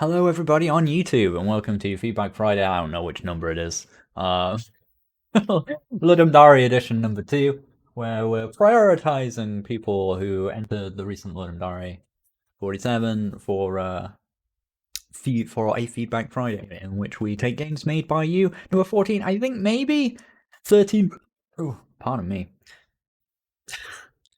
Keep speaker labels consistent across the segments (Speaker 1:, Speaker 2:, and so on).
Speaker 1: Hello, everybody on YouTube, and welcome to Feedback Friday. I don't know which number it is. Ludum edition number 2, where we're prioritizing people who entered the recent Ludum 47 for a Feedback Friday, in which we take games made by you. Number 14, I think maybe 13. Oh, pardon me.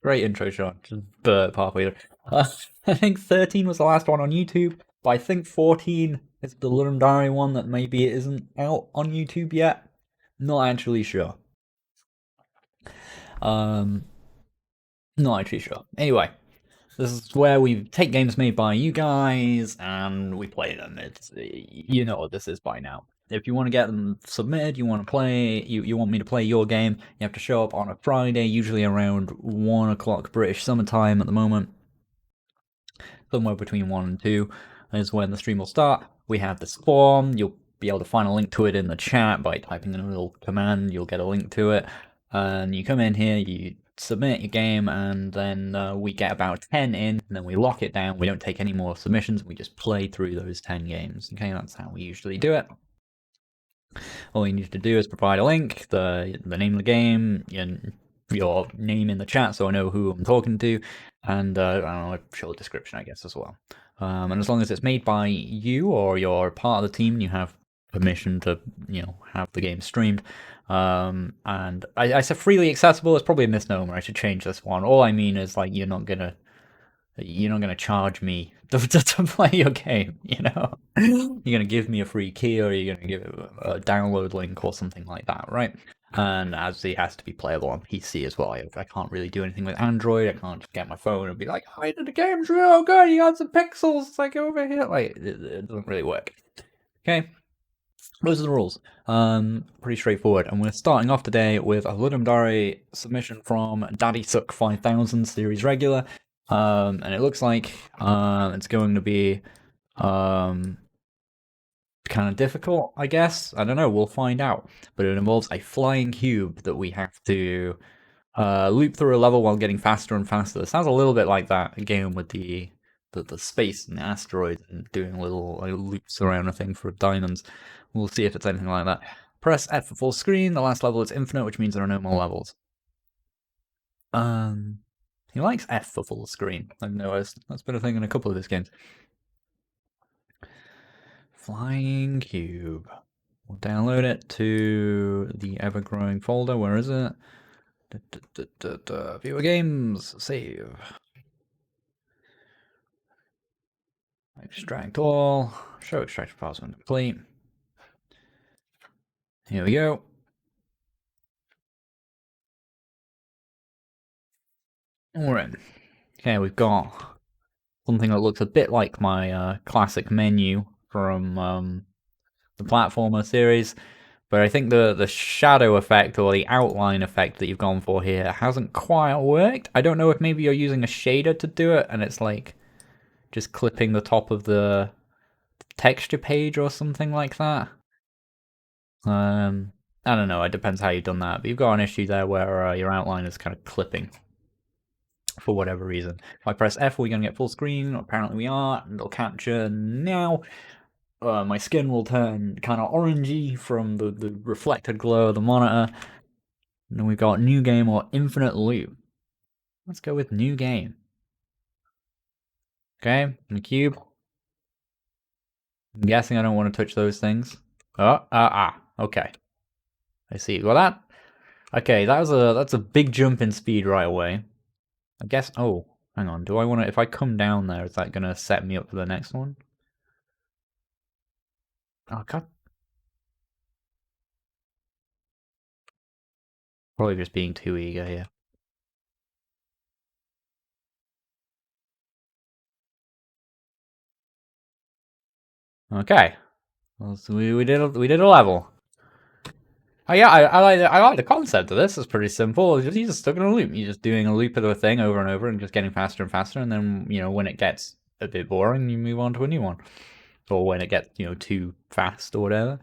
Speaker 1: Great intro shot, just burp halfway through. I think 13 was the last one on YouTube, but I think 14 is the Ludum Dare one that maybe it isn't out on YouTube yet. Not actually sure. Um, Not actually sure. Anyway, this is where we take games made by you guys and we play them. It's you know what this is by now. If you want to get them submitted, you want to play, you want me to play your game, you have to show up on a Friday, usually around 1 o'clock British summertime at the moment. Somewhere between 1 and 2 is when the stream will start. We have this form. You'll be able to find a link to it in the chat by typing in a little command. You'll get a link to it. And you come in here, you submit your game, and then we get about 10 in, and then we lock it down. We don't take any more submissions. We just play through those 10 games. Okay, that's how we usually do it. All you need to do is provide a link, the name of the game, your name in the chat so I know who I'm talking to, and I don't know, a short description, I guess, as well. And as long as it's made by you or you're part of the team, you have permission to, have the game streamed. And I said freely accessible. It's probably a misnomer. I should change this one. All I mean is like you're not gonna charge me to play your game. You're gonna give me a free key or you're gonna give a download link or something like that, right? And as it has to be playable on PC as well. I can't really do anything with Android. I can't just get my phone and be like, "Hi, the game's real good. You got some pixels. It's like over here." Like it doesn't really work. Okay. Those are the rules. Pretty straightforward. And we're starting off today with a Ludum Dare submission from Daddy Suck 5000 series regular. And it looks like it's going to be kind of difficult, I guess. I don't know, we'll find out. But it involves a flying cube that we have to loop through a level while getting faster and faster. It sounds a little bit like that game with the space and the asteroids and doing little loops around a thing for diamonds. We'll see if it's anything like that. Press F for full screen. The last level is infinite, which means there are no more levels. He likes F for full screen. I've noticed. That's been a thing in a couple of his games. Flying cube. We'll download it to the ever-growing folder. Where is it? Viewer games. Save. Extract all. Show extraction files when complete. Here we go. We're in. Okay, we've got something that looks a bit like my classic menu from the platformer series, but I think the shadow effect or the outline effect that you've gone for here hasn't quite worked. I don't know if maybe you're using a shader to do it and it's like just clipping the top of the texture page or something like that. I don't know, it depends how you've done that, but you've got an issue there where your outline is kind of clipping for whatever reason. If I press F, we're going to get full screen. Apparently we are, and it'll capture now. My skin will turn kind of orangey from the reflected glow of the monitor. And then we've got new game or infinite loop. Let's go with new game. Okay, and the cube. I'm guessing I don't want to touch those things. Okay. I see. Got that? Okay, that's a big jump in speed right away. I guess. Oh, hang on. Do I want to? If I come down there, is that gonna set me up for the next one? Oh god. Probably just being too eager here. Okay. Well, so we did a level. Oh yeah, I like the concept of this. It's pretty simple. You're just stuck in a loop. You're just doing a loop of a thing over and over and just getting faster and faster. And then when it gets a bit boring, you move on to a new one, or when it gets too fast or whatever.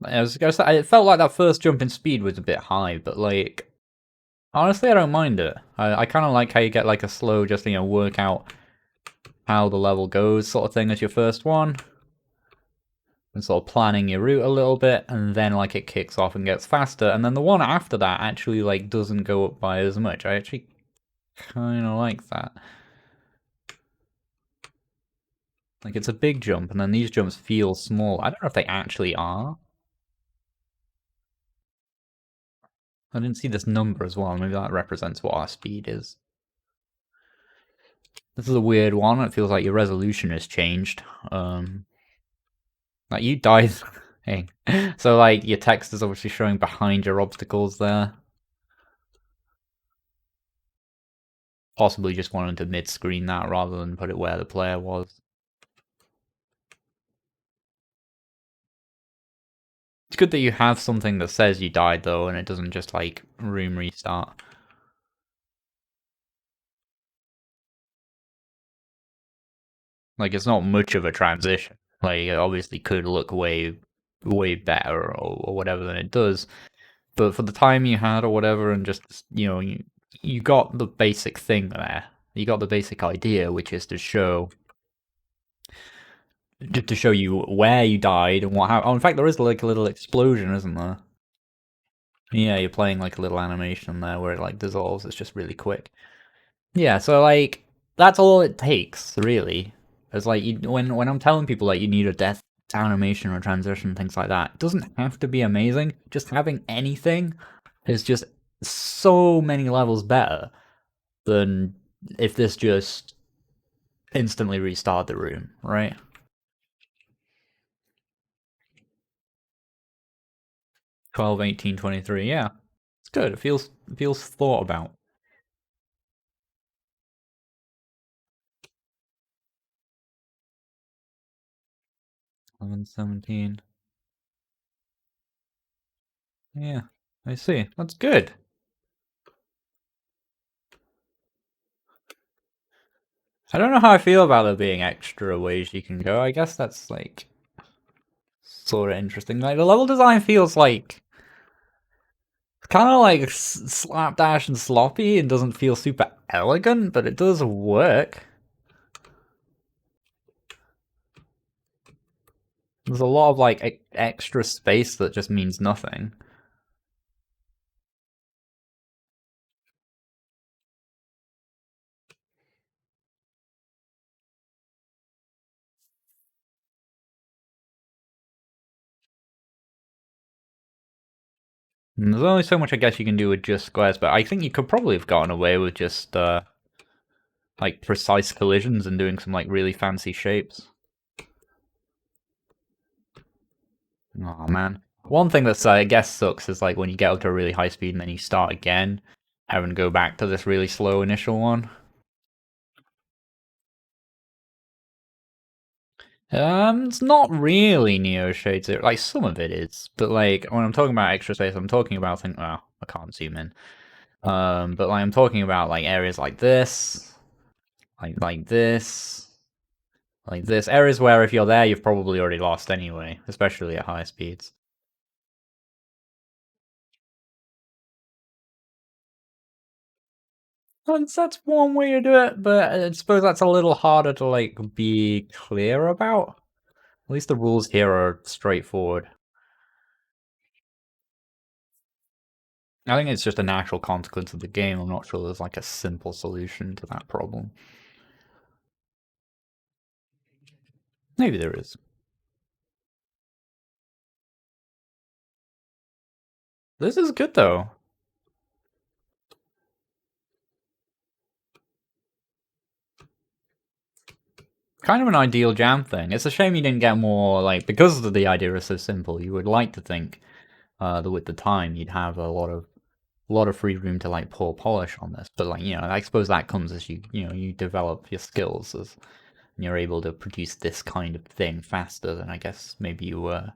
Speaker 1: I was gonna say, it felt like that first jump in speed was a bit high, but like Honestly, I don't mind it. I kind of like how you get like a slow, just work out how the level goes sort of thing as your first one, and sort of planning your route a little bit, and then like it kicks off and gets faster, and then the one after that actually like doesn't go up by as much. I actually kind of like that. Like it's a big jump, and then these jumps feel small. I don't know if they actually are. I didn't see this number as well. Maybe that represents what our speed is. This is a weird one. It feels like your resolution has changed. Like you died. Hey. So like your text is obviously showing behind your obstacles there. Possibly just wanted to mid-screen that rather than put it where the player was. It's good that you have something that says you died though, and it doesn't just like room restart. Like it's not much of a transition. Like it obviously could look way better or whatever than it does. But for the time you had or whatever, and just you got the basic thing there. You got the basic idea, which is to show you where you died and what happened. Oh, in fact, there is like a little explosion, isn't there? Yeah, you're playing like a little animation there where it like dissolves. It's just really quick. Yeah, so like that's all it takes, really. It's like when I'm telling people like you need a death animation or transition, things like that, it doesn't have to be amazing. Just having anything is just so many levels better than if this just instantly restart the room, right? 12, 18, 23. Yeah. It's good. It feels thought about. 11, 17. Yeah. I see. That's good. I don't know how I feel about there being extra ways you can go. I guess that's like sort of interesting. Like the level design feels like kind of like slapdash and sloppy and doesn't feel super elegant, but it does work. There's a lot of like extra space that just means nothing. And there's only so much I guess you can do with just squares, but I think you could probably have gotten away with just like precise collisions and doing some like really fancy shapes. Oh man. One thing that's I guess sucks is like when you get up to a really high speed and then you start again, having to go back to this really slow initial one. It's not really Neo Shades. Like some of it is, but like when I'm talking about extra space, I'm talking about things. Well, I can't zoom in. But like I'm talking about like areas like this, like this, like this. Areas where if you're there, you've probably already lost anyway, especially at high speeds. And that's one way to do it, but I suppose that's a little harder to like be clear about. At least the rules here are straightforward. I think it's just a natural consequence of the game. I'm not sure there's like a simple solution to that problem. Maybe there is. This is good though. Kind of an ideal jam thing. It's a shame you didn't get more like because the idea is so simple. You would like to think that with the time you'd have a lot of free room to like pour polish on this. But like I suppose that comes as you develop your skills as and you're able to produce this kind of thing faster than I guess maybe you were.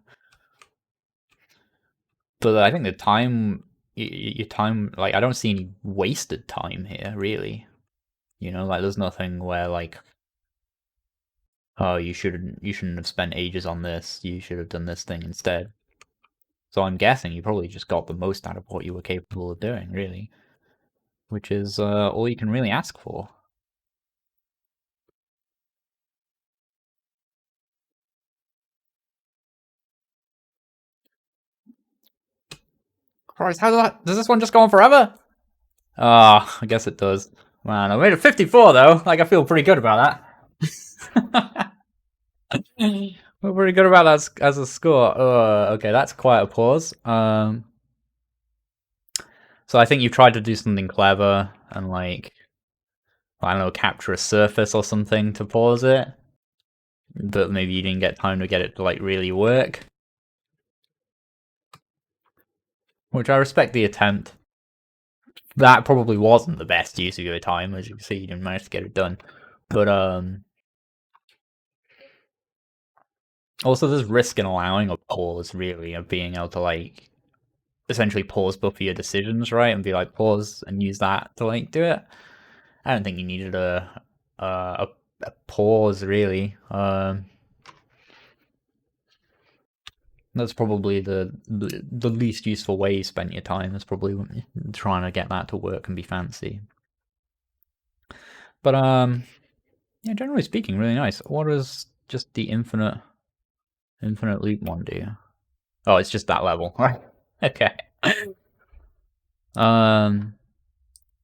Speaker 1: But I think the time, your time, like I don't see any wasted time here, really. Like there's nothing where like, oh, you shouldn't have spent ages on this. You should have done this thing instead. So I'm guessing you probably just got the most out of what you were capable of doing, really. which is all you can really ask for. Christ, does this one just go on forever? Ah, I guess it does. Man, I made it 54 though. Like, I feel pretty good about that. We're pretty good about that as a score. Okay, that's quite a pause. So I think you've tried to do something clever and like, I don't know, capture a surface or something to pause it, but maybe you didn't get time to get it to like really work. Which I respect the attempt. That probably wasn't the best use of your time, as you can see, you didn't manage to get it done. But also there's risk in allowing a pause, really, of being able to like essentially pause both of your decisions, right, and be like pause and use that to like do it. I don't think you needed a, a pause really. That's probably the least useful way you spent your time. Is probably trying to get that to work and be fancy. But yeah, generally speaking, really nice. What does just the infinite loop one do? Oh, it's just that level. Okay.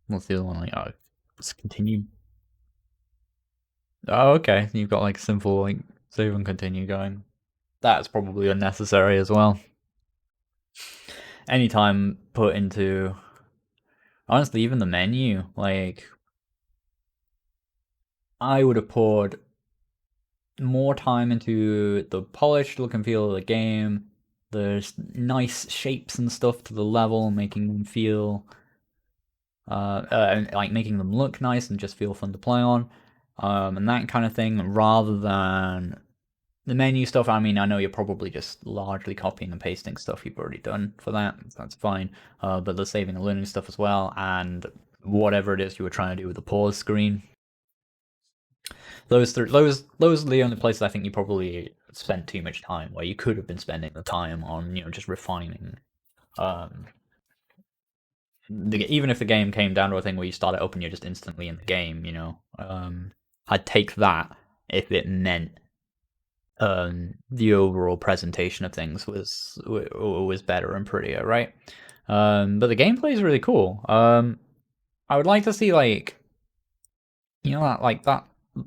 Speaker 1: What's the other one like? Oh, let's continue. Oh, okay. You've got like simple like save and continue going. That's probably unnecessary as well. Anytime put into, honestly, even the menu, like I would have poured more time into the polished look and feel of the game. There's nice shapes and stuff to the level, making them feel like making them look nice and just feel fun to play on, and that kind of thing, rather than the menu stuff. I mean, I know you're probably just largely copying and pasting stuff you've already done for that. That's fine. But the saving and learning stuff as well, and whatever it is you were trying to do with the pause screen. Those are the only places I think you probably spent too much time, where you could have been spending the time on, just refining. Um, even if the game came down to a thing where you start it up and you're just instantly in the game, I'd take that if it meant the overall presentation of things was better and prettier, right? But the gameplay is really cool. I would like to see like that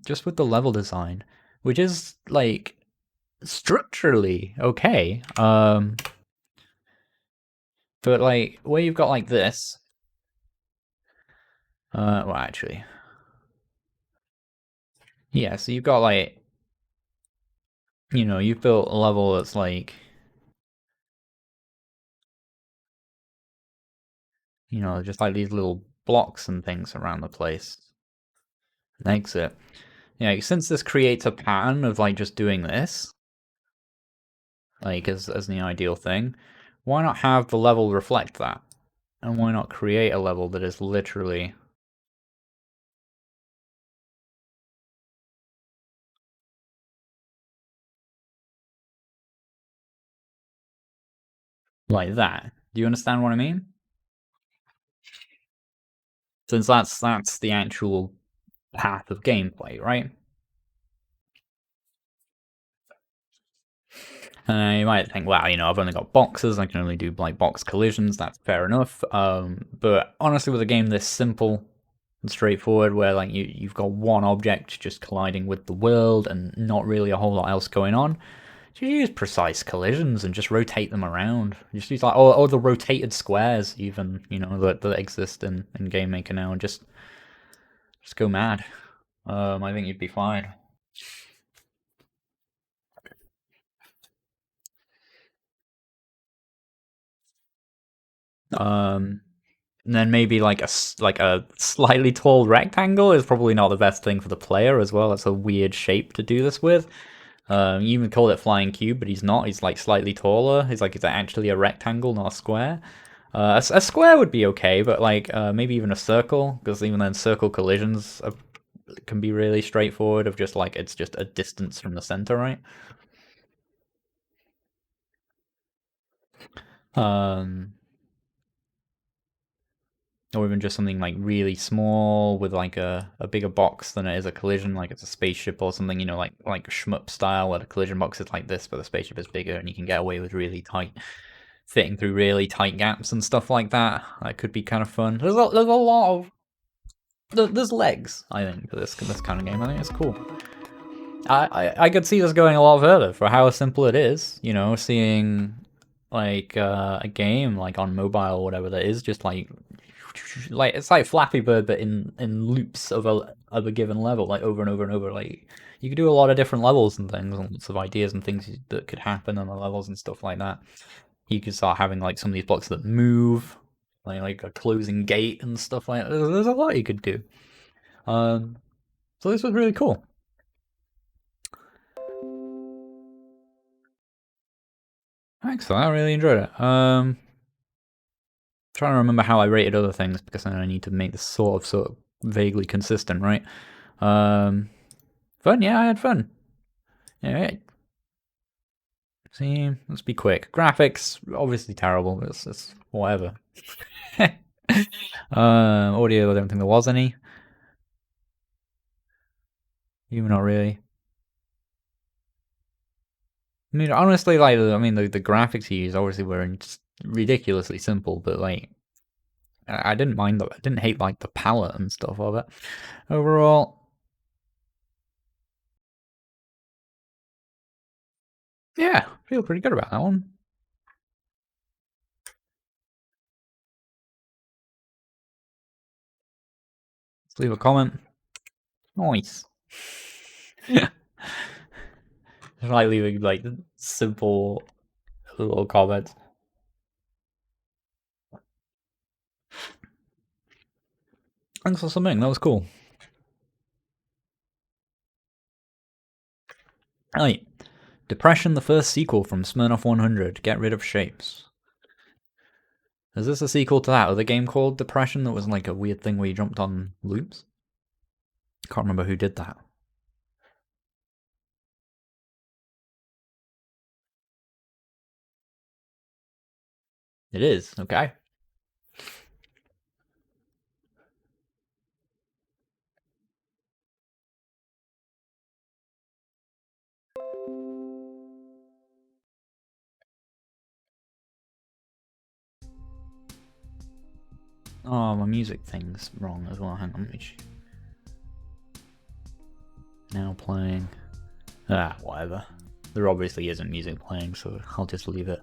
Speaker 1: just with the level design, which is like structurally okay. But like where you've got like this. Well, actually, yeah. So you've got like you've built a level that's like just like these little blocks and things around the place. Exit. Yeah, since this creates a pattern of like just doing this, like as the ideal thing, why not have the level reflect that? And why not create a level that is literally like that? Do you understand what I mean? Since that's the actual path of gameplay, right? You might think, wow, I've only got boxes, I can only do like box collisions, that's fair enough. But honestly, with a game this simple and straightforward, where like you've got one object just colliding with the world and not really a whole lot else going on, just use precise collisions and just rotate them around. Just use like or the rotated squares even, that exist in Game Maker now, and just go mad. I think you'd be fine. Um, and then maybe like a slightly tall rectangle is probably not the best thing for the player as well. That's a weird shape to do this with. You even call it flying cube, but he's not. He's like slightly taller. He's actually a rectangle, not a square. A square would be okay, but like maybe even a circle, because even then circle collisions can be really straightforward. Of just like it's just a distance from the center, right? Um, or even just something like really small with like a bigger box than it is a collision, like it's a spaceship or something, you know, like shmup style, where the collision box is like this, but the spaceship is bigger, and you can get away with really tight, fitting through really tight gaps and stuff like that. That could be kind of fun. There's a lot of there's legs, I think, for this kind of game. I think it's cool. I could see this going a lot further for how simple it is. You know, seeing like a game like on mobile or whatever that is just like it's like Flappy Bird, but in loops of a given level, like over and over and over. Like you could do a lot of different levels and things, and lots of ideas and things that could happen on the levels and stuff like that. You could start having like some of these blocks that move, like a closing gate and stuff like that. There's a lot you could do. So this was really cool. Excellent, I really enjoyed it. Trying to remember how I rated other things, because then I need to make this sort of vaguely consistent, right? Fun, yeah, I had fun. Alright. See, let's be quick. Graphics, obviously terrible, but it's whatever. Audio, I don't think there was any. Even not really. I mean, honestly, like, the graphics he used obviously were just ridiculously simple, but like, I didn't mind that. I didn't hate like the palette and stuff of it. Overall, yeah, feel pretty good about that one. Let's leave a comment. Nice. Just like leaving like simple little comments. Thanks for submitting. That was cool. Right. Depression, the first sequel from Smirnoff 100. Get rid of shapes. Is this a sequel to that other game called Depression that was like a weird thing where you jumped on loops? Can't remember who did that. It is, okay. Oh, my music thing's wrong as well. Hang on, now playing. Ah, whatever. There obviously isn't music playing, so I'll just leave it.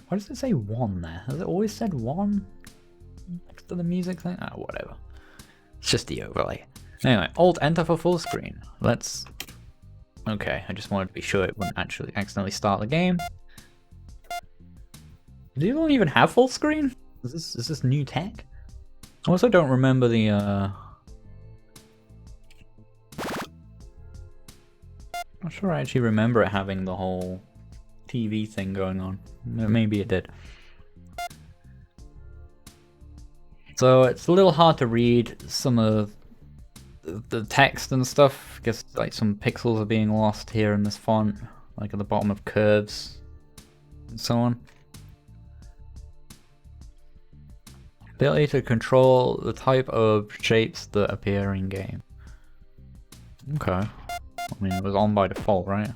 Speaker 1: Why does it say 1 there? Has it always said 1 next to the music thing? Ah, whatever. It's just the overlay. Anyway, Alt-Enter for full screen. Let's... Okay, I just wanted to be sure it wouldn't actually accidentally start the game. Do you even have full screen? Is this new tech? I also don't remember the not sure I actually remember it having the whole TV thing going on. Maybe it did. So it's a little hard to read some of the text and stuff, because like some pixels are being lost here in this font, like at the bottom of curves and so on. Ability to control the type of shapes that appear in game. Okay. I mean, it was on by default, right?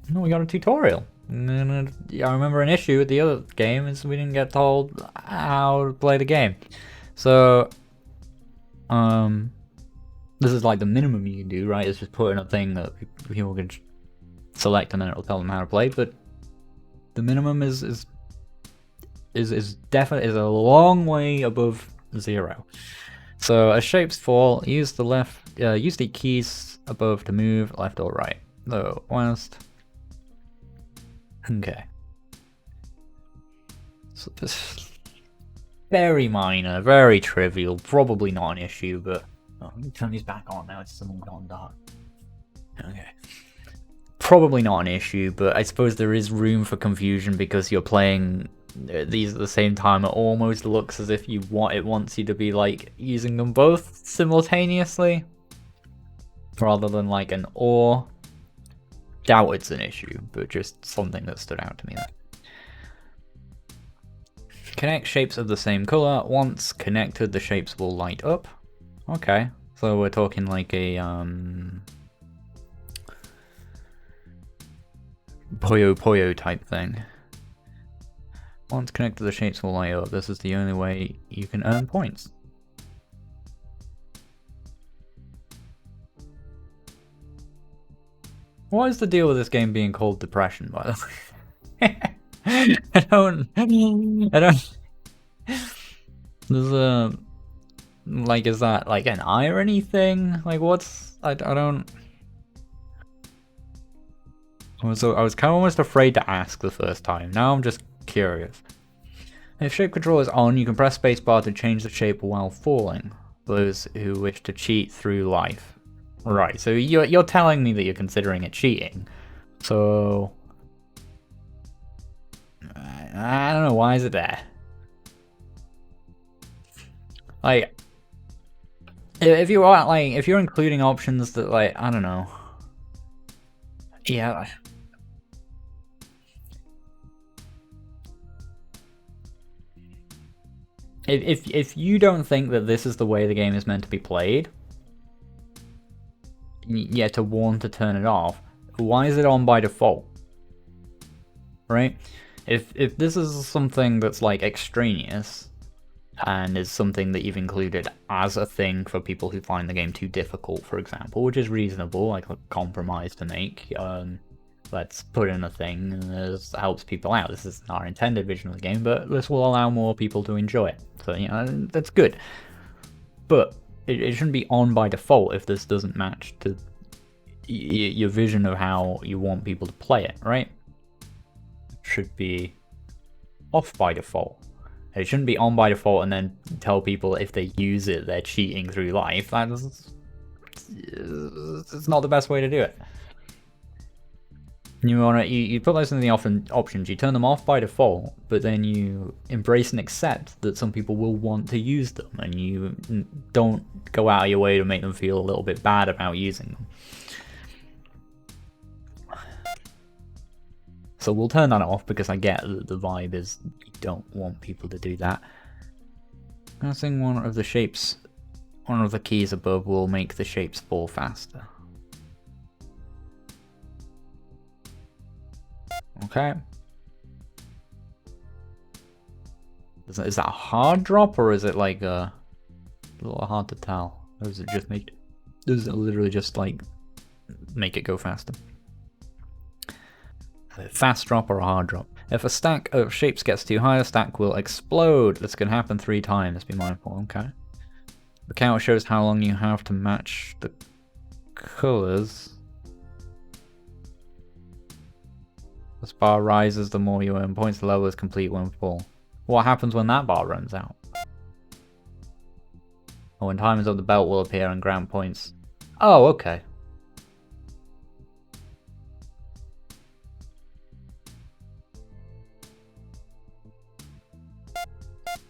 Speaker 1: No, we got a tutorial. And I remember an issue with the other game is we didn't get told how to play the game. So, this is like the minimum you can do, right? It's just put in a thing that people can select and then it'll tell them how to play. But the minimum is definitely a long way above 0. So as shapes fall, use the keys above to move left or right. So west. Okay. So this very minor, very trivial, probably not an issue, but let me turn these back on now. It's suddenly gone dark. Okay. Probably not an issue, but I suppose there is room for confusion because you're playing these at the same time. It almost looks as if it wants you to be like using them both simultaneously, rather than like an or. doubt it's an issue, but just something that stood out to me there. Connect shapes of the same color. Once connected, the shapes will light up. Okay, so we're talking like a Puyo Puyo type thing. Once connected, the shapes will light up. This is the only way you can earn points. What is the deal with this game being called Depression, by the way? I don't... There's a... Like, is that like an irony thing? Like, what's... I don't... I was kind of almost afraid to ask the first time. Now I'm just curious. If shape control is on, you can press spacebar to change the shape while falling. Those who wish to cheat through life. Right, so you're telling me that you're considering it cheating. So... I don't know, why is it there? Like... If you're including options that, like, I don't know. Yeah. If you don't think that this is the way the game is meant to be played, yeah, to want to turn it off, why is it on by default? Right? If this is something that's like extraneous and is something that you've included as a thing for people who find the game too difficult, for example, which is reasonable, like a compromise to make, let's put in a thing and this helps people out. This is our intended vision of the game, but this will allow more people to enjoy it. So, you know, that's good. But it shouldn't be on by default if this doesn't match to your vision of how you want people to play it, right? It should be off by default. It shouldn't be on by default and then tell people if they use it, they're cheating through life. It's not the best way to do it. You put those in the options, you turn them off by default, but then you embrace and accept that some people will want to use them, and you don't go out of your way to make them feel a little bit bad about using them. So we'll turn that off because I get that the vibe is you don't want people to do that. Pressing one of the keys above will make the shapes fall faster. Okay. Is that a hard drop or is it like a little hard to tell? Or does it literally just like make it go faster? A fast drop or a hard drop? If a stack of shapes gets too high, the stack will explode. This can happen 3 times, be mindful. Okay. The counter shows how long you have to match the colors. This bar rises the more you earn points, the level is complete when full. What happens when that bar runs out? Oh, when time is up, the belt will appear and grant points. Oh, okay.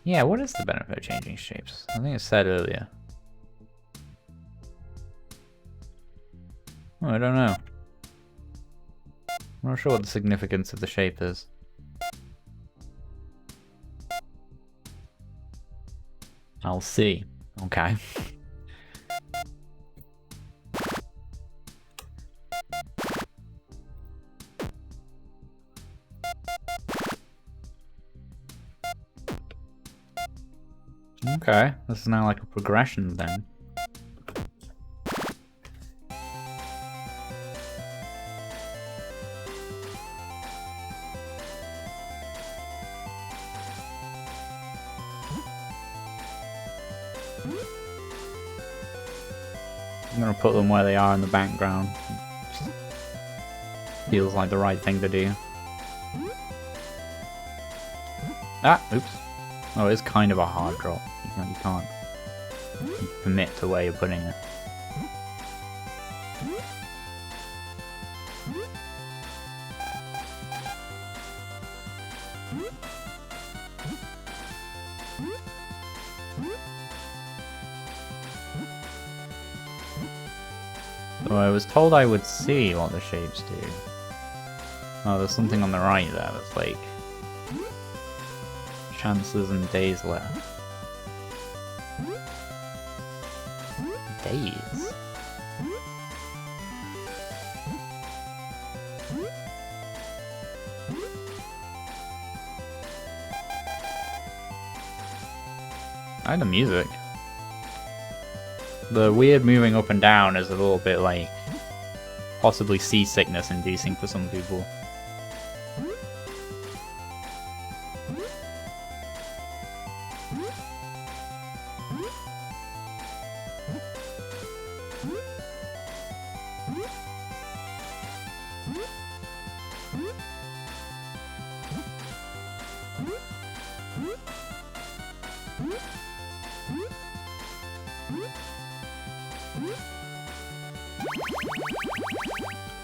Speaker 1: Yeah, what is the benefit of changing shapes? I think it said earlier. Oh, I don't know. I'm not sure what the significance of the shape is. I'll see. Okay. Okay, this is now like a progression then. I'm gonna put them where they are in the background. Feels like the right thing to do. Ah, oops. Oh, it's kind of a hard drop. You can't commit to where you're putting it. Well, I was told I would see what the shapes do. Oh, there's something on the right there that's like... chances and days left. Days? I like the music. The weird moving up and down is a little bit like possibly seasickness inducing for some people.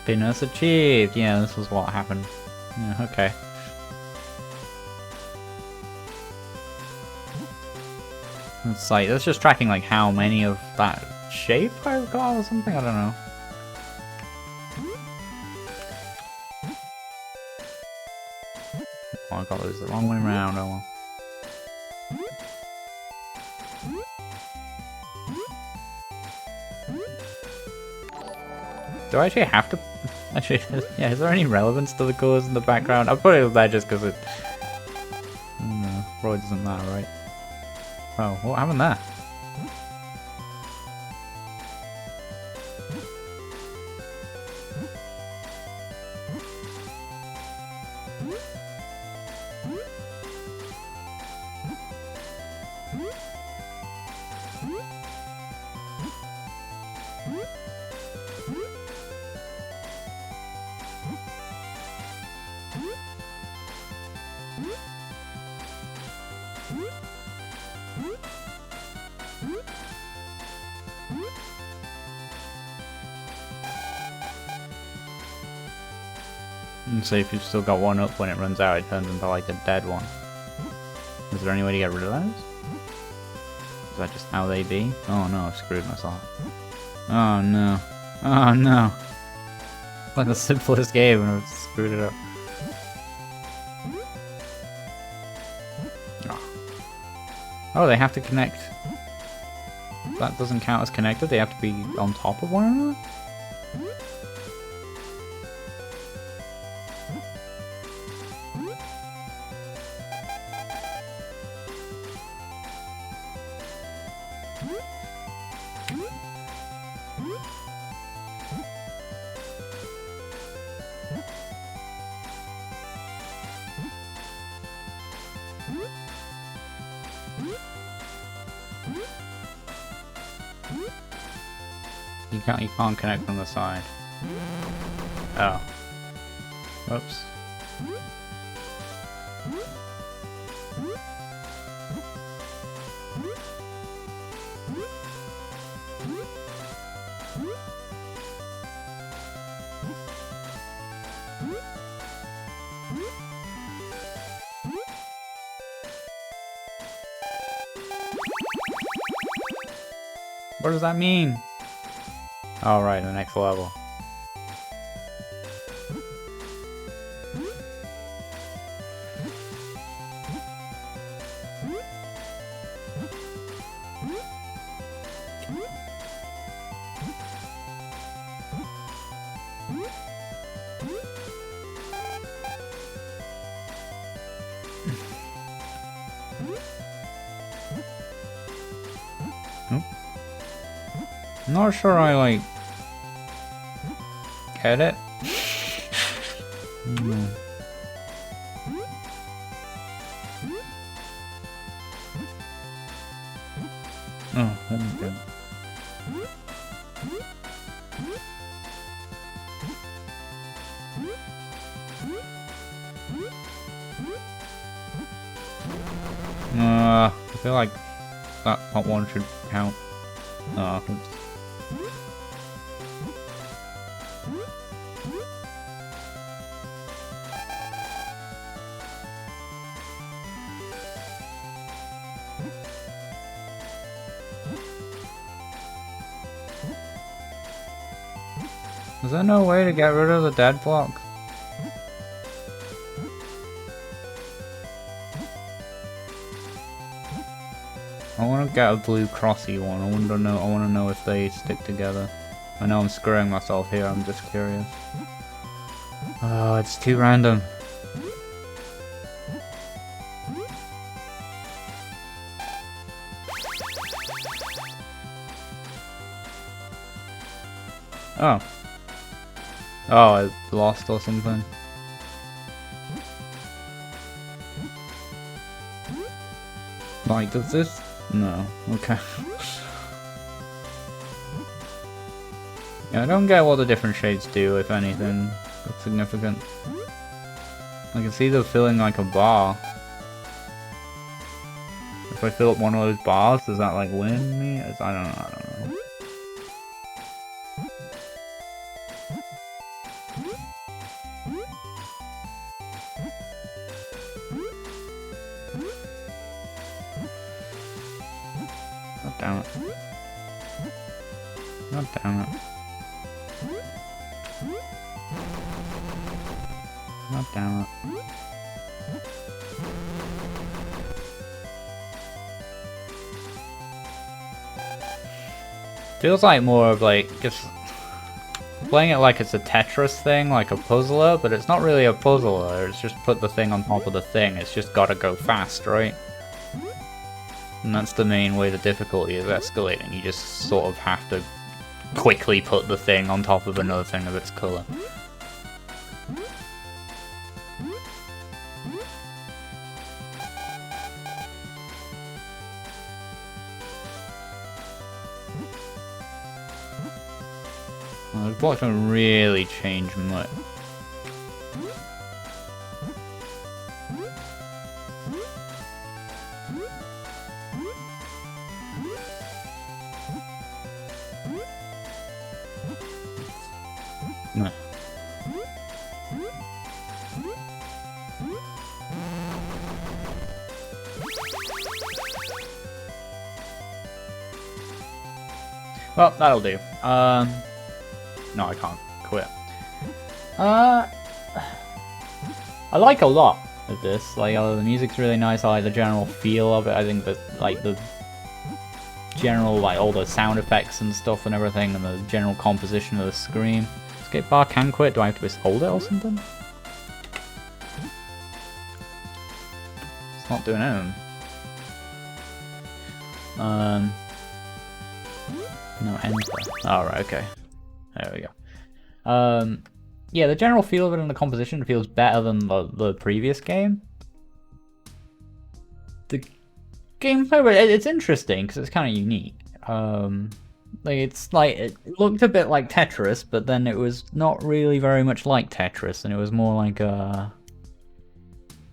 Speaker 1: Fitness achieved! Yeah, this was what happened. Yeah, okay. It's like, that's just tracking like how many of that shape I've got or something, I don't know. Oh, I got those the wrong way around, oh well. Do I actually have to... Actually, yeah, is there any relevance to the colours in the background? I put it there just because it... No, probably doesn't matter, right? Oh, what happened there? And so if you've still got one up when it runs out, it turns into like a dead one. Is there any way to get rid of those? Is that just how they be? Oh no, I've screwed myself. Oh no. Oh no. Like the simplest game and I've screwed it up. Oh, they have to connect. That doesn't count as connected, they have to be on top of one another? You can't connect from the side. Oh. Whoops. What does that mean? Oh, right, the next level. I'm not sure I like get it. Oh, okay. I feel like that one should count. Oops. Is there no way to get rid of the dead block? I want to get a blue crossy one. I want to know if they stick together. I know I'm screwing myself here. I'm just curious. Oh, it's too random. Oh. Oh, I lost or something. Like, does this? No. Okay. Yeah, I don't get what the different shades do, if anything. That's significant. I can see they're filling like a bar. If I fill up one of those bars, does that like win me? I don't know. God damn it. God damn it. God damn it. Feels like more of like just playing it like it's a Tetris thing, like a puzzler, but it's not really a puzzler. It's just put the thing on top of the thing. It's just gotta go fast, right? And that's the main way the difficulty is escalating. You just sort of have to quickly put the thing on top of another thing of its color. Well, the blocks don't really change much. No. Well, that'll do. No, I can't quit. I like a lot of this. Like, the music's really nice. I like the general feel of it. I think that, like, the general, like, all the sound effects and stuff and everything, and the general composition of the screen. Escape bar can quit. Do I have to just hold it or something? It's not doing anything. No, enter. Oh, right, okay. There we go. Yeah, the general feel of it and the composition feels better than the previous game. The gameplay, it's interesting because it's kind of unique. Like it looked a bit like Tetris, but then it was not really very much like Tetris, and it was more like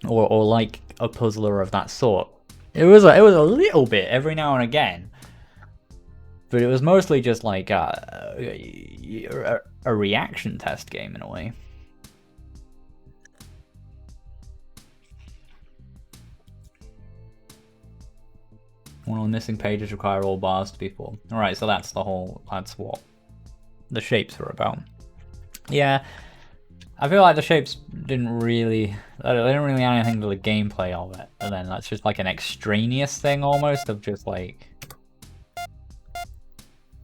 Speaker 1: or like a puzzler of that sort. It was a little bit every now and again. But it was mostly just like a reaction test game in a way. One of the missing pages require all bars to be full. Alright, so that's what the shapes were about. Yeah, I feel like the shapes didn't really add anything to the gameplay of it. And then that's just like an extraneous thing almost of just like...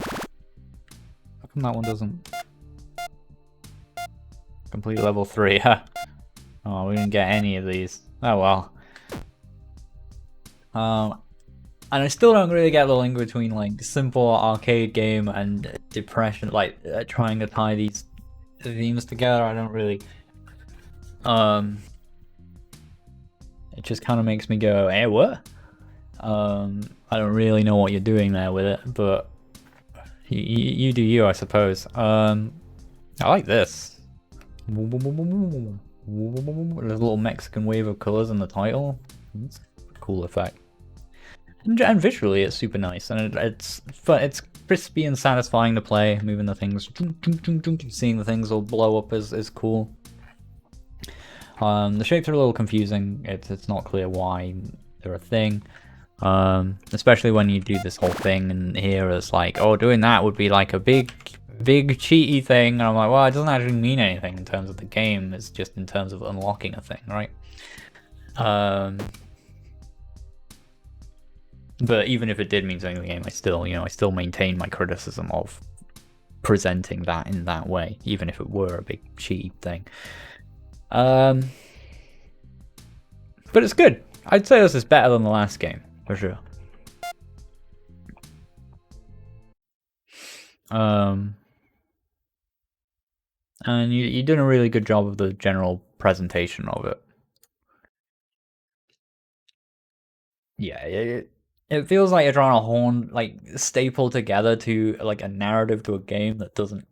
Speaker 1: How come that one doesn't complete level 3? Huh? Oh, we didn't get any of these. Oh well. And I still don't really get the link between like simple arcade game and depression, like trying to tie these themes together. I don't really. It just kind of makes me go, "Eh, what?" I don't really know what you're doing there with it, but you do you, I suppose. I like this. There's a little Mexican wave of colors in the title. It's a cool effect. And visually, it's super nice, and it's fun. It's crispy and satisfying to play. Moving the things, seeing the things all blow up is cool. The shapes are a little confusing. It's not clear why they're a thing. Especially when you do this whole thing, and here it's like, oh, doing that would be like a big cheaty thing, and I'm like, well, it doesn't actually mean anything in terms of the game. It's just in terms of unlocking a thing, right? But even if it did mean something to the game, I still maintain my criticism of presenting that in that way, even if it were a big cheat thing. But it's good. I'd say this is better than the last game, for sure. And you're doing a really good job of the general presentation of it. Yeah, it feels like you're trying to staple together to like a narrative to a game that doesn't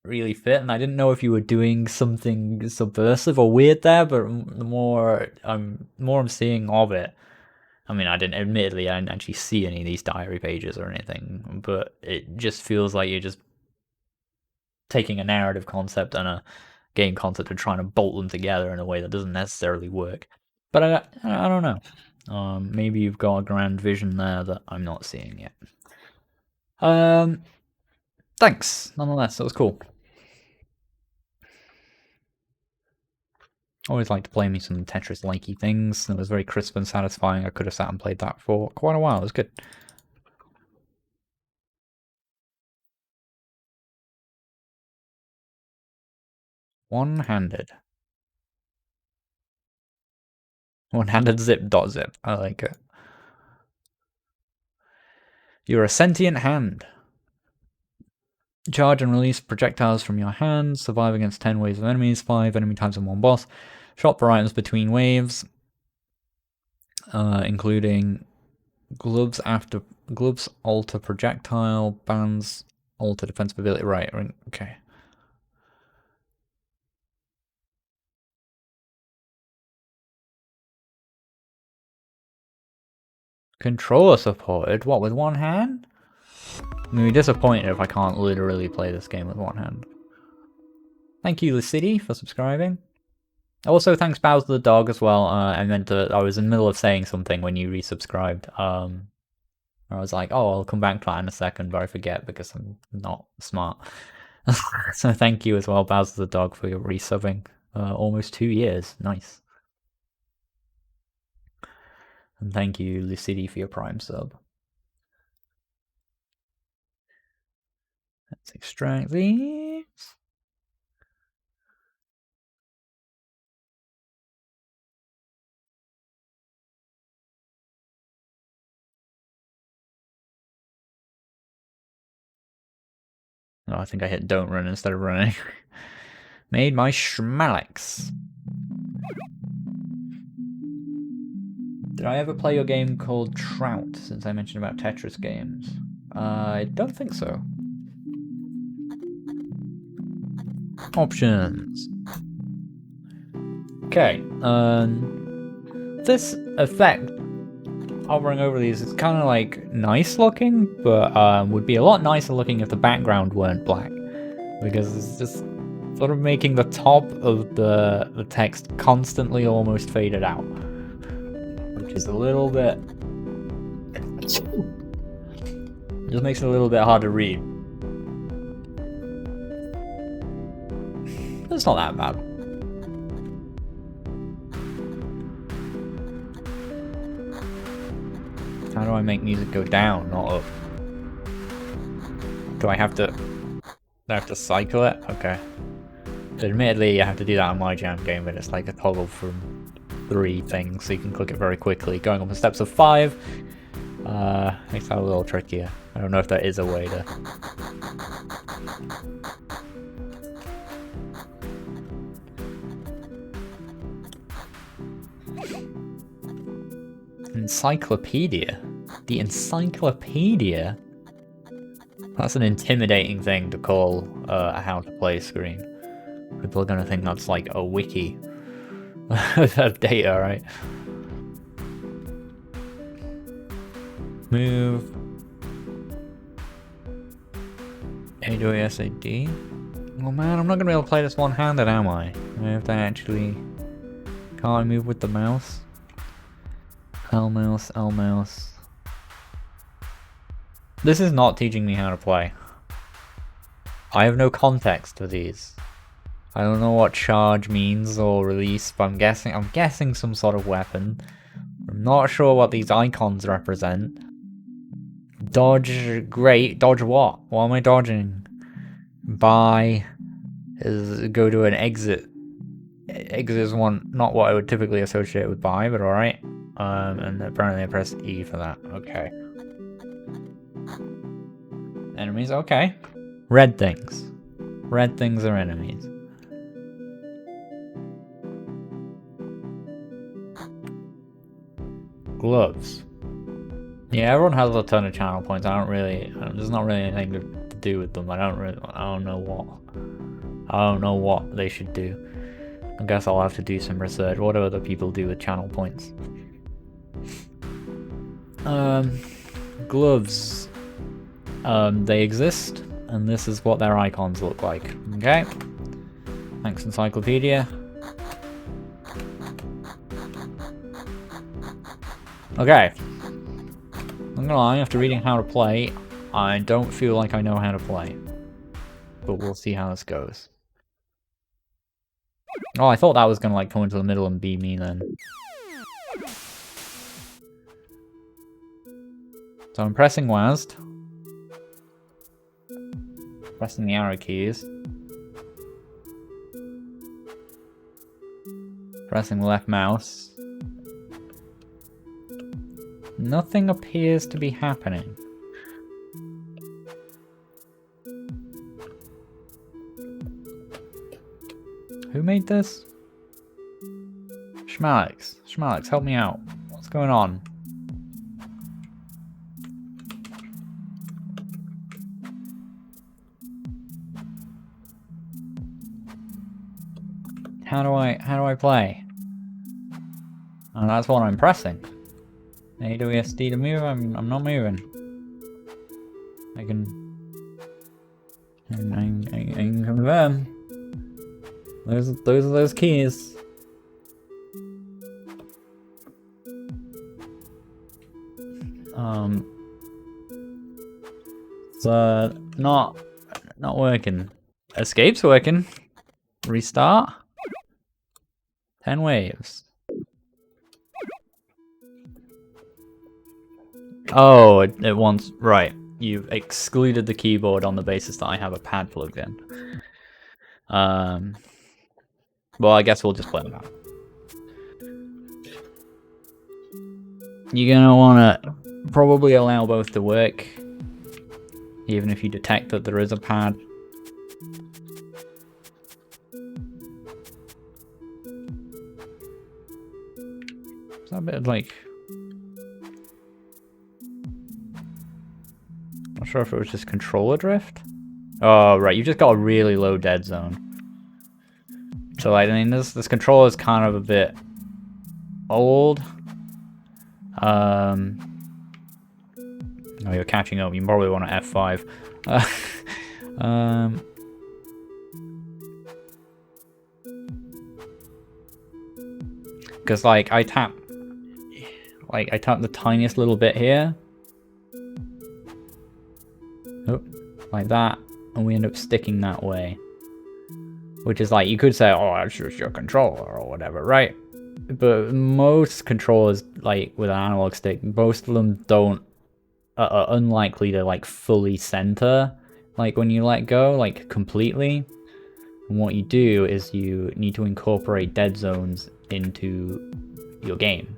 Speaker 1: really fit. And I didn't know if you were doing something subversive or weird there, but the more I'm seeing of it, I mean, I didn't actually see any of these diary pages or anything, but it just feels like you're just taking a narrative concept and a game concept and trying to bolt them together in a way that doesn't necessarily work. But I don't know. Maybe you've got a grand vision there that I'm not seeing yet. Thanks, nonetheless. That was cool. Always like to play me some Tetris-likey things. It was very crisp and satisfying. I could have sat and played that for quite a while. It was good. One-handed. One-handed zip. I like it. You're a sentient hand. Charge and release projectiles from your hands. Survive against 10 waves of enemies. 5 enemy types and 1 boss. Shop for items between waves. Including gloves alter projectile. Bands alter defensive ability. Right, okay. Controller supported? What, with one hand? I'm gonna be disappointed if I can't literally play this game with one hand. Thank you, Lucidi, for subscribing. Also, thanks Bowser the Dog as well. I was in the middle of saying something when you resubscribed. I was like, oh, I'll come back to that in a second, but I forget because I'm not smart. So thank you as well, Bowser the Dog, for your resubbing. Almost 2 years. Nice. And thank you, Lucidi, for your Prime sub. Let's extract these. Oh, I think I hit don't run instead of running. Made my schmalex. Did I ever play your game called Trout, since I mentioned about Tetris games? I don't think so. Options. Okay, this effect, hovering over these, is kind of like nice looking, but would be a lot nicer looking if the background weren't black, because it's just sort of making the top of the text constantly almost faded out, which is a little bit, just makes it a little bit hard to read. It's not that bad. How do I make music go down, not up? Do I have to cycle it? Okay. Admittedly, I have to do that on my jam game, but it's like a toggle from 3 things, so you can click it very quickly. Going up the steps of 5 makes that a little trickier. I don't know if there is a way to... Encyclopedia? The encyclopedia? That's an intimidating thing to call a how to play screen. People are gonna think that's like a wiki of data, right? Move. AWSAD. Oh man, I'm not gonna be able to play this one-handed, am I? I have to actually... Can't I move with the mouse? L mouse. This is not teaching me how to play. I have no context for these. I don't know what charge means or release, but I'm guessing some sort of weapon. I'm not sure what these icons represent. Dodge, great. Dodge what? What am I dodging? Buy is go to an exit. Exit is not what I would typically associate with buy, but alright. And apparently I pressed E for that. Okay. Enemies, okay. Red things. Red things are enemies. Gloves. Yeah, everyone has a ton of channel points. I don't really, there's not really anything to do with them. I don't know what they should do. I guess I'll have to do some research. What do other people do with channel points? Gloves. They exist, and this is what their icons look like. Okay. Thanks, Encyclopedia. Okay. I'm gonna lie, after reading how to play, I don't feel like I know how to play. But we'll see how this goes. Oh, I thought that was gonna like come into the middle and be me then. So I'm pressing WASD. Pressing the arrow keys. Pressing left mouse. Nothing appears to be happening. Who made this? Schmalix. Schmalix, help me out. What's going on? How do I play? And that's what I'm pressing. AWSD to move. I'm not moving. I can confirm. Those are those keys. It's not working. Escape's working. Restart. 10 waves. Oh, it wants... Right. You've excluded the keyboard on the basis that I have a pad plugged in. Well, I guess we'll just play them out. You're gonna wanna probably allow both to work, even if you detect that there is a pad. Is that a bit like... Not sure if it was just controller drift. Oh, right, you've just got a really low dead zone. So, like, I mean, this controller is kind of a bit old. Oh, you're catching up. You probably want to F5. Because, like, I tap the tiniest little bit here. Oh, like that. And we end up sticking that way. Which is like, you could say, oh, that's just your controller or whatever, right? But most controllers, like with an analog stick, most of them are unlikely to like fully center, like when you let go, like completely. And what you do is you need to incorporate dead zones into your game.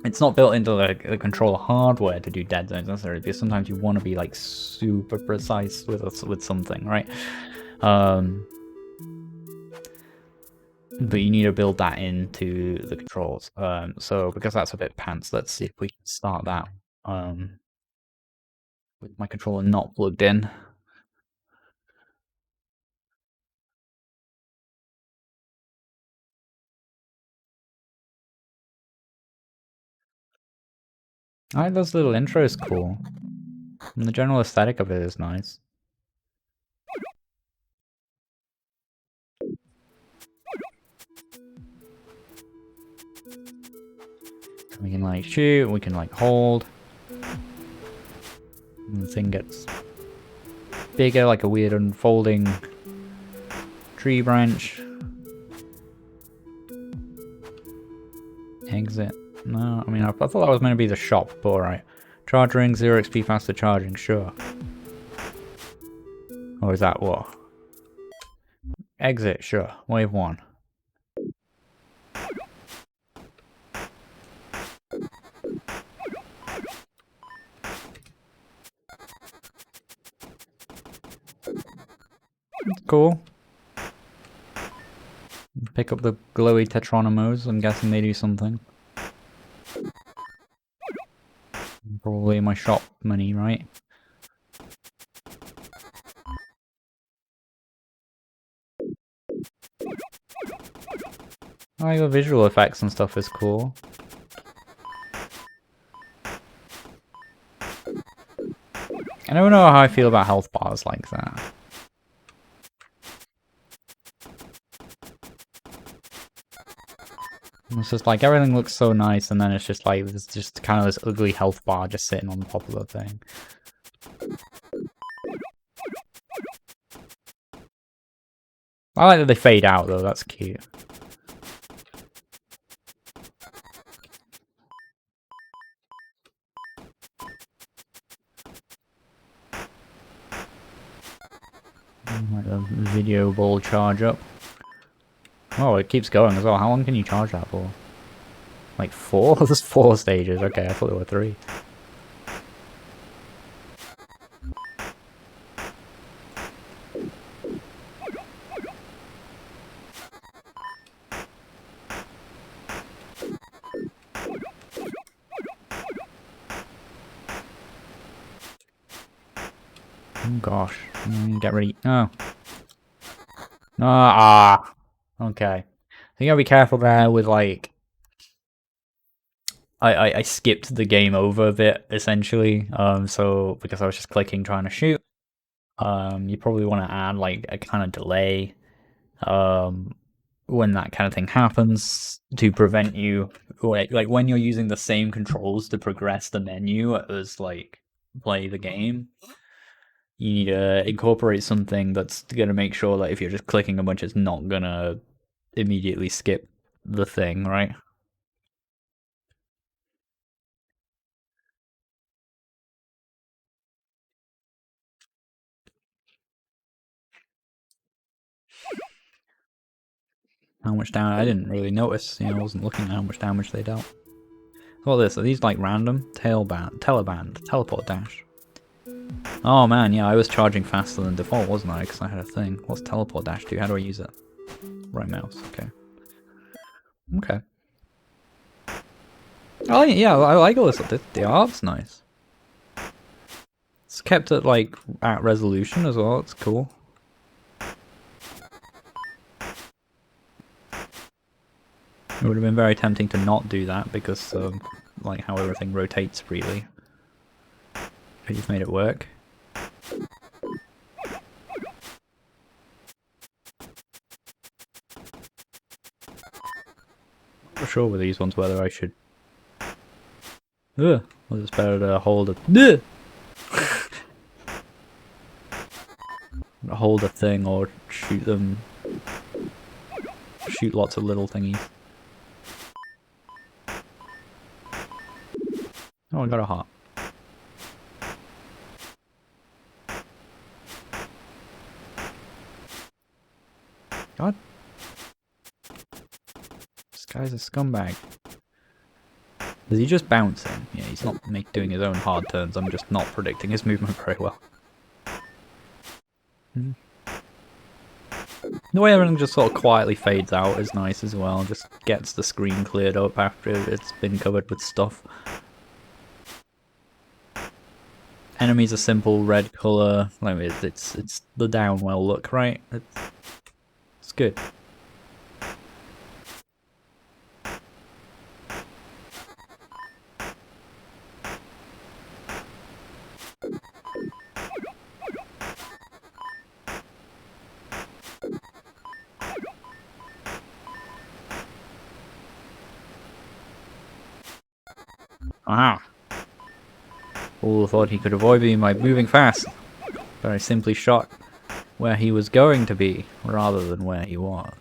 Speaker 1: It's not built into the controller hardware to do dead zones necessarily, because sometimes you want to be like super precise with something, right? But you need to build that into the controls. So because that's a bit pants, let's see if we can start that with my controller not plugged in. I like this little intro is cool. And the general aesthetic of it is nice. We can like shoot, we can like hold. And the thing gets bigger, like a weird unfolding tree branch. Exit. No, I mean, I thought that was meant to be the shop, but alright. Charge ring, 0 XP faster charging, sure. Or is that what? Exit, sure. Wave 1. Cool. Pick up the glowy Tetronimos. I'm guessing they do something. Probably my shop money, right? Oh, the visual effects and stuff is cool. I don't know how I feel about health bars like that. It's just like everything looks so nice, and then it's just like there's just kind of this ugly health bar just sitting on the top of the thing. I like that they fade out though, that's cute. Like the video ball charge up. Oh, it keeps going as well. How long can you charge that for? Like 4? There's 4 stages. Okay, I thought there were 3. Oh gosh. Get ready. Oh. Ah. Okay. So you gotta be careful there with like... I skipped the game over a bit, essentially. So, because I was just clicking trying to shoot. You probably want to add like a kind of delay. When that kind of thing happens to prevent you... Like when you're using the same controls to progress the menu as like play the game. You need to incorporate something that's gonna make sure that if you're just clicking a bunch, it's not gonna immediately skip the thing, right? How much damage? I didn't really notice. I wasn't looking at how much damage they dealt. What are this? Are these like random? Teleband, teleport dash. Oh man, yeah, I was charging faster than default, wasn't I? Because I had a thing. What's teleport dash do? How do I use it? Right mouse. Okay. Okay. Oh yeah, I like all this. The art's nice. It's kept at like at resolution as well. It's cool. It would have been very tempting to not do that because like how everything rotates freely. But you've made it work. I'm not sure with these ones whether I should... Ugh, well, it's better to hold a... hold a thing or shoot them... Shoot lots of little thingies. Oh, I got a heart. God. This guy's a scumbag. Is he just bouncing? Yeah, he's not doing his own hard turns. I'm just not predicting his movement very well. The way everything just sort of quietly fades out is nice as well. Just gets the screen cleared up after it's been covered with stuff. Enemies are simple red color. Like it's the downwell look, right? It's good. Ah. All thought he could avoid me by moving fast, but I simply shot where he was going to be, rather than where he was.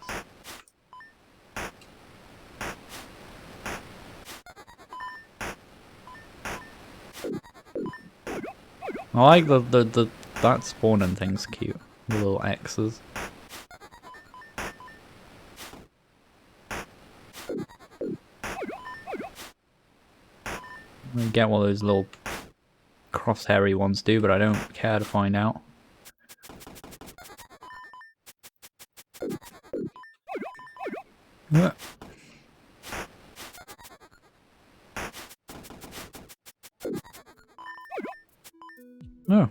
Speaker 1: I like that spawning thing's cute. The little X's. I get what those little crosshairy ones do, but I don't care to find out. Yeah. Oh.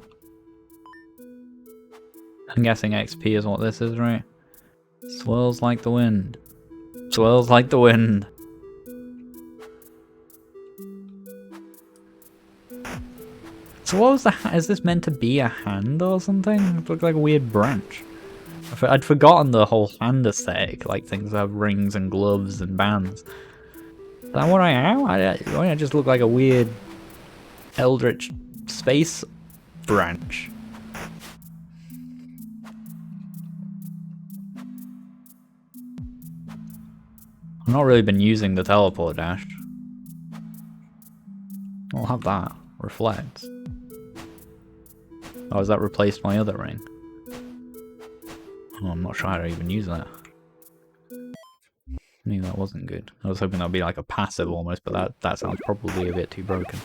Speaker 1: I'm guessing XP is what this is, right? Swirls like the wind. Swirls like the wind. So what was the... is this meant to be a hand or something? It looked like a weird branch. I'd forgotten the whole hand aesthetic, like things that have rings and gloves and bands. Is that what I am? I just look like a weird eldritch space branch. I've not really been using the teleport dash. I'll have that. Reflect. Oh, has that replaced my other ring? Oh, I'm not sure how to even use that. I mean, that wasn't good. I was hoping that would be like a passive almost, but that sounds probably a bit too broken.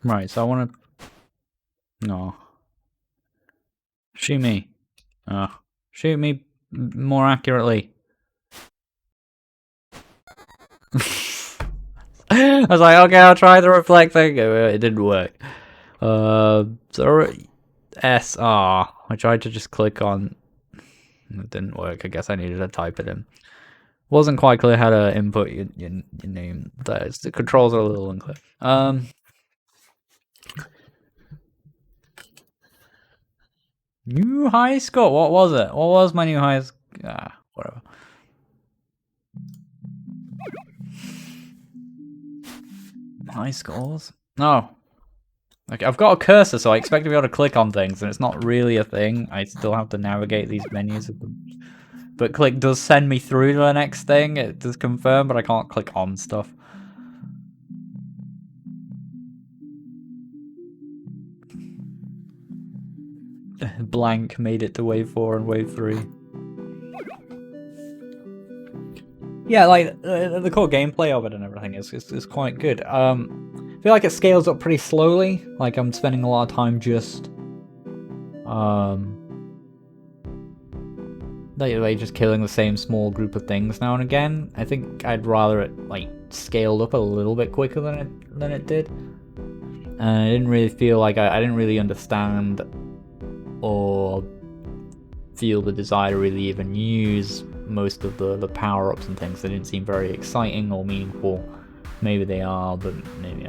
Speaker 1: Right, so I want to... No. Shoot me. Shoot me more accurately. I was like, okay, I'll try the reflect thing. It didn't work. So SR. I tried to just click on... It didn't work. I guess I needed to type it in. Wasn't quite clear how to input your name. The controls are a little unclear. New high score. What was it? What was my new high score? Whatever. High scores? No. Okay, I've got a cursor, so I expect to be able to click on things, and it's not really a thing. I still have to navigate these menus. But click does send me through to the next thing. It does confirm, but I can't click on stuff. Blank made it to wave 4 and wave 3. Yeah, like the core gameplay of it and everything is quite good. I feel like it scales up pretty slowly. Like I'm spending a lot of time just like just killing the same small group of things now and again. I think I'd rather it like scaled up a little bit quicker than it did. And I didn't really feel like I didn't really understand or feel the desire to really even use most of the power-ups and things. They didn't seem very exciting or meaningful. Maybe they are, but maybe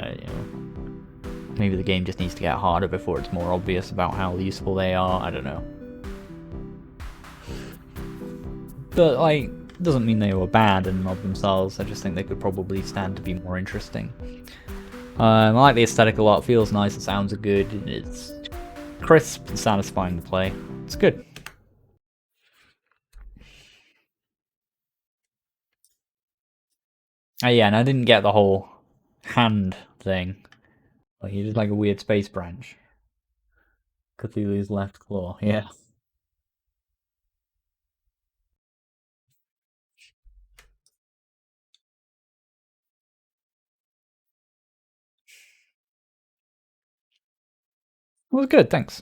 Speaker 1: maybe the game just needs to get harder before it's more obvious about how useful they are. I don't know. But like, doesn't mean they were bad in and of themselves. I just think they could probably stand to be more interesting. I like the aesthetic a lot. It feels nice. The sounds are good. It's crisp and satisfying to play. It's good. Yeah, and I didn't get the whole hand thing. Like, he did like a weird space branch. Cthulhu's left claw, yeah. It was good, thanks.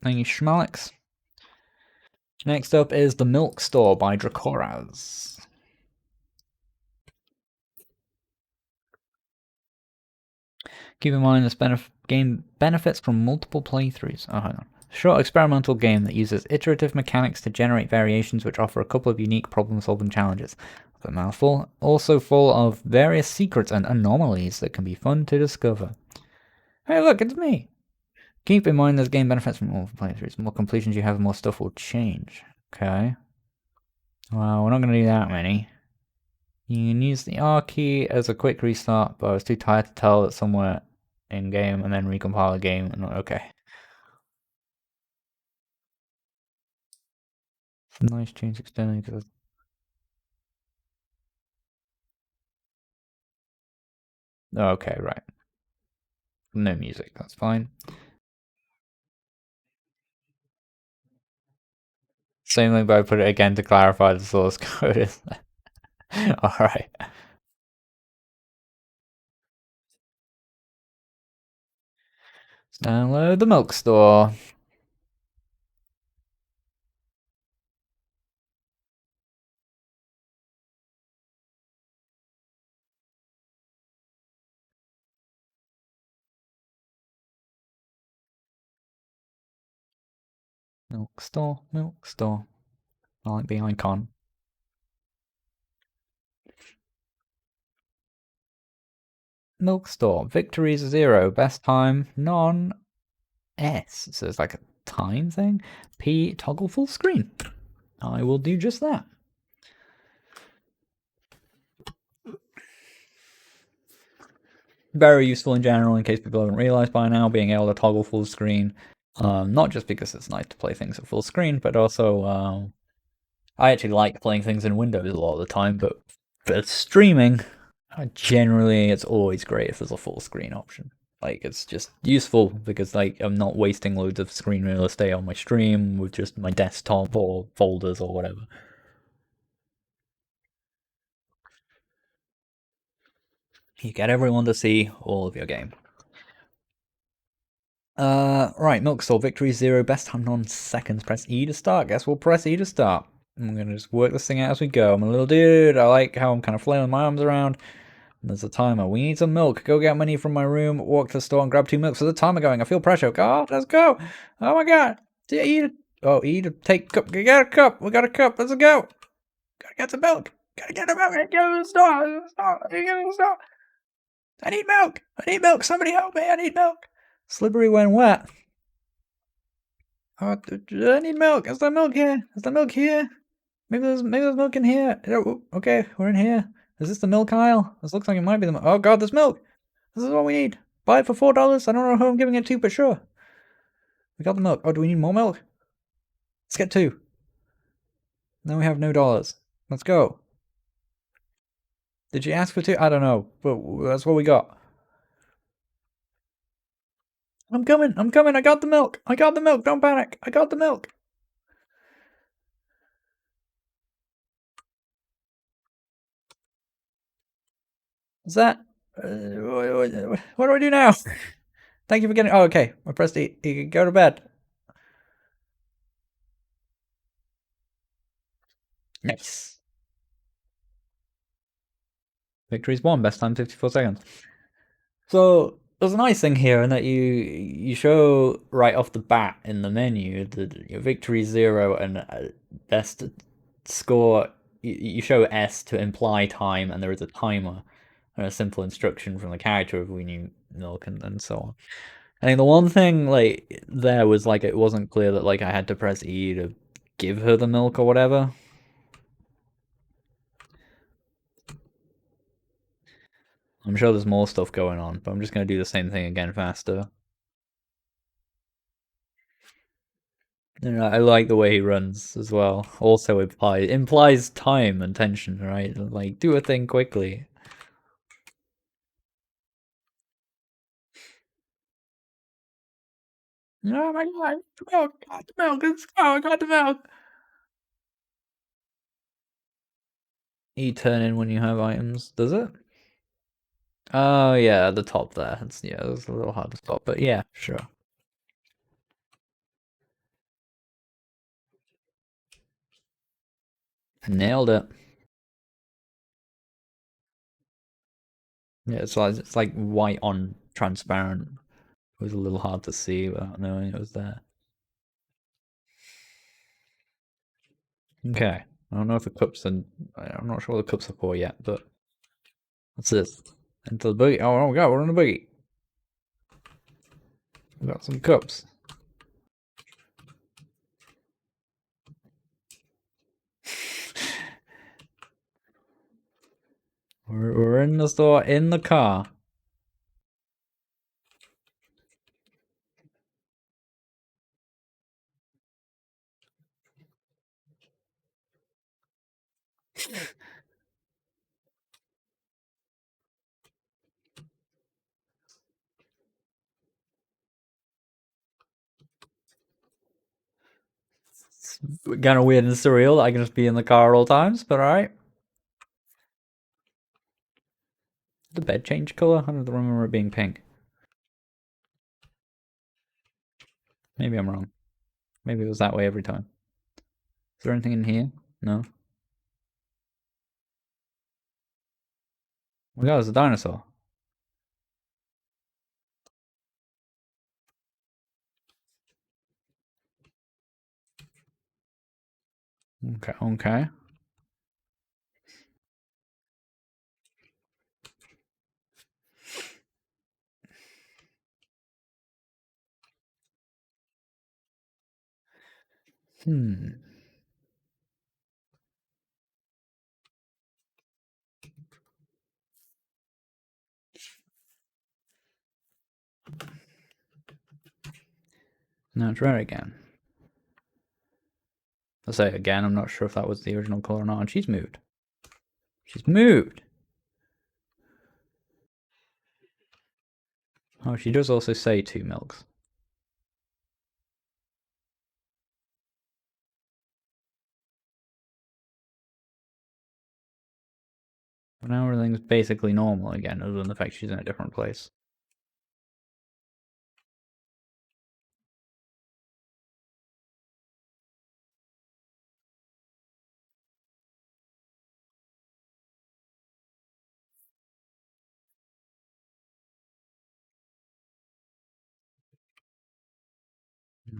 Speaker 1: Thank you, Schmalix. Next up is The Milk Store by Dracoraz. Keep in mind this game benefits from multiple playthroughs. Oh, hang on. Short experimental game that uses iterative mechanics to generate variations which offer a couple of unique problem-solving challenges. A mouthful. Also full of various secrets and anomalies that can be fun to discover. Hey, look, it's me. Keep in mind this game benefits from more playthroughs. The more completions you have, the more stuff will change. Okay. Well, we're not going to do that many. You can use the R key as a quick restart, but I was too tired to tell it somewhere in game and then recompile the game. And okay. Some nice tunes extending because. Okay, right. No music, that's fine. Same thing, but I put it again to clarify the source code. Alright. Let's download the Milk Store. Milk Store, Milk Store. I like the icon. Milk Store. Victories 0. Best time, none. S. So it's like a time thing. P. Toggle full screen. I will do just that. Very useful in general, in case people haven't realized by now, being able to toggle full screen. Not just because it's nice to play things at full screen, but also I actually like playing things in Windows a lot of the time, but for streaming, generally it's always great if there's a full screen option. Like, it's just useful because like I'm not wasting loads of screen real estate on my stream with just my desktop or folders or whatever. You get everyone to see all of your game. Right, Milk Store, victory 0, best time non seconds. Press E to start. Guess we'll press E to start. I'm gonna just work this thing out as we go. I'm a little dude. I like how I'm kind of flailing my arms around. There's a timer. We need some milk. Go get money from my room, walk to the store and grab 2 milks. There's a timer going. I feel pressure. God, let's go. Oh my god. Eat. Oh, eat. Take cup. We got a cup. We got a cup. Let's go. Gotta get some milk. Gotta get the milk. Gotta go to the store. Go to the store. I need milk. I need milk. Somebody help me. I need milk. Slippery when wet. Oh, I need milk. Is there milk here? Is there milk here? Maybe there's milk in here. Okay, we're in here. Is this the milk aisle? This looks like it might be the milk. Oh god, there's milk. This is what we need. Buy it for $4. I don't know who I'm giving it to, but sure. We got the milk. Oh, do we need more milk? Let's get 2. Now we have no dollars. Let's go. Did you ask for 2? I don't know, but that's what we got. I'm coming. I'm coming. I got the milk. I got the milk. Don't panic. I got the milk. Is that? What do I do now? Thank you for getting. Oh, okay. I pressed E. You can go to bed. Nice. Victory's 1. Best time 54 seconds. So there's a nice thing here in that you show right off the bat in the menu the your victory 0 and best score. You show S to imply time, and there is a timer and a simple instruction from the character of we need milk and so on. I think the one thing like there was like it wasn't clear that like I had to press E to give her the milk or whatever. I'm sure there's more stuff going on, but I'm just gonna do the same thing again faster. I like the way he runs as well. Also implies time and tension, right? Like do a thing quickly. Oh my god, the milk, got the milk, let's go, I got the milk. You turn in when you have items, does it? Oh yeah, at the top there. It's a little hard to spot, but yeah, sure. Nailed it. Yeah, it's like white on transparent. It was a little hard to see without knowing it was there. Okay. I don't know if the cups and I'm not sure what the cups are for yet, but what's this? Into the boogie. Oh my god, we're in the boogie. We got some cups. We're in the store, in the car. It's kind of weird and surreal that I can just be in the car at all times, but alright. Did the bed change colour? I don't remember it being pink. Maybe I'm wrong. Maybe it was that way every time. Is there anything in here? No. Oh my god, it's a dinosaur. Okay, okay. Hmm. Now it's red again. I'll say it again, I'm not sure if that was the original colour or not, and she's moved. She's moved! Oh, she does also say 2 milks. But now everything's basically normal again, other than the fact she's in a different place.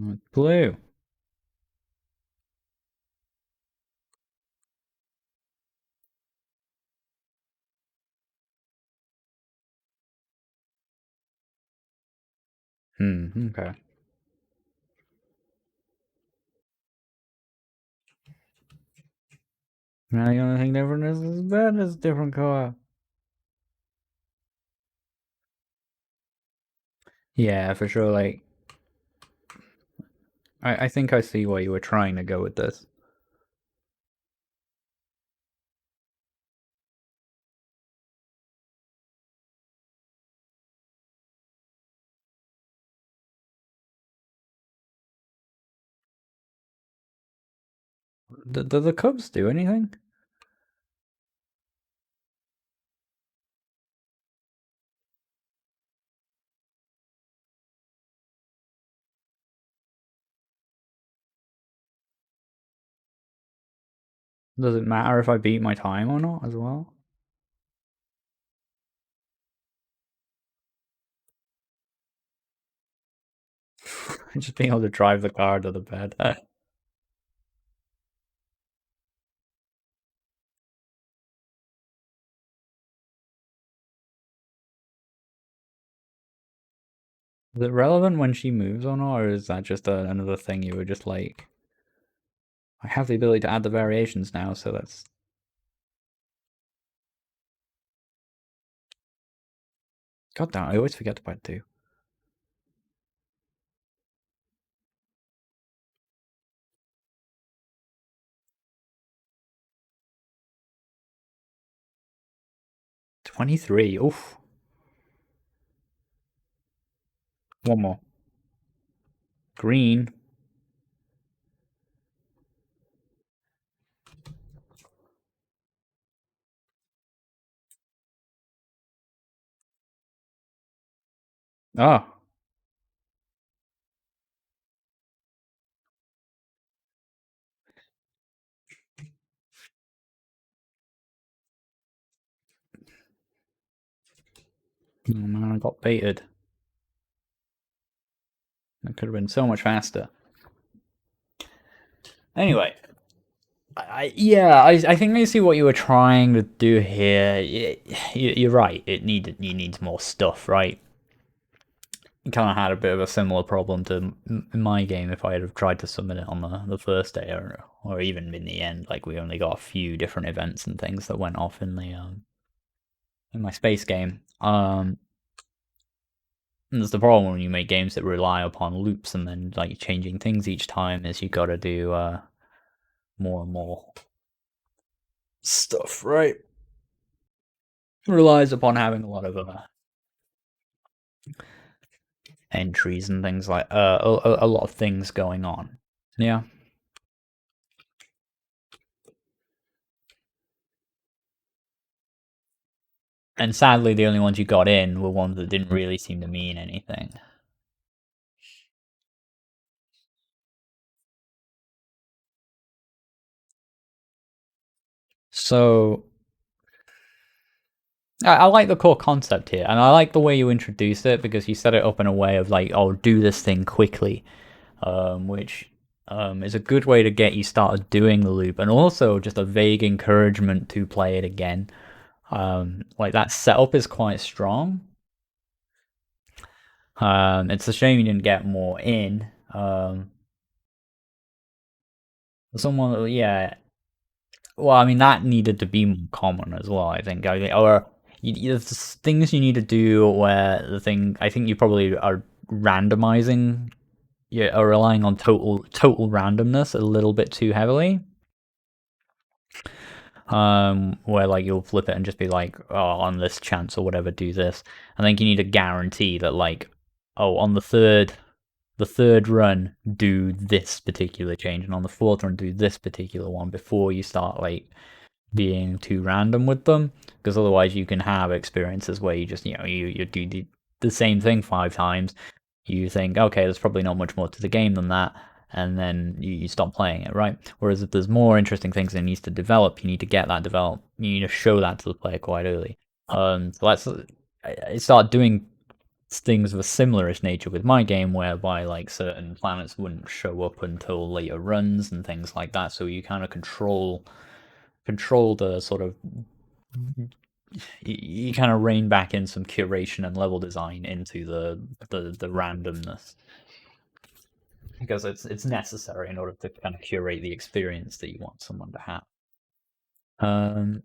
Speaker 1: It's blue. Okay. Now the only thing different is this bed is a different color. Yeah, for sure, like... I think I see where you were trying to go with this. Do the cups do anything? Does it matter if I beat my time or not as well? Just being able to drive the car to the bed. Is it relevant when she moves or not, or is that just another thing you were just like... I have the ability to add the variations now, so that's... God damn, I always forget about it too. $23, oof. One more. Green. Oh. Oh man, I got baited. That could have been so much faster. Anyway, I think I see what you were trying to do here. You're right. It needs more stuff, right? kind of had a bit of a similar problem to in my game if I had tried to summon it on the first day, or even in the end. Like we only got a few different events and things that went off in my space game. And that's the problem when you make games that rely upon loops and then like changing things each time. Is you got to do more and more stuff, right? It relies upon having a lot of entries and things like a lot of things going on. Yeah. And sadly, the only ones you got in were ones that didn't really seem to mean anything. So I like the core concept here, and I like the way you introduce it because you set it up in a way of like, oh, do this thing quickly, which is a good way to get you started doing the loop, and also just a vague encouragement to play it again. Like that setup is quite strong. It's a shame you didn't get more in. Someone, yeah. Well, I mean that needed to be more common as well. I think, or there's things you need to do where the thing. I think you probably are randomizing, yeah, or relying on total randomness a little bit too heavily. Where like you'll flip it and just be like, oh, on this chance or whatever, do this. I think you need a guarantee that like, oh, on the third run, do this particular change, and on the fourth run, do this particular one before you start like being too random with them. Because otherwise, you can have experiences where you just you do the same thing 5 times. You think, okay, there's probably not much more to the game than that, and then you stop playing it, right? Whereas if there's more interesting things that needs to develop, you need to get that developed. You need to show that to the player quite early. So let's I start doing things of a similarish nature with my game, whereby like certain planets wouldn't show up until later runs and things like that. So you kind of control the sort of you kind of rein back in some curation and level design into the randomness because it's necessary in order to kind of curate the experience that you want someone to have. Um,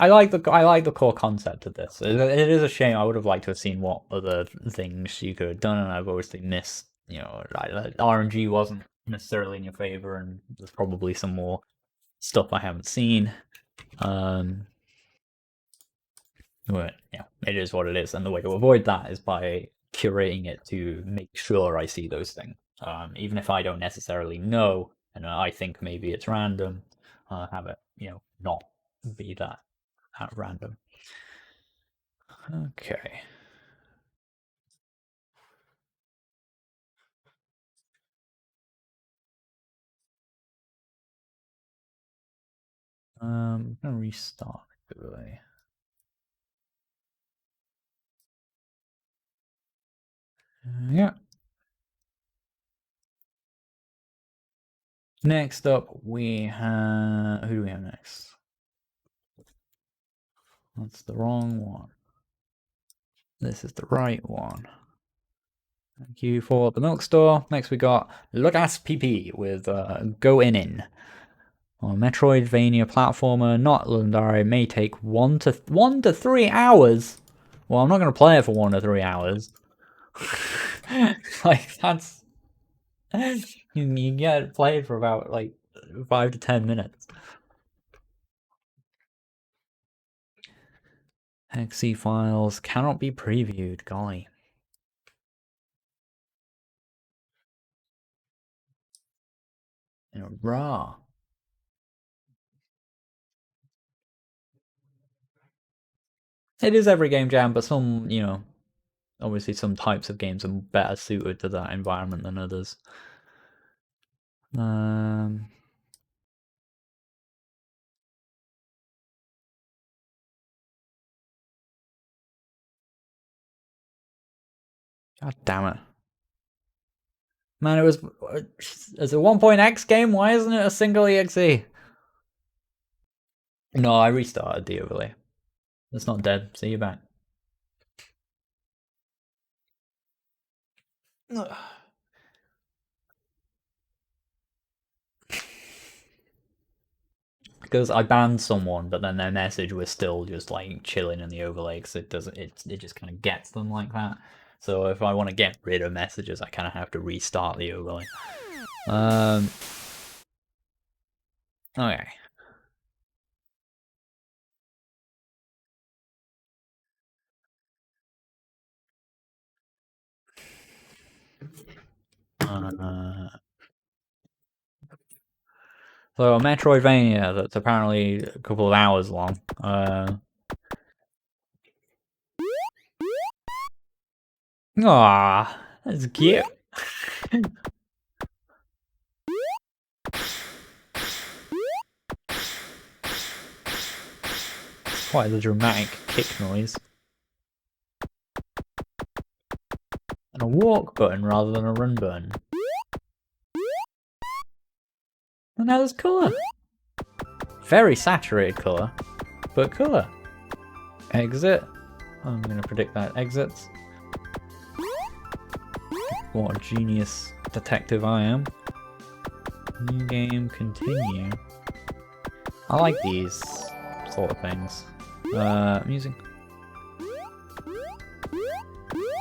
Speaker 1: I like the core concept of this. It is a shame. I would have liked to have seen what other things you could have done, and I've obviously missed. RNG wasn't necessarily in your favor, and there's probably some more stuff I haven't seen. Um, but yeah, it is what it is, and the way to avoid that is by curating it to make sure I see those things. Even if I don't necessarily know, and I think maybe it's random, have it not be that at random. Okay. I'm gonna restart quickly. Yeah. Next up, we have who do we have next? That's the wrong one. This is the right one. Thank you for the milk store. Next, we got Lucas PP with Go In. On Metroidvania platformer, not legendary, may take 1 to 3 hours. Well, I'm not going to play it for 1 to 3 hours. Like that's you get it played for about like 5 to 10 minutes. Exe files cannot be previewed. Golly. Raw. It is every game jam, but some, obviously some types of games are better suited to that environment than others. Um, God damn it. Man, it's a 1.x game, why isn't it a single exe? No, I restarted the overlay. It's not dead, see you back. Because I banned someone, but then their message was still just like chilling in the overlay, because it just kind of gets them like that. So if I want to get rid of messages, I kind of have to restart the overlay. Okay. So a Metroidvania that's apparently a couple of hours long. Aww, that's cute. Quite a dramatic kick noise. And a walk button rather than a run button. And now there's colour. Very saturated colour, but colour. Exit. I'm gonna predict that exits. What a genius detective I am. New game, continue. I like these sort of things. Music.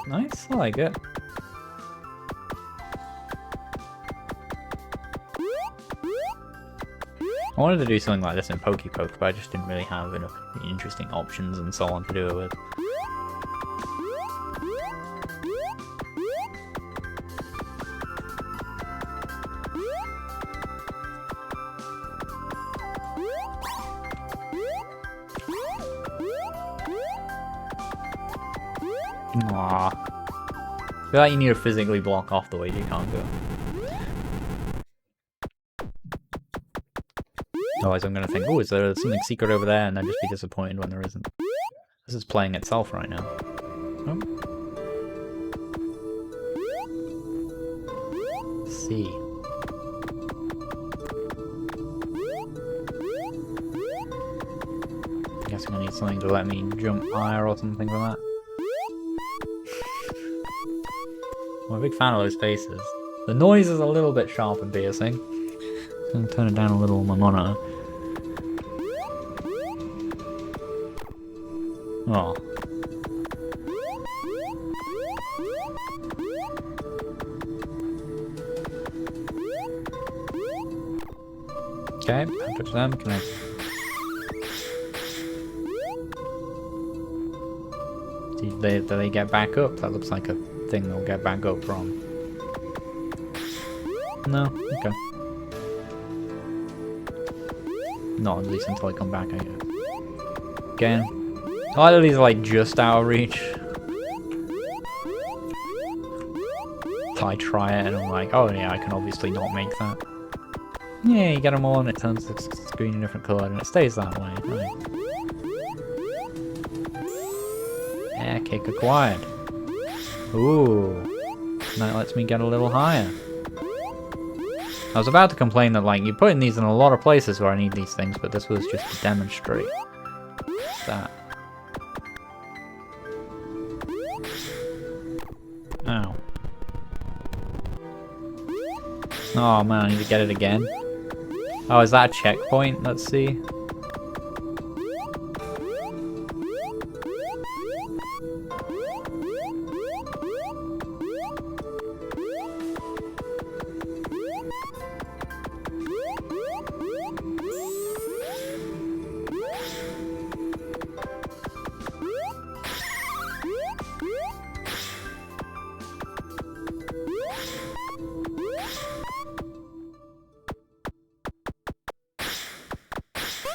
Speaker 1: Nice, I like it. I wanted to do something like this in Pokepoke, but I just didn't really have enough interesting options and so on to do it with. Aww. I feel like you need to physically block off the way you can't go. Otherwise I'm gonna think, oh, is there something secret over there? And then just be disappointed when there isn't. This is playing itself right now. Oh. C. I guess I'm gonna need something to let me jump higher or something for that. I'm a big fan of those faces. The noise is a little bit sharp and piercing. I'm gonna turn it down a little on my monitor. Oh. Okay, I'll touch them. Can I? Do they get back up? That looks like a thing they'll get back up from. No? Okay. Not at least until I come back, I guess. Again. A lot of these are like just out of reach. I try it and I'm like, oh yeah, I can obviously not make that. Yeah, you get them all and it turns the screen a different colour and it stays that way. Right. Air kick acquired. Ooh. That lets me get a little higher. I was about to complain that like, you're putting these in a lot of places where I need these things, but this was just to demonstrate that. Ow. Oh man, I need to get it again. Oh, is that a checkpoint? Let's see.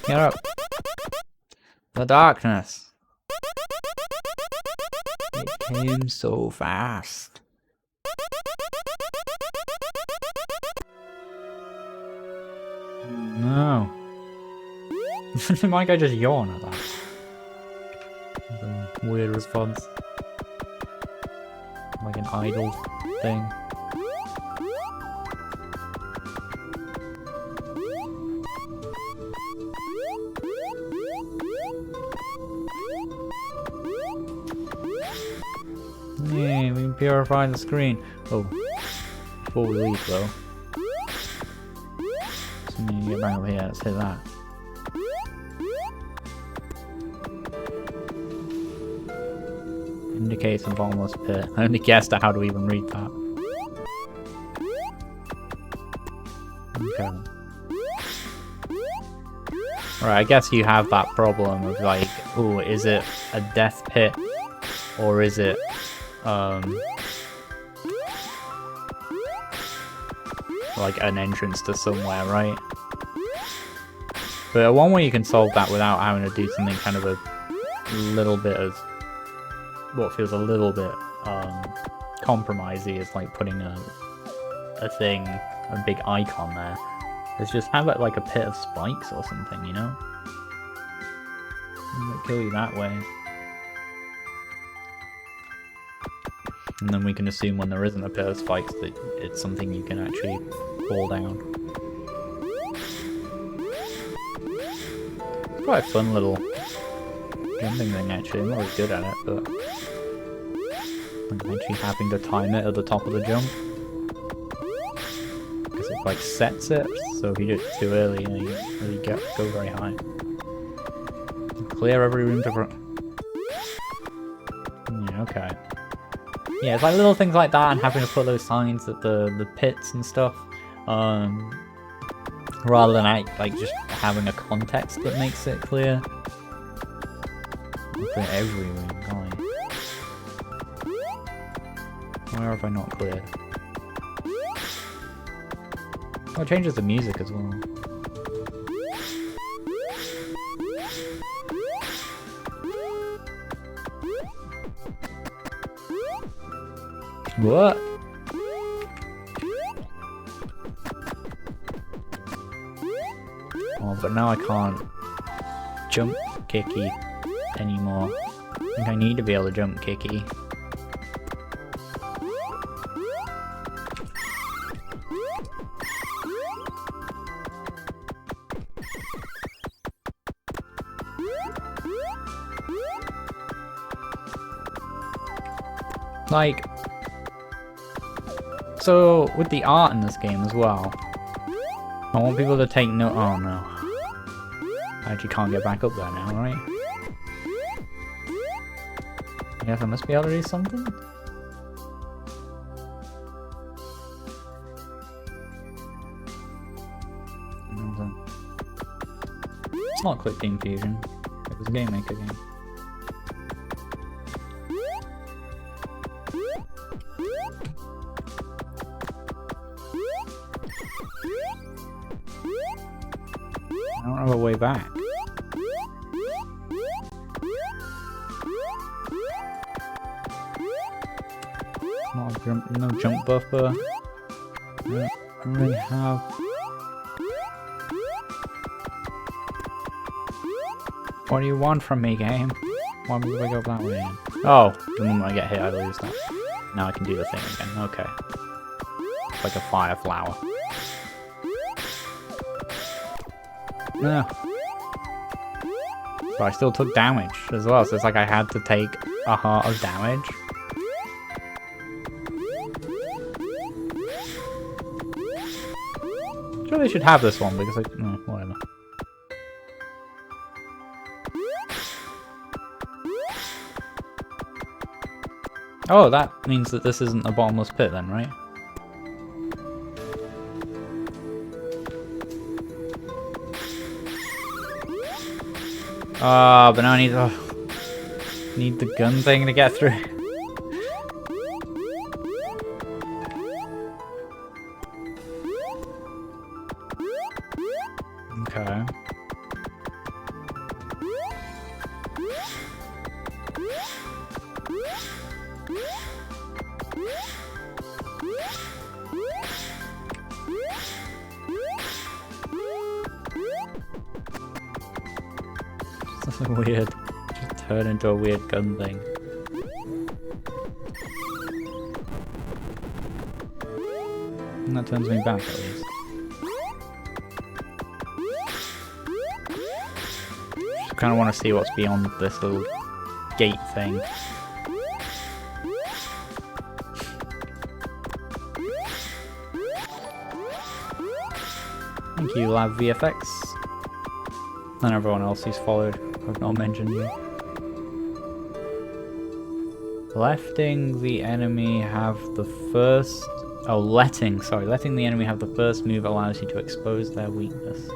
Speaker 1: Get up. The darkness. It came so fast. No. Did my guy just yawn at that? That's a weird response. Like an idle thing. Yeah, we can purify the screen. Oh. Before we leave though. So we need to get back over here, let's hit that. Indicates a bottomless pit. I only guessed at how to even read that. Okay. Right, I guess you have that problem of like, oh, is it a death pit or is it like an entrance to somewhere, right? But one way you can solve that without having to do something kind of a little bit of what feels a little bit compromisey is like putting a thing, a big icon there. Is just have it like a pit of spikes or something, you know? It might kill you that way. And then we can assume when there isn't a pit of spikes that it's something you can actually fall down. It's quite a fun little jumping thing actually. I'm not really good at it, but I'm actually having to time it at the top of the jump. Because it like sets it, so if you do it too early, you know, you don't really go very high. Clear every room to front. Yeah, okay. Yeah, it's like little things like that and having to put those signs at the pits and stuff. Rather than like just having a context that makes it clear. Clear every room, can't I? Where have I not cleared? Oh, it changes the music as well. What? Oh, but now I can't jump kicky anymore. I think I need to be able to jump kicky. Like, so with the art in this game as well, I want people to take note. Oh no, I actually can't get back up there now, right? I guess I must be able to do something. It's not Click Game Fusion. It was a Game Maker game. I don't have a way back. No jump buffer. I don't really have. What do you want from me, game? Why would I go that way in? Oh, the moment I get hit, I lose that. Now I can do the thing again. Okay. It's like a fire flower. No. But I still took damage as well, so it's like I had to take a heart of damage. Sure they should have this one because I... no, whatever. Oh, that means that this isn't a bottomless pit then, right? But now I need the gun thing to get through. Okay. Something weird. Just turn into a weird gun thing. And that turns me back at least. Just kind of want to see what's beyond this little gate thing. Thank you, Lab VFX. And everyone else who's followed. I've not mentioned you. Letting the enemy have the first... Oh, letting the enemy have the first move allows you to expose their weakness.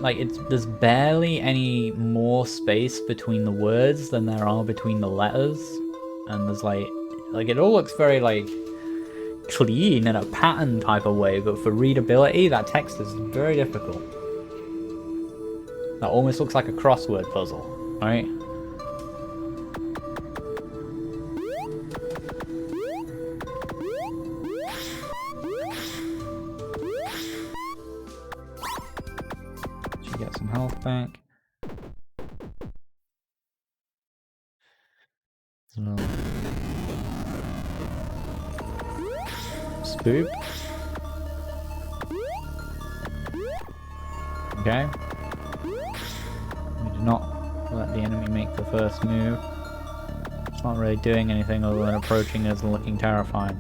Speaker 1: Like, there's barely any more space between the words than there are between the letters. And there's like it all looks very, like, clean in a pattern type of way, but for readability, that text is very difficult. That almost looks like a crossword puzzle, right? Should get some health back. So... Spoop. Okay. We do not let the enemy make the first move. It's not really doing anything other than approaching us and looking terrifying.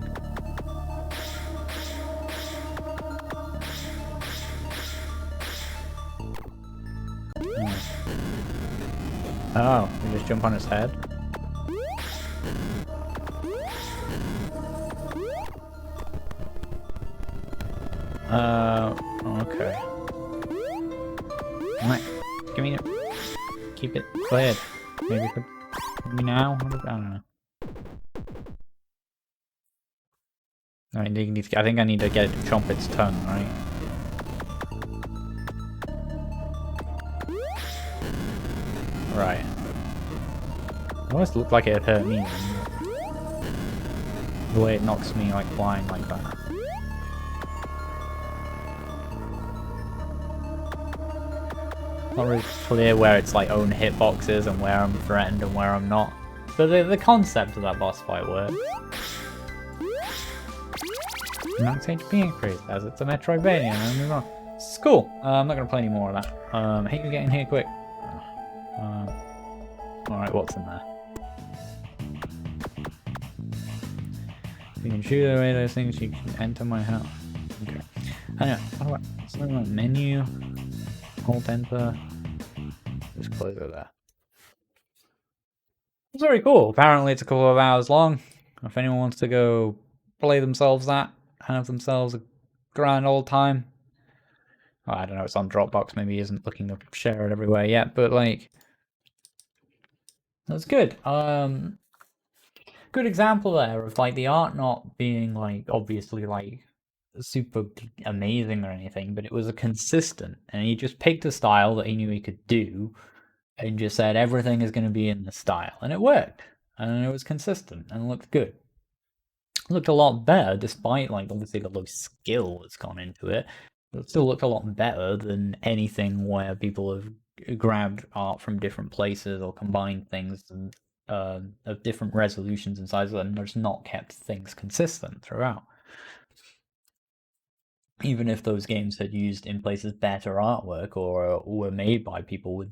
Speaker 1: Oh, we just jump on his head? Okay. Alright, give me it. Keep it cleared. Maybe now? I don't know. I think I need to get it to chomp its tongue, right? Right. It almost looked like it hurt me. The way it knocks me like flying like that. Not really clear where its like own hitboxes and where I'm threatened and where I'm not. But the concept of that boss fight works. Max HP increase as it's a Metroidvania and move on. It's cool. I'm not gonna play any more of that. I hate you getting here quick. Alright, what's in there? You can shoot away those things, you can enter my house. Okay. Anyway, something like menu. Alt enter. Just close it there. It's very cool. Apparently it's a couple of hours long. If anyone wants to go play themselves that, have themselves a grand old time. Well, I don't know, it's on Dropbox, maybe he isn't looking to share it everywhere yet, but like that's good. Good example there of like the art not being like obviously like super amazing or anything, but it was a consistent, and he just picked a style that he knew he could do and just said everything is going to be in the style, and it worked, and it was consistent and looked good. It looked a lot better despite like obviously the low skill that's gone into it. It still looked a lot better than anything where people have grabbed art from different places or combined things and of different resolutions and sizes and just not kept things consistent throughout. Even if those games had used in places better artwork or were made by people with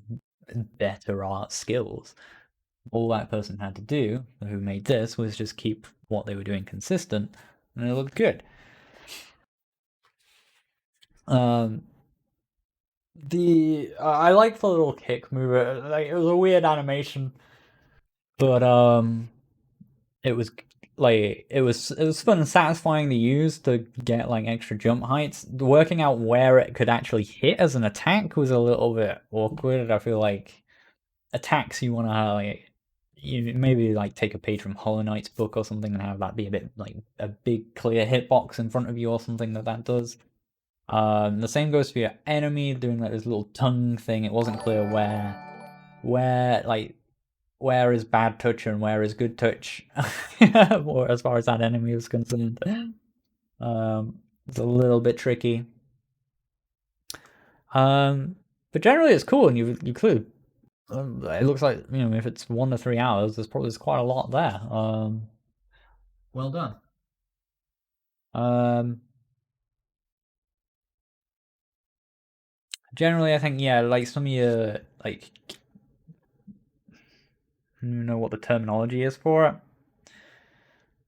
Speaker 1: better art skills, all that person had to do, who made this, was just keep what they were doing consistent, and it looked good. I liked the little kick move. Like, it was a weird animation, but it was like it was fun and satisfying to use to get like extra jump heights. Working out where it could actually hit as an attack was a little bit awkward. I feel like attacks you want to like you maybe like take a page from Hollow Knight's book or something and have that be a bit like a big clear hitbox in front of you or something that does. The same goes for your enemy doing like this little tongue thing. It wasn't clear where is bad touch and where is good touch, or as far as that enemy is concerned. It's a little bit tricky. But generally it's cool, and you clearly it looks like, you know, if it's 1 to 3 hours, there's quite a lot there. Well done. Generally, I think, yeah, like some of your, like, I don't even know what the terminology is for it,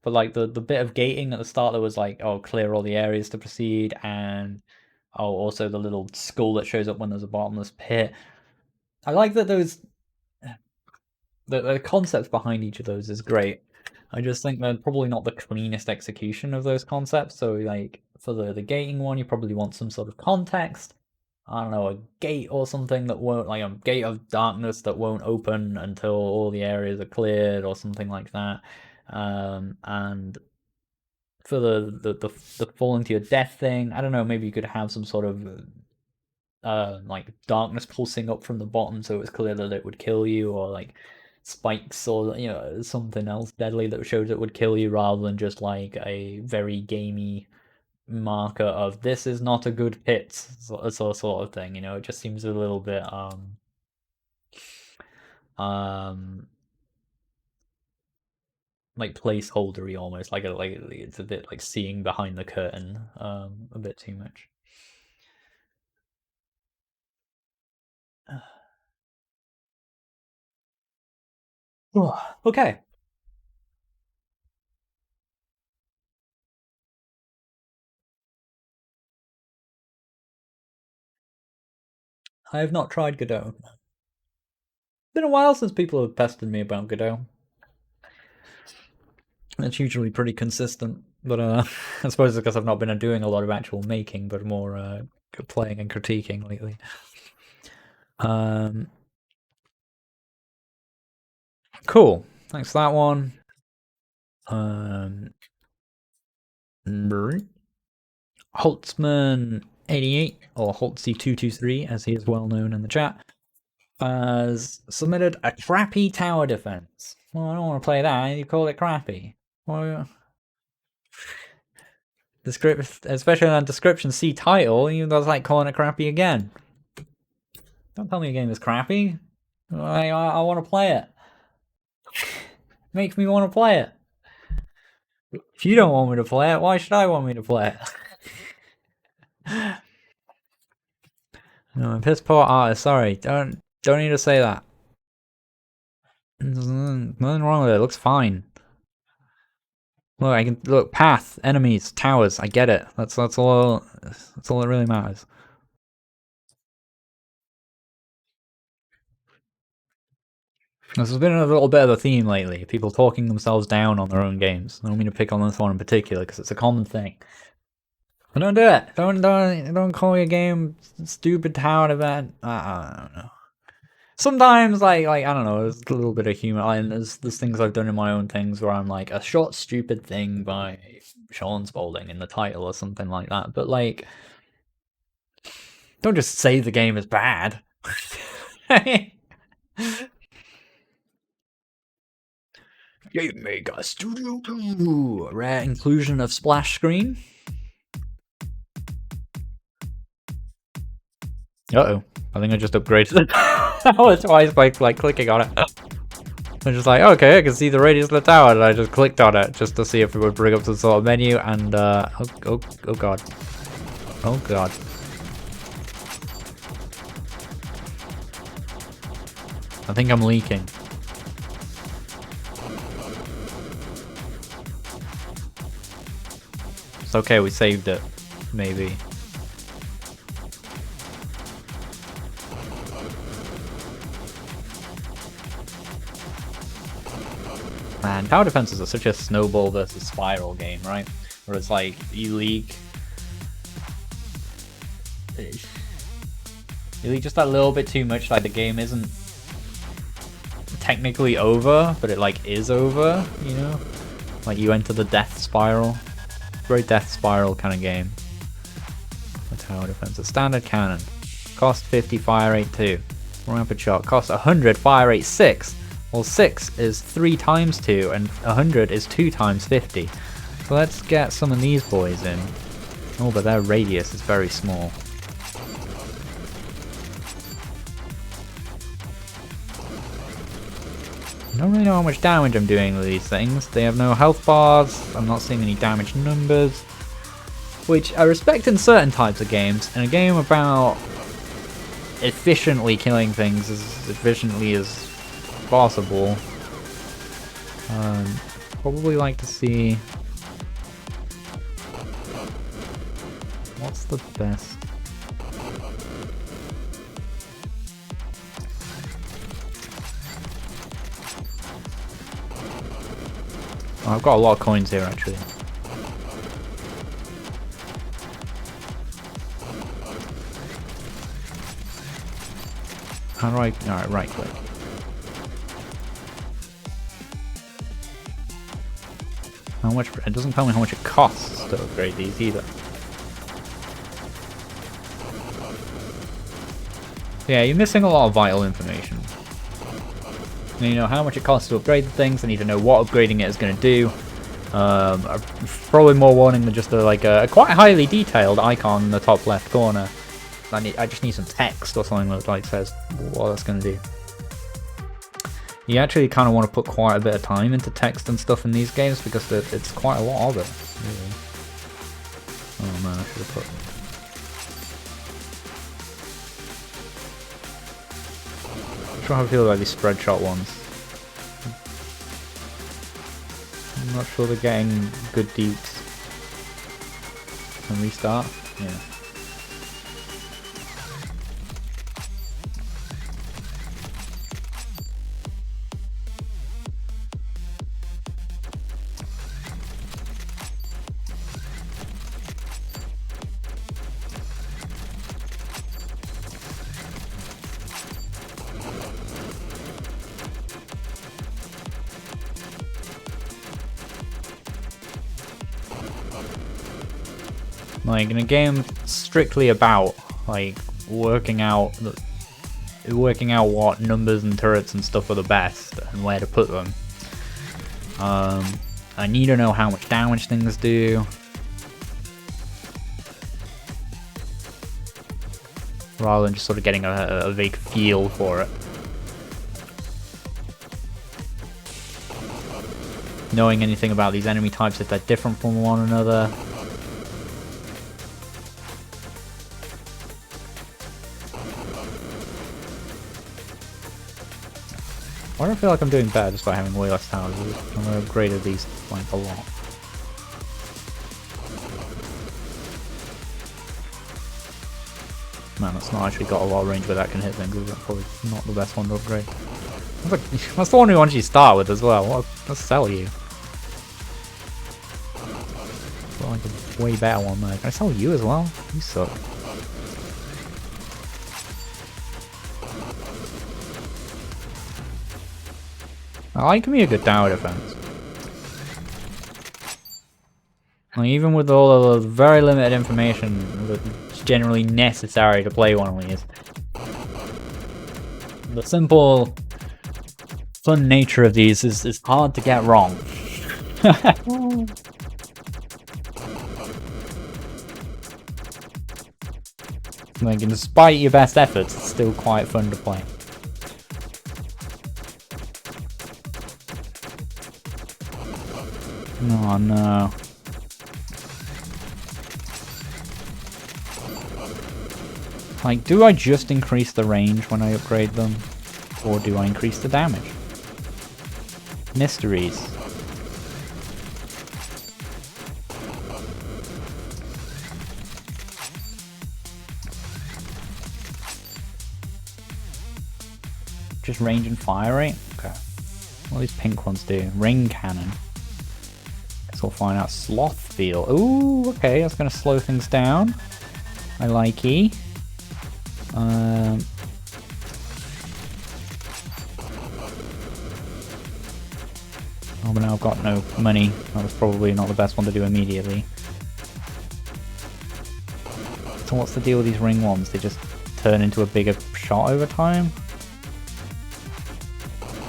Speaker 1: but like the bit of gating at the start that was like, oh, clear all the areas to proceed, and oh, also the little skull that shows up when there's a bottomless pit. I like that those the concept behind each of those is great. I just think they're probably not the cleanest execution of those concepts. So like for the gating one, you probably want some sort of context. I don't know, a gate or something that won't, like a gate of darkness that won't open until all the areas are cleared or something like that. And for the falling to your death thing, I don't know, maybe you could have some sort of like darkness pulsing up from the bottom so it was clear that it would kill you, or like spikes or something else deadly that shows it would kill you, rather than just like a very gamey marker of this is not a good pit sort of thing. It just seems a little bit like placeholdery almost, like it's a bit like seeing behind the curtain a bit too much. Okay. I have not tried Godot. Been a while since people have pestered me about Godot. It's usually pretty consistent, but I suppose it's because I've not been doing a lot of actual making, but more playing and critiquing lately. Cool. Thanks for that one. Holtzman88, or Holtzy223, as he is well known in the chat, has submitted a crappy tower defense. Well, I don't want to play that. You call it crappy. Well, especially on description C title, you guys like calling it crappy again. Don't tell me a game is crappy. I want to play it. Makes me want to play it. If you don't want me to play it, why should I want me to play it? No, piss poor artist. Sorry, don't need to say that. There's nothing wrong with it. It looks fine. Look, I can look path, enemies, towers. I get it. That's all. That's all that really matters. This has been a little bit of a theme lately. People talking themselves down on their own games. I don't mean to pick on this one in particular because it's a common thing. But don't do it. Don't call your game stupid tower event. I don't know. Sometimes, like I don't know, there's a little bit of humor. And there's things I've done in my own things where I'm like a short stupid thing by Sean Spaulding in the title or something like that. But like, don't just say the game is bad. Game Maker Studio 2. Rare inclusion of splash screen. Uh-oh. I think I just upgraded the tower twice by clicking on it. I'm just like, okay, I can see the radius of the tower, and I just clicked on it just to see if it would bring up some sort of menu, and oh god. Oh god. I think I'm leaking. It's okay, we saved it. Maybe. Man, tower defenses are such a snowball versus spiral game, right? Where it's like, you leak just that little bit too much, like the game isn't technically over, but it like is over, Like you enter the death spiral. Very death spiral kind of game. The tower defense. A standard cannon. Cost 50, fire rate 2. Rapid shot. Cost 100, fire rate 6. Well, 6 is 3 times 2, and 100 is 2 times 50. So let's get some of these boys in. Oh, but their radius is very small. I don't really know how much damage I'm doing with these things. They have no health bars. I'm not seeing any damage numbers. Which I respect in certain types of games. In a game about efficiently killing things as efficiently as possible. probably like to see what's the best. Oh, I've got a lot of coins here actually. How do I? Alright, right click. How much? It doesn't tell me how much it costs to upgrade these either. Yeah, you're missing a lot of vital information. You need to know how much it costs to upgrade the things. I need to know what upgrading it is going to do. Probably more warning than just a quite highly detailed icon in the top left corner. I just need some text or something that like says what that's going to do. You actually kind of want to put quite a bit of time into text and stuff in these games because it's quite a lot of it. Really. Oh man, I should have put. I'm not sure how I feel about these spread shot ones. I'm not sure they're getting good deeps. And restart? Yeah. Like in a game strictly about like working out what numbers and turrets and stuff are the best and where to put them. I need to know how much damage things do. Rather than just sort of getting a vague feel for it. Knowing anything about these enemy types, if they're different from one another. Why do I feel like I'm doing better just by having way less towers? I'm going to upgrade these like a lot. Man, that's not actually got a lot of range where that can hit things, is it? Probably not the best one to upgrade. That's the one we want you to start with as well. Let's sell you. Got like a way better one there. Can I sell you as well? You suck. I like me a good tower defense. Like, even with all of the very limited information that's generally necessary to play one of these, the simple, fun nature of these is hard to get wrong. Like, despite your best efforts, it's still quite fun to play. Oh no. Like, do I just increase the range when I upgrade them? Or do I increase the damage? Mysteries. Just range and fire rate? Okay. What do these pink ones do? Ring cannon. Guess we'll find out. Sloth feel. Ooh, okay, that's gonna slow things down. I like it. Oh, but now I've got no money. That was probably not the best one to do immediately. So what's the deal with these ring ones? They just turn into a bigger shot over time?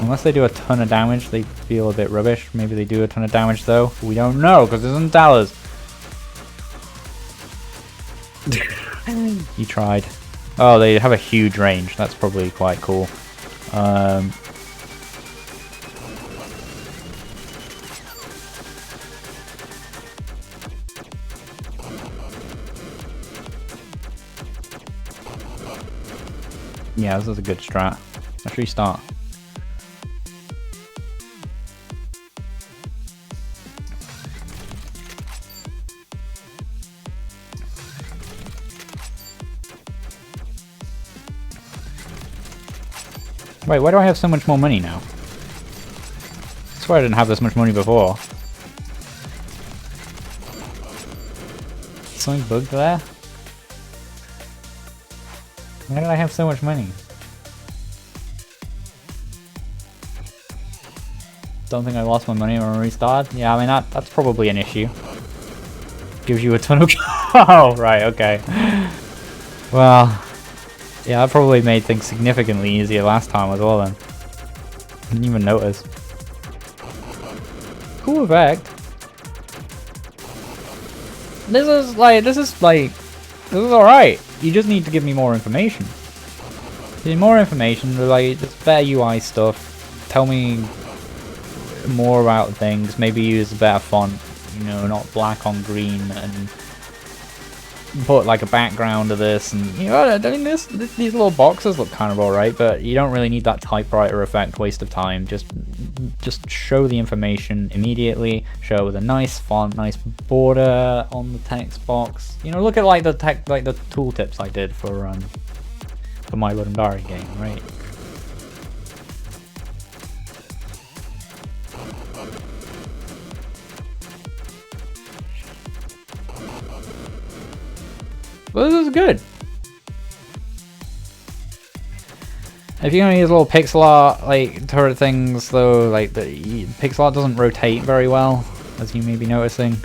Speaker 1: Unless they do a ton of damage, they feel a bit rubbish. Maybe they do a ton of damage though. We don't know, because it doesn't tell us. You tried. Oh, they have a huge range. That's probably quite cool. Yeah, this is a good strat. Let's restart. Wait, why do I have so much more money now? I swear I didn't have this much money before. Something bugged there? Why did I have so much money? Don't think I lost my money when I restarted. Yeah, I mean that's probably an issue. Gives you a ton of oh, right, okay. Well, yeah, that probably made things significantly easier last time as well then. Didn't even notice. Cool effect. This is alright. You just need to give me more information. You need more information, like, just better UI stuff. Tell me more about things. Maybe use a better font, you know, not black on green, and put like a background of this, and you know, I mean, these little boxes look kind of alright, but you don't really need that typewriter effect. Waste of time. Just show the information immediately. Show with a nice font, nice border on the text box. You know, look at like the tooltips I did for my Legendary game, right? Well, this is good. If you're gonna use little pixel art like turret things, though, like the pixel art doesn't rotate very well, as you may be noticing.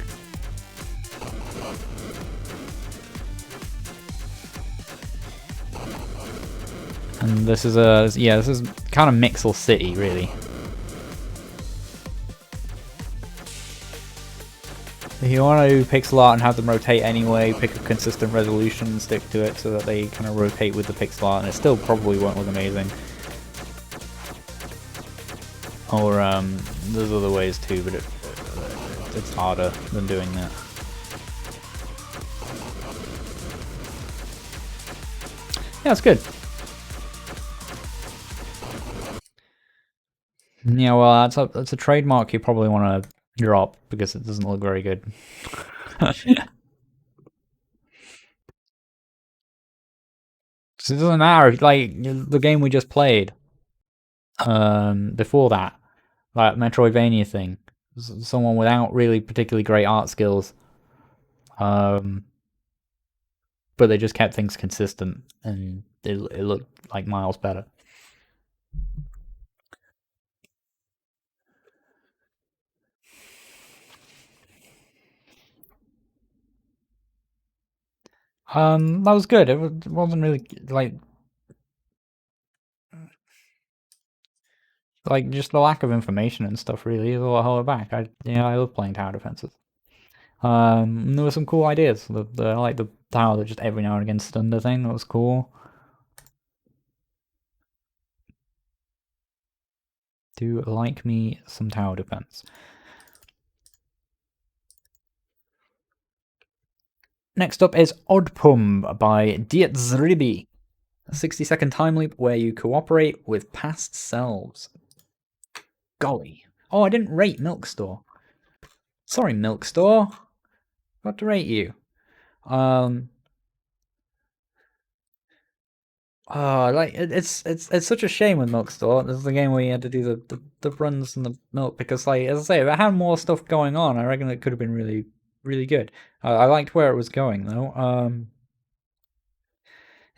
Speaker 1: And this is this is kind of Mixel City, really. If you want to do pixel art and have them rotate anyway, pick a consistent resolution and stick to it so that they kind of rotate with the pixel art, and it still probably won't look amazing. Or there's other ways too, but it's harder than doing that. Yeah, it's good. Yeah, well, that's a trademark you probably want to drop because it doesn't look very good. So it doesn't matter, like the game we just played before that, like Metroidvania thing, someone without really particularly great art skills, but they just kept things consistent and it looked like miles better. That was good. It wasn't really like just the lack of information and stuff really is what held it back. I love playing tower defenses. There were some cool ideas. I like the tower that just every now and again stunned a thing. That was cool. Do like me some tower defense. Next up is Oddpump by Dietzribi. A 60-second time loop where you cooperate with past selves. Golly. Oh, I didn't rate Milk Store. Sorry, Milk Store. Got to rate you. Like it's such a shame with Milk Store. This is the game where you had to do the runs and the milk, because, like, as I say, if it had more stuff going on, I reckon it could have been really, really good. I liked where it was going though.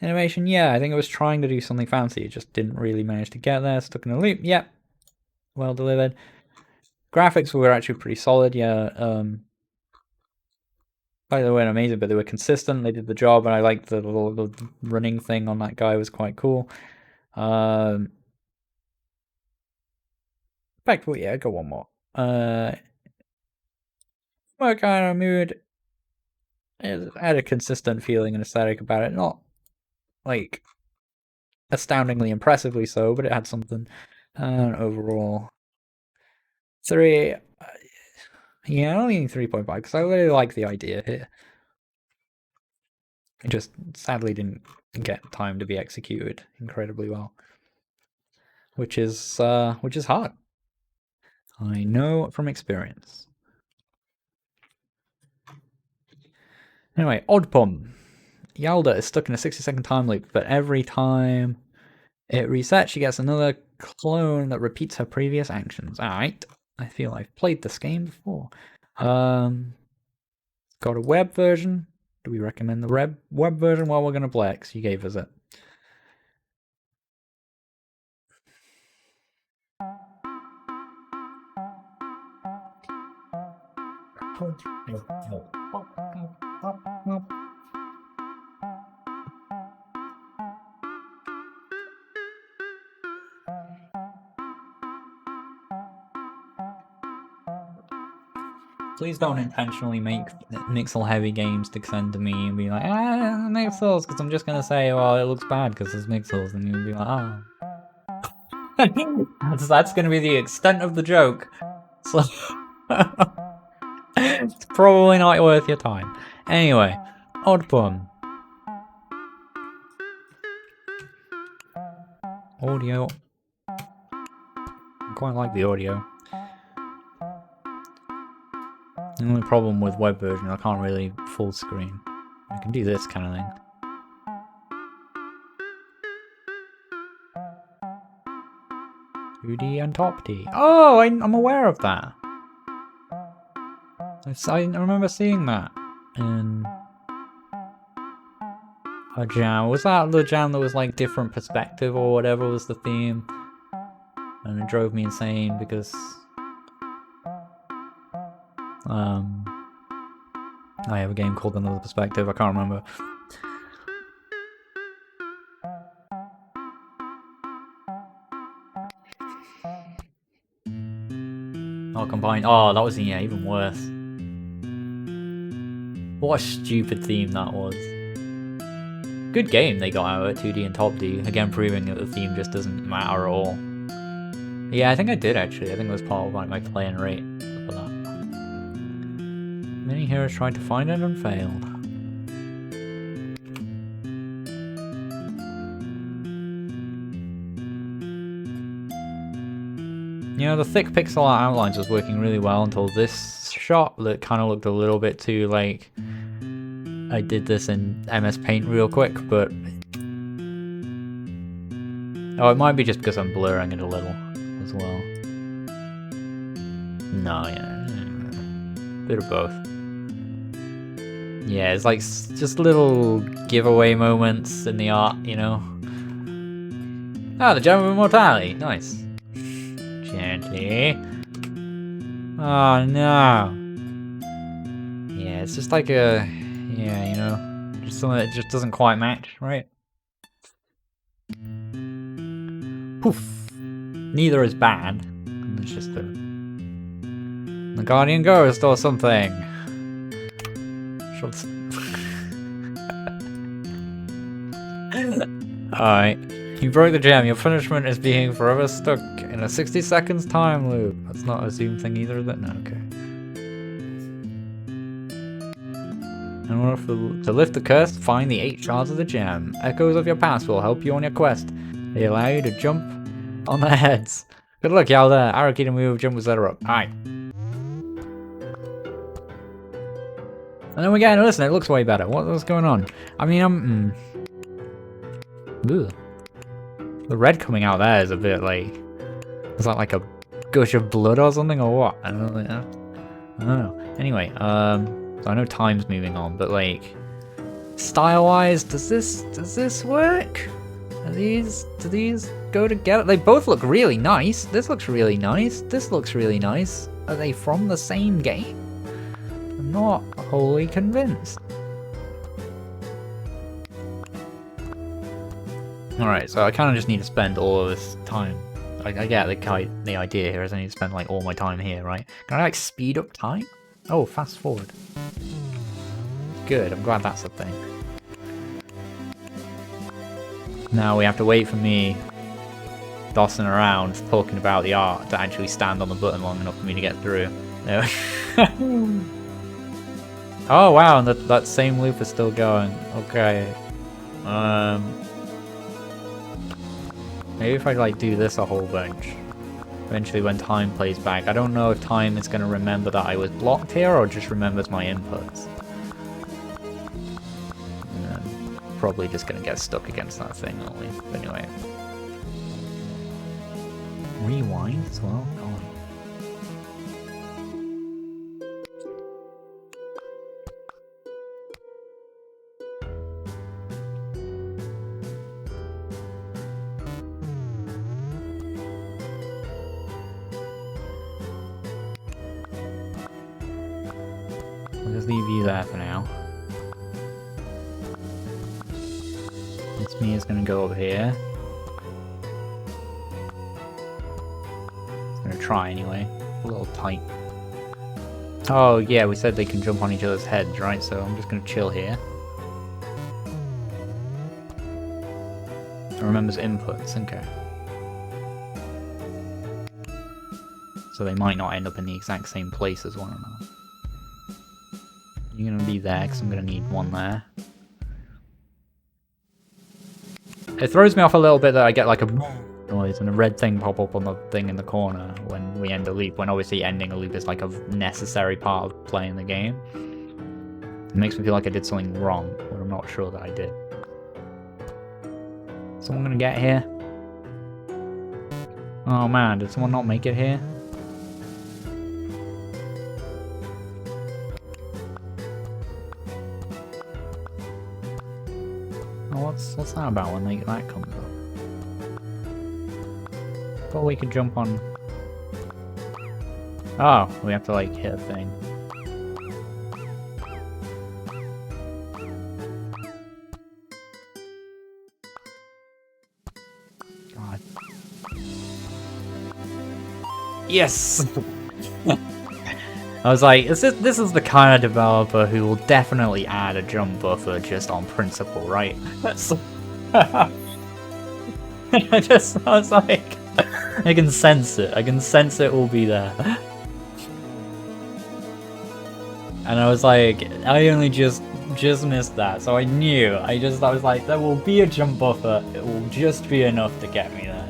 Speaker 1: Animation, yeah, I think it was trying to do something fancy. It just didn't really manage to get there. Stuck in a loop. Yep. Well delivered. Graphics were actually pretty solid. Yeah. By the way, amazing, but they were consistent. They did the job, and I liked the little running thing on that guy. Was quite cool. Back to yeah, go one more. What kind of mood? It had a consistent feeling and aesthetic about it. Not like astoundingly impressively so, but it had something. Overall, 3. Yeah, I only need 3.5 because I really like the idea here. It just sadly didn't get time to be executed incredibly well, which is hard. I know from experience. Anyway, Oddpump. Yalda is stuck in a 60-second time loop, but every time It resets, she gets another clone that repeats her previous actions. Alright. I feel I've played this game before. Got a web version. Do we recommend the web version? Well, we're gonna play it 'cause you gave us it. Please don't intentionally make Mixel-heavy games to send to me and be like, Mixels, because I'm just gonna say, well, it looks bad because it's Mixels, and you'll be like, oh. That's gonna be the extent of the joke. So it's probably not worth your time. Anyway, Oddpump. Audio. I quite like the audio. The only problem with web version, I can't really full screen. I can do this kind of thing. UD and top D. Oh, I'm aware of that. I remember seeing that in a jam. Was that the jam that was like different perspective or whatever was the theme? And it drove me insane because I have a game called Another Perspective, I can't remember. Oh, combined. Oh, that was, yeah, even worse. What a stupid theme that was. Good game they got out of it, 2D and top D. Again, proving that the theme just doesn't matter at all. Yeah, I think I did actually. I think it was part of like my playing rate for that. Many heroes tried to find it and failed. You know, the thick pixel art outlines was working really well until this shot that kind of looked a little bit too like I did this in MS Paint real quick, but oh, it might be just because I'm blurring it a little as well. No, yeah, bit of both. Yeah, it's like just little giveaway moments in the art, you know. Oh, the Gem of Immortality, nice. Gently. Oh no. Yeah, it's just like a, yeah, you know, just something that just doesn't quite match, right? Poof. Neither is bad. It's just the Guardian Ghost or something. Alright. You broke the gem. Your punishment is being forever stuck in a 60 seconds time loop. That's not a Zoom thing either, is it? No, okay. In order to lift the curse, find the 8 shards of the gem. Echoes of your past will help you on your quest. They allow you to jump on their heads. Good luck, y'all there. Arrow key to move, jump, etc. Alright. And then we get, listen, it looks way better. What's going on? I mean, Ugh. The red coming out there is a bit like, is that like a gush of blood or something or what? I don't know. Anyway, so I know time's moving on, but like, style-wise, does this work? Do these go together? They both look really nice. This looks really nice. This looks really nice. Are they from the same game? I'm not wholly convinced. Alright, so I kind of just need to spend all of this time. I get the idea here is I need to spend like all my time here, right? Can I like speed up time? Oh, fast forward. Good, I'm glad that's a thing. Now we have to wait for me dossing around talking about the art to actually stand on the button long enough for me to get through. There. Oh wow, and that same loop is still going. Okay. Maybe if I like do this a whole bunch. Eventually when time plays back. I don't know if time is going to remember that I was blocked here or just remembers my inputs. And probably just going to get stuck against that thing only. But anyway. rewind as well? God. I'll just leave you there for now. It's me is gonna go over here. It's gonna try anyway. A little tight. Oh yeah, we said they can jump on each other's heads, right? So I'm just gonna chill here. It remembers inputs, okay. So they might not end up in the exact same place as one another. You're gonna be there, because I'm gonna need one there. It throws me off a little bit that I get like a noise and a red thing pop up on the thing in the corner when we end a loop, when obviously ending a loop is like a necessary part of playing the game. It makes me feel like I did something wrong, when I'm not sure that I did. Someone gonna get here? Oh man, did someone not make it here? Oh, what's that about when that comes up? Thought we could jump on... Oh, we have to like hit a thing. God. Yes! I was like, this is the kind of developer who will definitely add a jump buffer just on principle, right? I was like, I can sense it. I can sense it will be there. And I was like, I only just missed that, so I knew. I was like, there will be a jump buffer. It will just be enough to get me there.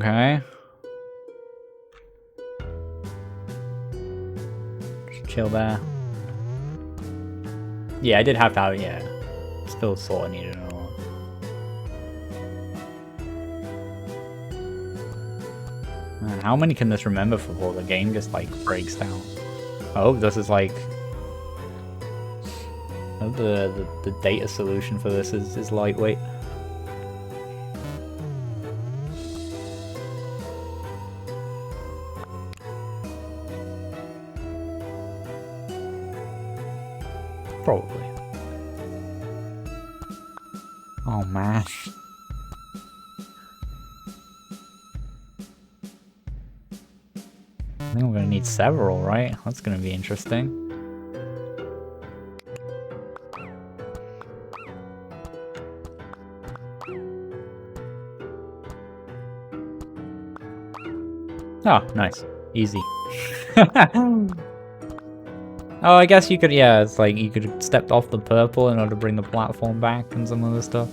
Speaker 1: Okay. Just chill there. Yeah, I did have to have, yeah. Still sort of needed another one. Man, how many can this remember before the game just like breaks down? I hope this is like... I hope the data solution for this is lightweight. Probably. Oh man. I think I'm gonna need several, right? That's gonna be interesting. Oh, nice. Easy. Oh, I guess you could, yeah, it's like you could have stepped off the purple in order to bring the platform back and some other stuff.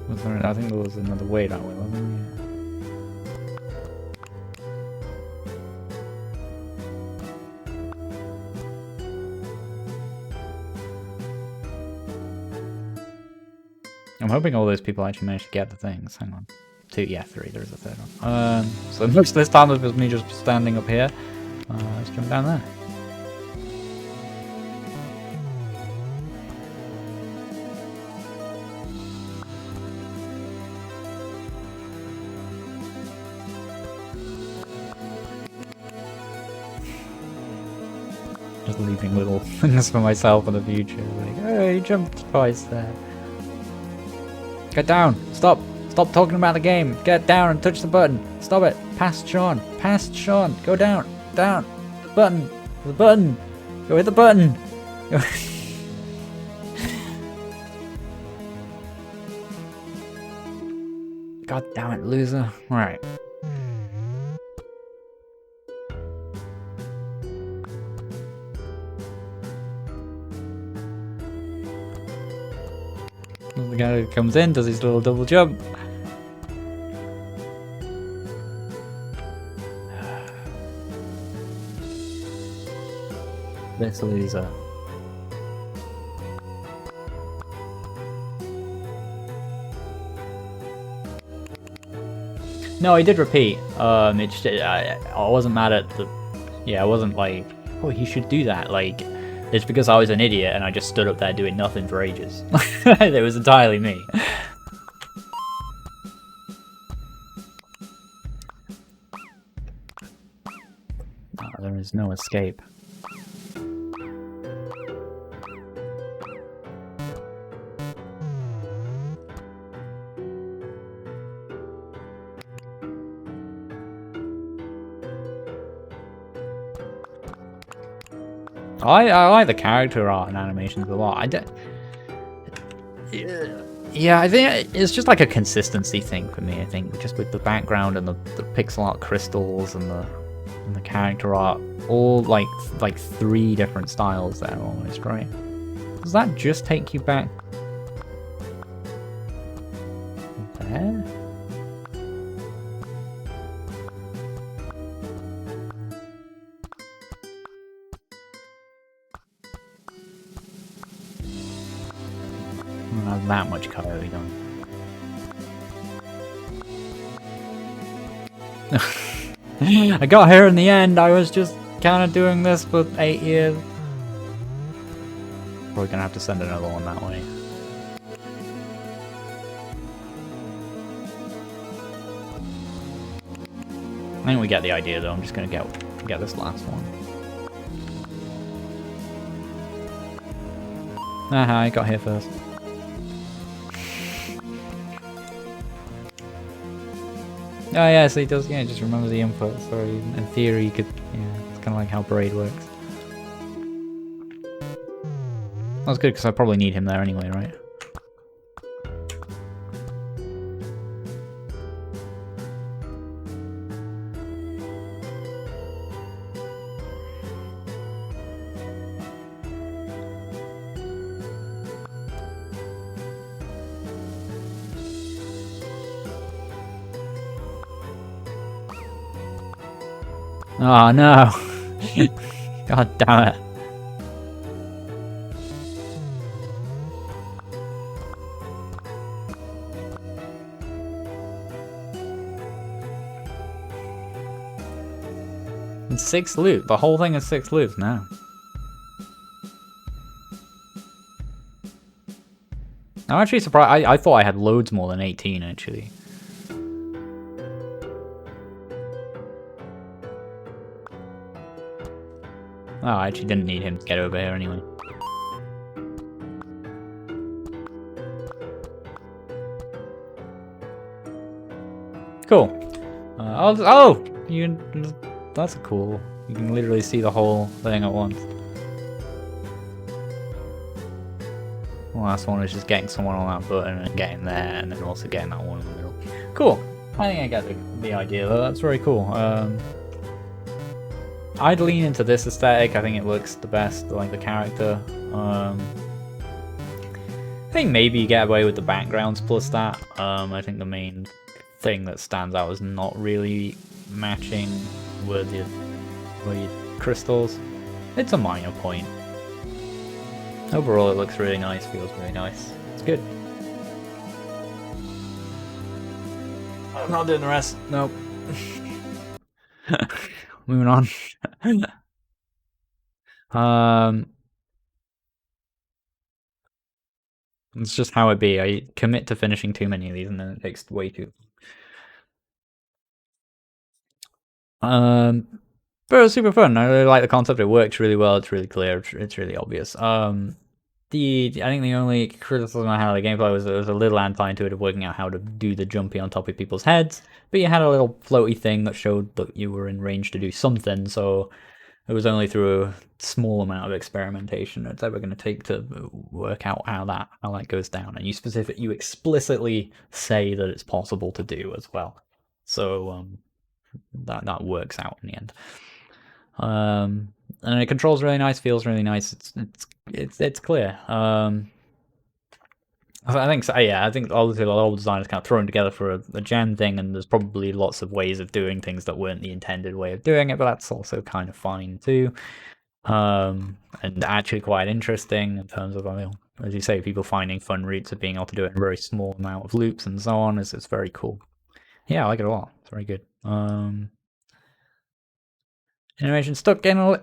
Speaker 1: Was there, I think there was another way that way, wasn't there? I'm hoping all those people actually managed to get the things. Hang on. 2, yeah, 3. There's a third one. So most of this time it was me just standing up here. Let's jump down there. Just leaving little things for myself in the future. Like, oh, you jumped twice there. Get down! Stop! Stop talking about the game! Get down and touch the button! Stop it! Past Sean! Past Sean! Go down! Down! The button! The button! Go hit the button! God damn it, loser. Alright. The guy who comes in, does his little double jump. This loser. No, he did repeat. I wasn't mad at the. Yeah, I wasn't like, oh, he should do that. Like, it's because I was an idiot and I just stood up there doing nothing for ages. It was entirely me. Oh, there is no escape. I like the character art and animations a lot. I don't. Yeah, I think it's just like a consistency thing for me. I think just with the background and the pixel art crystals and the character art, all like 3 different styles there almost, right? Does that just take you back there? Not that much coyote done. I got here in the end. I was just kind of doing this for 8 years. Probably gonna have to send another one that way. I think we get the idea though. I'm just gonna get this last one. Aha, I got here first. Oh yeah, so he does, yeah, just remember the input, so in theory you could, yeah, it's kind of like how Braid works. That's good, because I probably need him there anyway, right? Oh no! God damn it. It's 6 loops. The whole thing is 6 loops now. I'm actually surprised. I thought I had loads more than 18 actually. Oh, I actually didn't need him to get over here anyway. Cool. Oh, that's cool. You can literally see the whole thing at once. The last one is just getting someone on that button and getting there, and then also getting that one in the middle. Cool. I think I get the idea though. That's very cool. I'd lean into this aesthetic. I think it looks the best, like the character. I think maybe you get away with the backgrounds plus that. I think the main thing that stands out is not really matching with your crystals. It's a minor point. Overall, it looks really nice, feels really nice. It's good. I'm not doing the rest. Nope. Moving on. It's just how it be. I commit to finishing too many of these and then it takes way too. But it was super fun. I really like the concept. It works really well. It's really clear. It's really obvious. I think the only criticism I had of the gameplay was it was a little anti-intuitive working out how to do the jumpy on top of people's heads. But you had a little floaty thing that showed that you were in range to do something. So it was only through a small amount of experimentation it's ever going to take to work out how that goes down. And you explicitly say that it's possible to do as well. So that works out in the end. And it controls really nice, feels really nice. It's clear. I think so. Yeah, I think obviously a lot of designers kind of thrown together for a gen thing, and there's probably lots of ways of doing things that weren't the intended way of doing it, but that's also kind of fine too. And actually quite interesting in terms of, I mean, as you say, people finding fun routes of being able to do it in a very small amount of loops and so on. It's very cool. Yeah, I like it a lot. It's very good. Animation stuck in a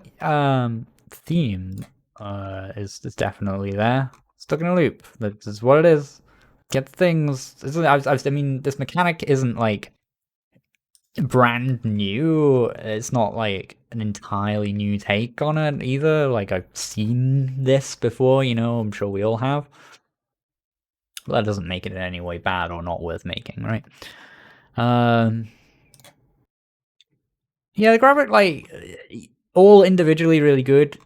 Speaker 1: theme is definitely there. Stuck in a loop. That's what it is. Get things. I mean, this mechanic isn't like brand new. It's not like an entirely new take on it either. Like I've seen this before, I'm sure we all have. But that doesn't make it in any way bad or not worth making, right? Yeah, the graphic like all individually really good.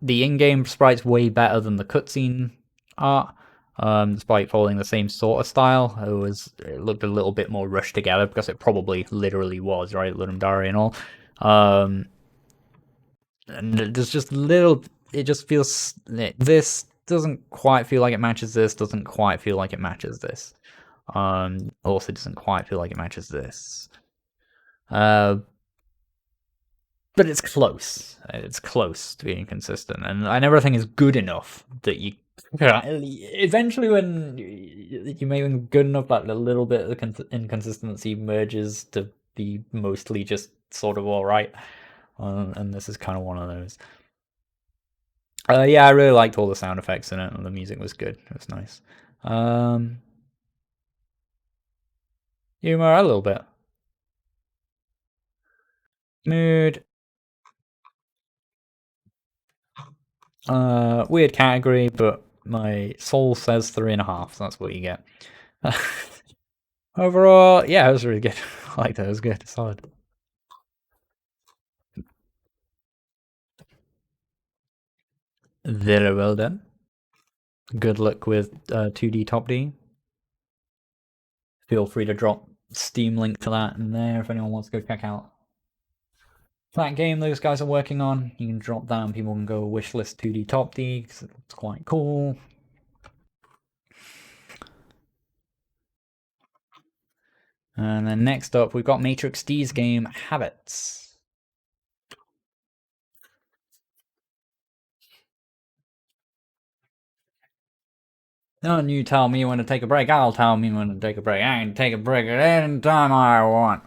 Speaker 1: The in-game sprite's way better than the cutscene art. Despite following the same sort of style, it looked a little bit more rushed together because it probably literally was, right? Ludum and all. And there's just little. It just feels this doesn't quite feel like it matches this. Doesn't quite feel like it matches this. Also doesn't quite feel like it matches this. But it's close. It's close to being consistent, and I never think it's good enough that you. Eventually, when you make them good enough, that a little bit of inconsistency merges to be mostly just sort of all right. And this is kind of one of those. Yeah, I really liked all the sound effects in it, and the music was good. It was nice. Humor a little bit. Mood. Weird category, but my soul says 3.5, so that's what you get. Overall, yeah, it was really good. I liked it. It was good. Solid. Very well done. Good luck with 2D Top D. Feel free to drop Steam link to that in there if anyone wants to go check out that game those guys are working on. You can drop that and people can go wishlist 2D Top D because it's quite cool. And then next up, we've got Matrix D's game Habits. Don't you tell me when to take a break, I'll tell me when to take a break. I can take a break at any time I want.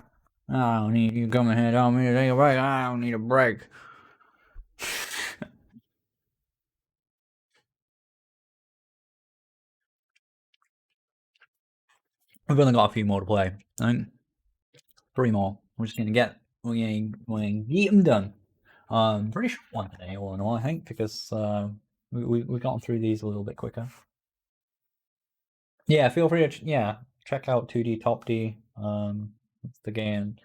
Speaker 1: I don't need you coming here telling me to take a break. I don't need a break. We've only got a few more to play. I think 3 more. We're just gonna get them done. Pretty short one today, all in all, I think, because we've gotten through these a little bit quicker. Yeah, feel free to check out 2D Top D. It's the game.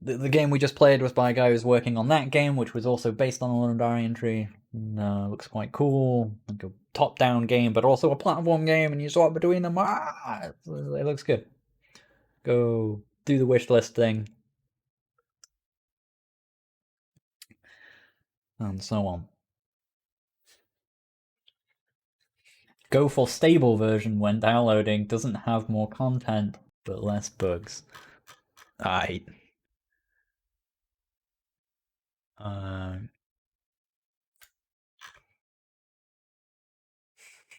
Speaker 1: The game we just played was by a guy who's working on that game, which was also based on a Londari entry. Looks quite cool, like a top-down game, but also a platform game, and you swap between them. It looks good. Go do the wish list thing, and so on. Go for stable version when downloading. Doesn't have more content, but less bugs. Alright.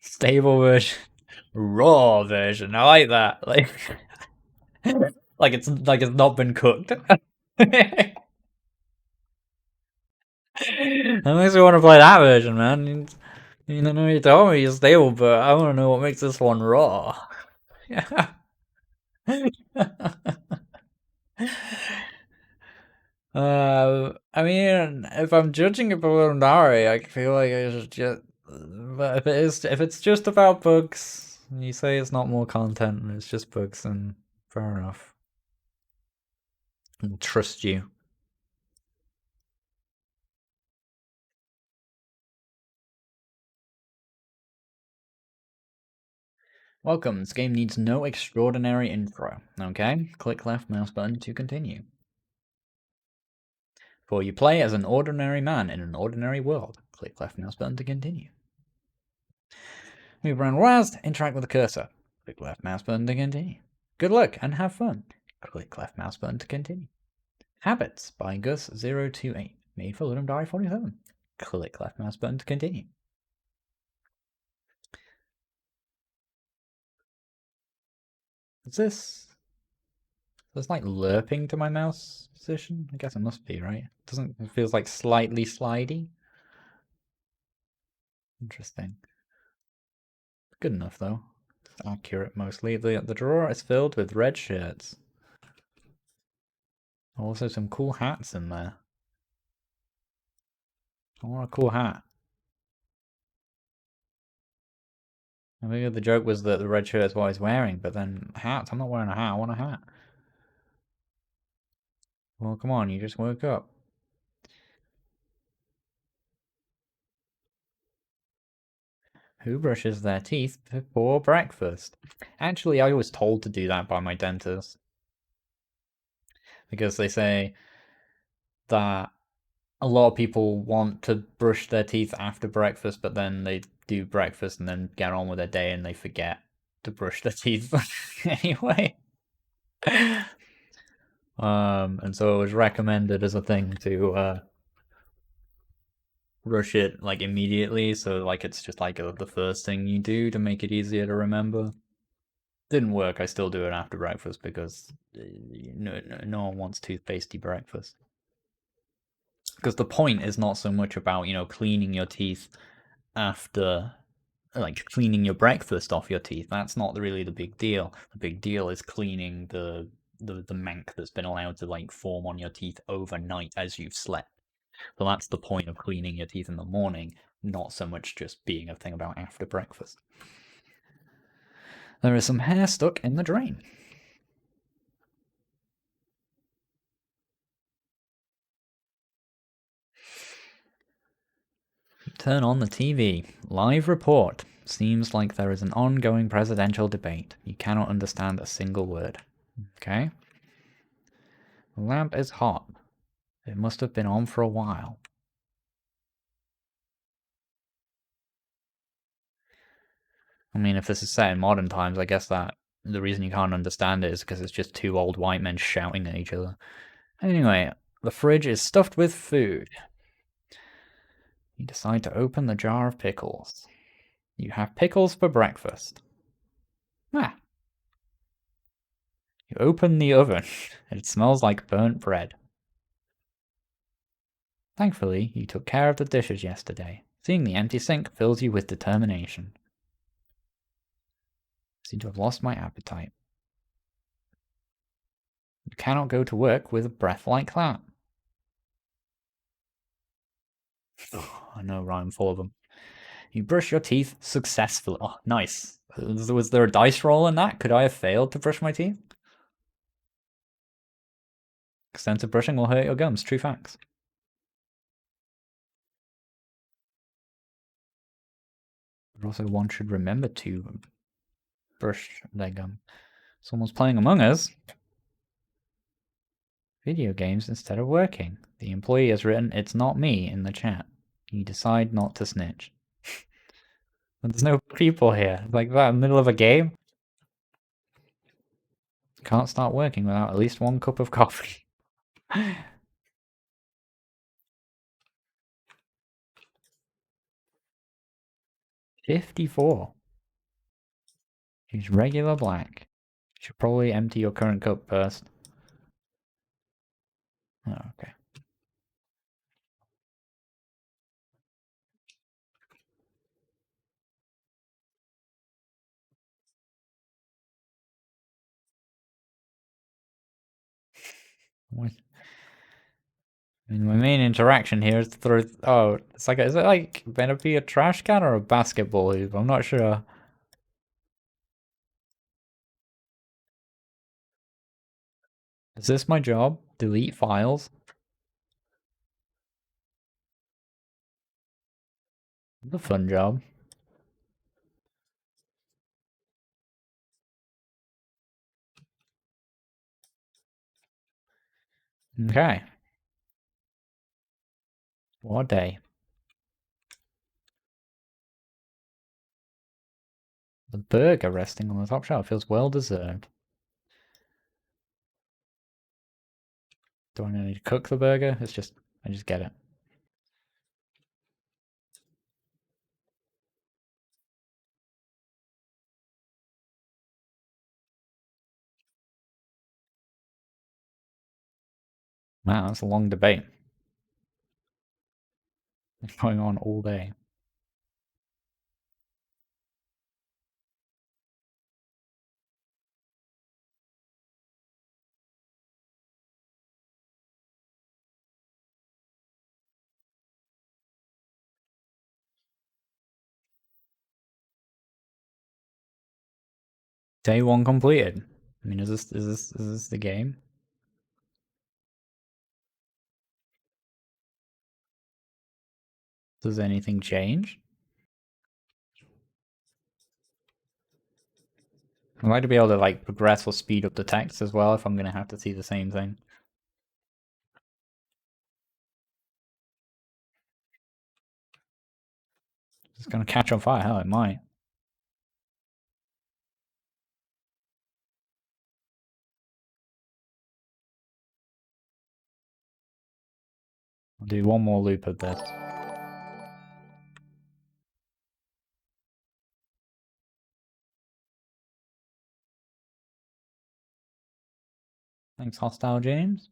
Speaker 1: Stable version. Raw version. I like that. Like it's not been cooked. That makes me want to play that version, man. You know, you told me it's stable, but I want to know what makes this one raw. Yeah. I mean, if I'm judging it by Lunari, I feel like I should just. But if it's just about books, and you say it's not more content, and it's just books, then fair enough. I'll trust you. Welcome. This game needs no extraordinary intro. Okay, click left mouse button to continue. For you play as an ordinary man in an ordinary world. Click left mouse button to continue. Move around WASD, interact with the cursor. Click left mouse button to continue. Good luck and have fun. Click left mouse button to continue. Habits by Gus028. Made for Ludum Dare 47. Click left mouse button to continue. Is this... There's like lerping to my mouse position? I guess it must be, right? It feels like slightly slidey. Interesting. Good enough though. It's accurate mostly. The drawer is filled with red shirts. Also some cool hats in there. I want a cool hat. I think the joke was that the red shirt is what he's wearing, but then hats, I'm not wearing a hat, I want a hat. Well, come on, you just woke up. Who brushes their teeth before breakfast? Actually, I was told to do that by my dentist. Because they say that a lot of people want to brush their teeth after breakfast, but then they do breakfast and then get on with their day and they forget to brush their teeth anyway. And so it was recommended as a thing to brush it like immediately, so like it's just like the first thing you do to make it easier to remember. Didn't work. I still do it after breakfast because no one wants toothpastey breakfast. Because the point is not so much about cleaning your teeth after, like cleaning your breakfast off your teeth. That's not really the big deal. The big deal is cleaning the mank that's been allowed to like form on your teeth overnight as you've slept. So that's the point of cleaning your teeth in the morning, not so much just being a thing about after breakfast. There is some hair stuck in the drain. Turn on the TV. Live report. Seems like there is an ongoing presidential debate. You cannot understand a single word. Okay. The lamp is hot. It must have been on for a while. I mean, if this is set in modern times, I guess that the reason you can't understand it is because it's just two old white men shouting at each other. Anyway, the fridge is stuffed with food. You decide to open the jar of pickles. You have pickles for breakfast. Ah. You open the oven. It smells like burnt bread. Thankfully, you took care of the dishes yesterday. Seeing the empty sink fills you with determination. I seem to have lost my appetite. You cannot go to work with a breath like that. I know, right? I'm full of them. You brush your teeth successfully. Oh, nice. Was there a dice roll in that? Could I have failed to brush my teeth? Extensive brushing will hurt your gums. True facts. But also, one should remember to brush their gum. Someone's playing Among Us. Video games instead of working. The employee has written, "It's not me," in the chat. You decide not to snitch. But there's no people here. Like that in the middle of a game? Can't start working without at least one cup of coffee. 54. Use regular black. You should probably empty your current cup first. Oh, okay. What? I mean, my main interaction here is to throw. Oh, it's like is it like meant to be a trash can or a basketball hoop? I'm not sure. Is this my job? Delete files. The fun job. Okay. What day? The burger resting on the top shelf feels well deserved. Do I need to cook the burger? I just get it. Wow, that's a long debate. It's going on all day. Day one completed. I mean, is this the game? Does anything change? I'd like to be able to like progress or speed up the text as well if I'm gonna have to see the same thing. It's gonna catch on fire. Hell, it might. I'll do one more loop of this. Thanks, Hostile James.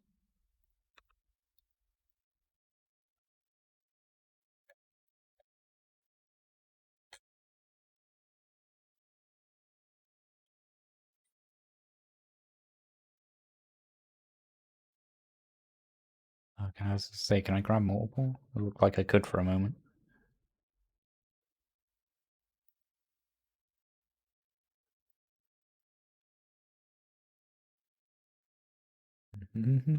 Speaker 1: Okay, I was gonna say, can I grab multiple? It looked like I could for a moment. Mm-hmm.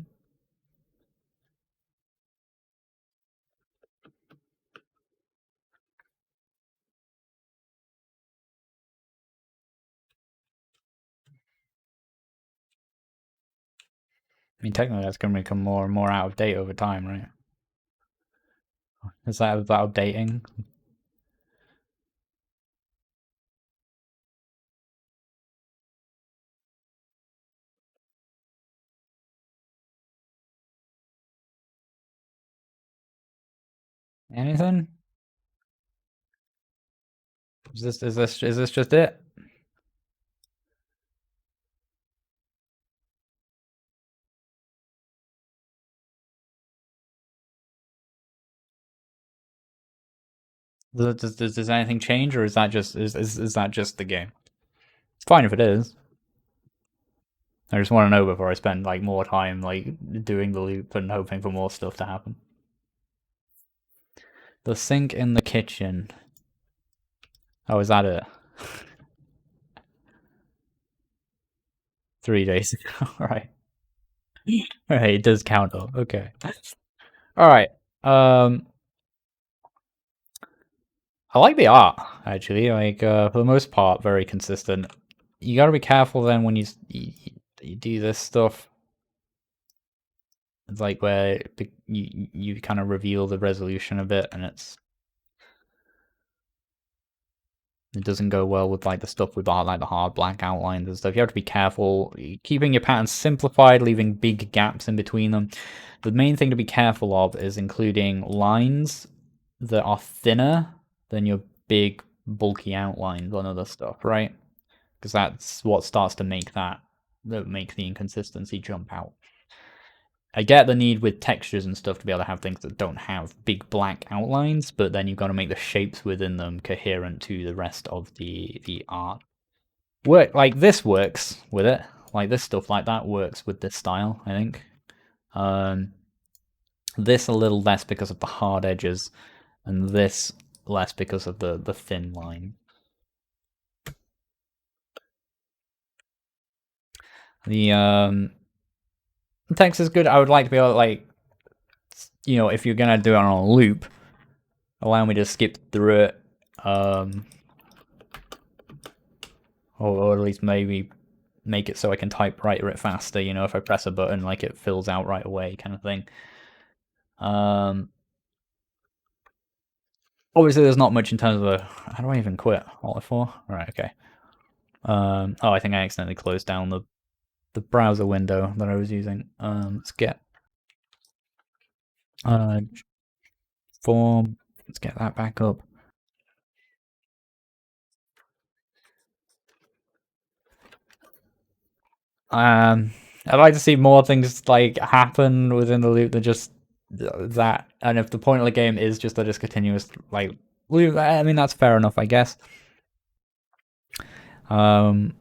Speaker 1: I mean, technically, that's going to become more and more out of date over time, right? Is that updating? Anything? Is this just it? Does anything change, or is that just the game? It's fine if it is. I just want to know before I spend like more time like doing the loop and hoping for more stuff to happen. The sink in the kitchen. Oh, is that it? 3 days ago, right? Right, it does count though. Okay. All right. I like the art actually. Like for the most part, very consistent. You got to be careful then when you do this stuff. It's like where you kind of reveal the resolution a bit, and it doesn't go well with like the stuff with like the hard black outlines and stuff. You have to be careful keeping your patterns simplified, leaving big gaps in between them. The main thing to be careful of is including lines that are thinner than your big bulky outlines on other stuff, right? Because that's what starts to make that make the inconsistency jump out. I get the need with textures and stuff to be able to have things that don't have big black outlines, but then you've got to make the shapes within them coherent to the rest of the art. Like this works with it. Like this stuff like that works with this style, I think. This a little less because of the hard edges, and this less because of the thin line. The text is good. I would like to be able to like, if you're gonna do it on a loop, allow me to skip through it, or at least maybe make it so I can typewrite it faster. If I press a button, like it fills out right away, kind of thing. Obviously, there's not much in terms of a. How do I even quit? Alt F4? Right, okay. Oh, I think I accidentally closed down the browser window that I was using. Let's get uh form. Let's get that back up. I'd like to see more things like happen within the loop than just that. And if the point of the game is just that it's continuous, like loop, I mean that's fair enough, I guess. Um,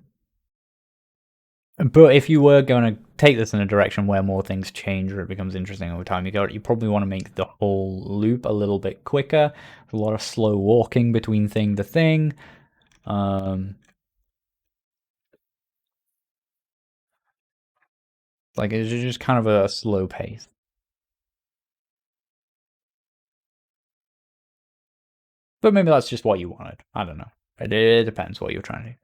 Speaker 1: but if you were going to take this in a direction where more things change or it becomes interesting over time, you probably want to make the whole loop a little bit quicker. A lot of slow walking between thing to thing. Like it's just kind of a slow pace. But maybe that's just what you wanted. I don't know. It depends what you're trying to do.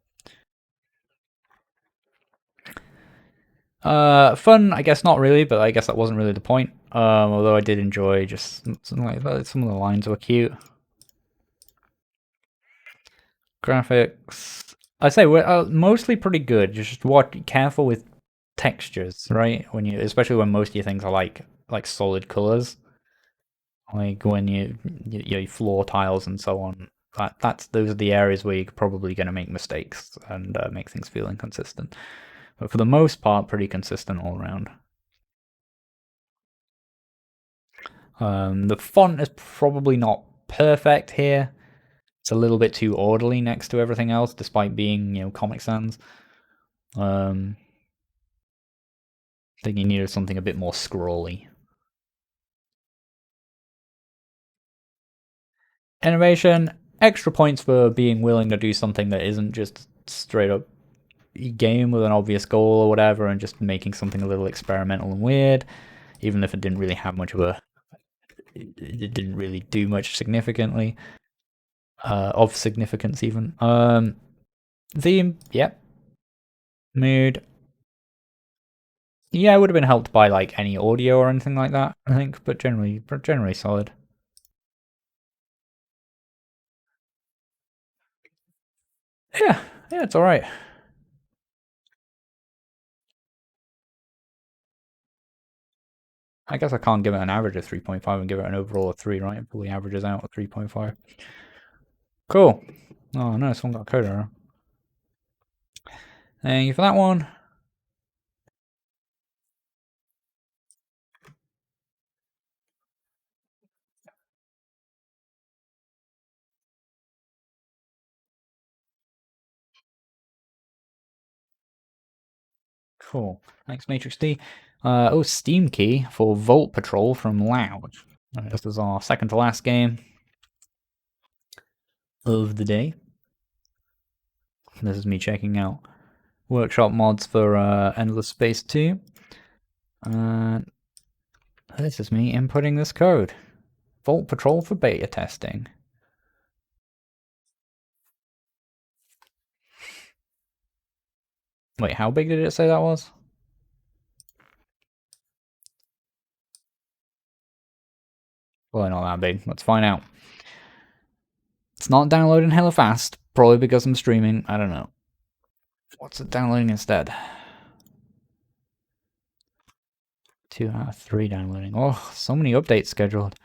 Speaker 1: Fun, I guess not really, but I guess that wasn't really the point. Although I did enjoy just something like that. Some of the lines were cute. Graphics, I say we're mostly pretty good. Just careful with textures, right? Especially when most of your things are like solid colors, like when your floor tiles and so on. Those are the areas where you're probably going to make mistakes and make things feel inconsistent. But for the most part, pretty consistent all around. The font is probably not perfect here. It's a little bit too orderly next to everything else, despite being, Comic Sans. I think you needed something a bit more scrolly. Innovation, extra points for being willing to do something that isn't just straight up game with an obvious goal or whatever, and just making something a little experimental and weird, even if it didn't really have much of a. It didn't really do much significantly, of significance even. Theme, yep. Mood, yeah, it would have been helped by like any audio or anything like that, I think, but generally solid. Yeah, yeah, it's all right. I guess I can't give it an average of 3.5 and give it an overall of 3, right? It probably averages out at 3.5. Cool. Oh, no, someone got a code error. Thank you for that one. Cool. Thanks, Matrix D. Steam key for Vault Patrol from Loud. This is our second to last game of the day. This is me checking out workshop mods for Endless Space 2. And this is me inputting this code. Vault Patrol for beta testing. Wait, how big did it say that was? Well, not that big. Let's find out. It's not downloading hella fast, probably because I'm streaming. I don't know. What's it downloading instead? 2 out of 3 downloading. Oh, so many updates scheduled.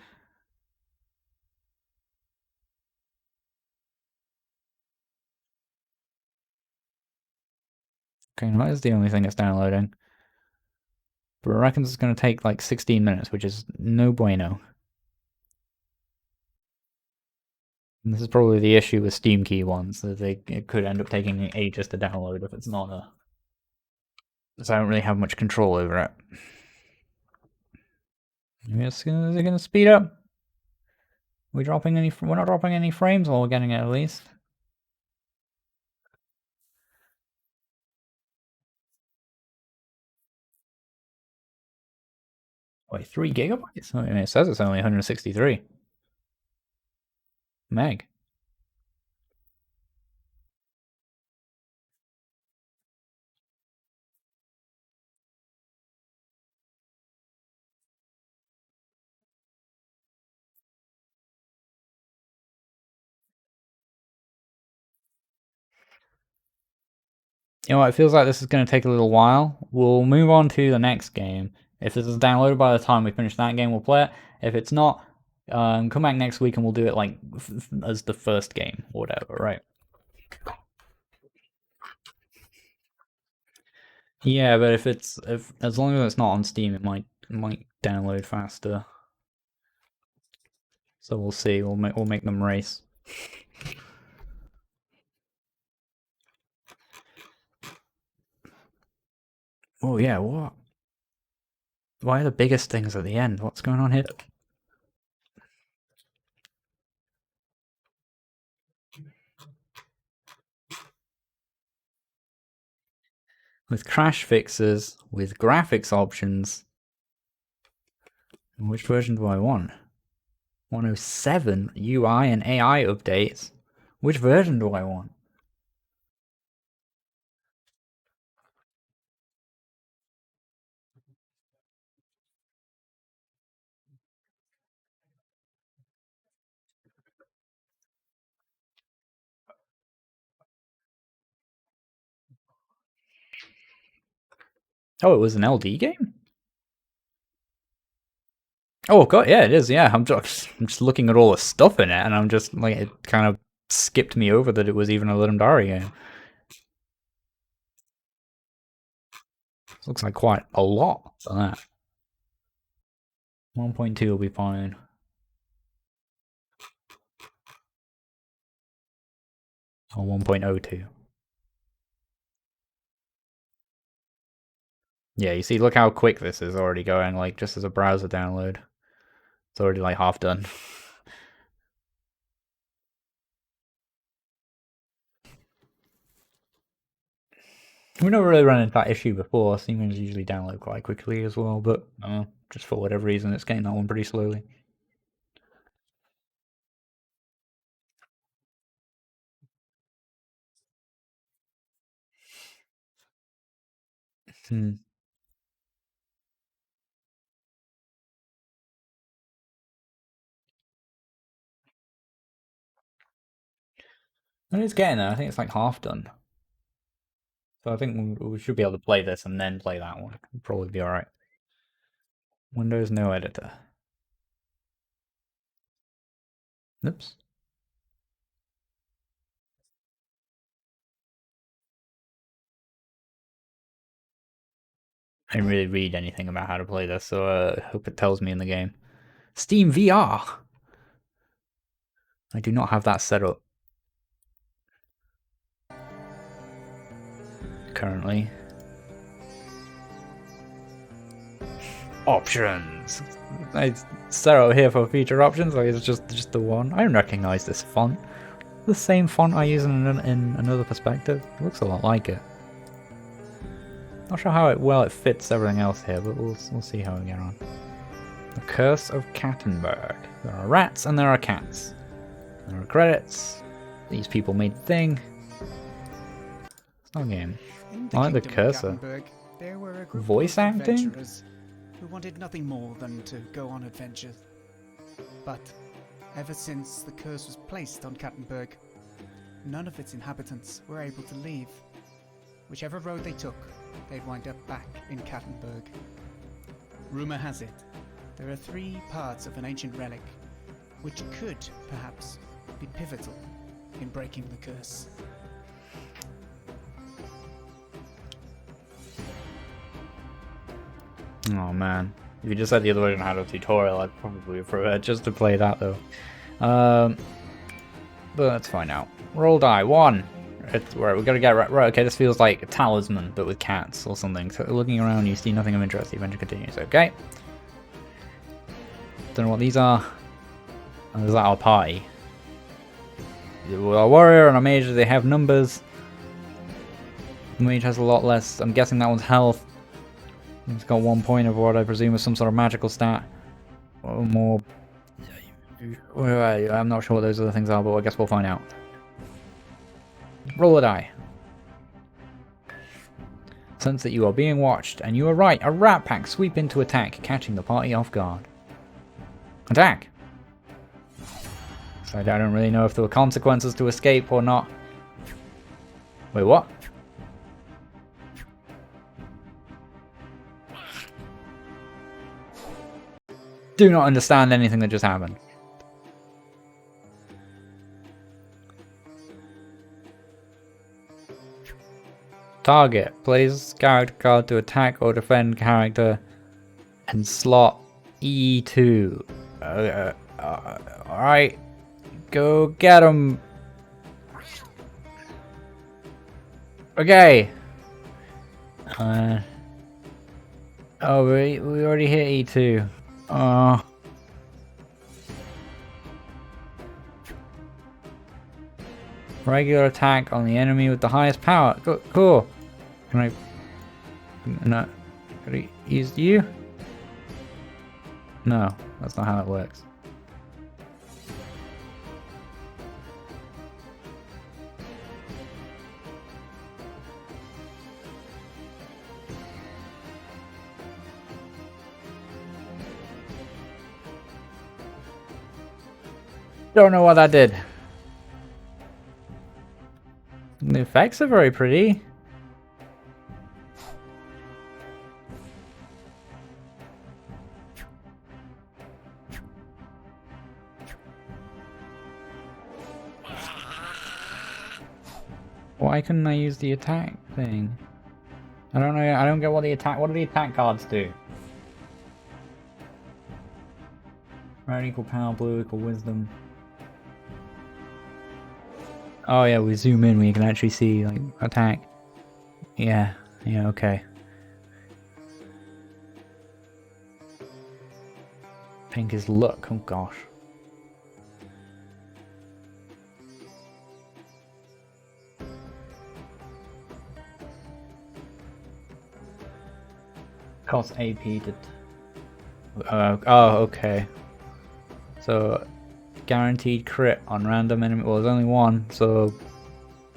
Speaker 1: Okay, that is the only thing that's downloading. But I reckon it's going to take like 16 minutes, which is no bueno. And this is probably the issue with Steam key ones, that it could end up taking ages to download if it's not a. So I don't really have much control over it. Is it going to speed up? We're not dropping any frames while we're getting it at least. Wait, 3 gigabytes? I mean, it says it's only 163 meg. You know what, it feels like this is going to take a little while. We'll move on to the next game. If this is downloaded by the time we finish that game, we'll play it. If it's not, come back next week and we'll do it like as the first game or whatever, right? Yeah, but if as long as it's not on Steam, it might download faster. So we'll see. We'll make them race. Oh yeah, what? Why are the biggest things at the end? What's going on here? With crash fixes, with graphics options. Which version do I want? 107 UI and AI updates. Which version do I want? Oh, it was an LD game? Oh god, yeah, it is. Yeah, I'm just looking at all the stuff in it, and I'm just like, it kind of skipped me over that it was even a Legendary game. This looks like quite a lot for that. 1.2 will be fine. Or 1.02. Yeah, you see, look how quick this is already going, like, just as a browser download. It's already, like, half done. We've never really run into that issue before. Steam usually download quite quickly as well, but just for whatever reason, it's getting that one pretty slowly. Hmm. And it's getting there. I think it's like half done. So I think we should be able to play this and then play that one. It'll probably be alright. Windows no editor. Oops. I didn't really read anything about how to play this, so I hope it tells me in the game. Steam VR! I do not have that set up. Currently. Options! I set out here for feature options, like it's just the one. I don't recognize this font. The same font I use in another perspective. It looks a lot like it. Not sure how well it fits everything else here, but we'll see how we get on. The Curse of Kattenberg. There are rats and there are cats. There are credits. These people made the thing. It's not a game. I like the cursor. Voice acting?
Speaker 2: Who wanted nothing more than to go on adventures. But ever since the curse was placed on Kattenberg, none of its inhabitants were able to leave. Whichever road they took, they'd wind up back in Kattenberg. Rumour has it, there are 3 parts of an ancient relic, which could, perhaps, be pivotal in breaking the curse.
Speaker 1: Oh man. If you just said the other version had a tutorial, I'd probably prefer just to play that though. But let's find out. Roll die. 1. Right, we gotta get right. Okay, this feels like a talisman, but with cats or something. So looking around, you see nothing of interest. The adventure continues. Okay. Don't know what these are. Oh, is that our party? A warrior and a mage, they have numbers. The mage has a lot less. I'm guessing that one's health. It's got 1 point of what I presume is some sort of magical stat. Or more. I'm not sure what those other things are, but I guess we'll find out. Roll a die. Sense that you are being watched, and you are right. A rat pack sweep in to attack, catching the party off guard. Attack! So I don't really know if there were consequences to escape or not. Wait, what? do not understand anything that just happened. Target. Place character card to attack or defend character and slot E2. Alright. Go get him. Okay. Oh, we already hit E2. Regular attack on the enemy with the highest power. Cool. Can I use you? No, that's not how it works. Don't know what that did. The effects are very pretty. Why couldn't I use the attack thing? I don't know. I don't get what the attack. What do the attack cards do? Red equal power, blue equal wisdom. Oh yeah, we zoom in, we can actually see like attack. Yeah, okay. Pink is luck. Oh gosh. Cost AP to... oh, okay. So, guaranteed crit on random enemy. Well, there's only one, so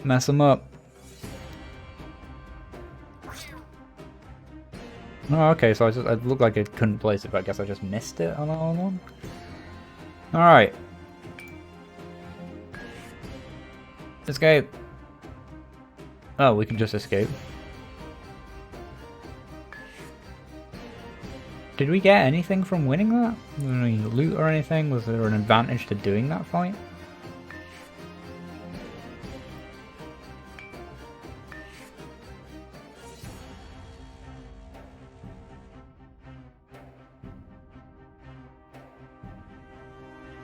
Speaker 1: mess them up. Oh, okay, so I looked like I couldn't place it, but I guess I just missed it on that one. Alright. Escape. Oh, we can just escape. Did we get anything from winning that? Was there any loot or anything? Was there an advantage to doing that fight?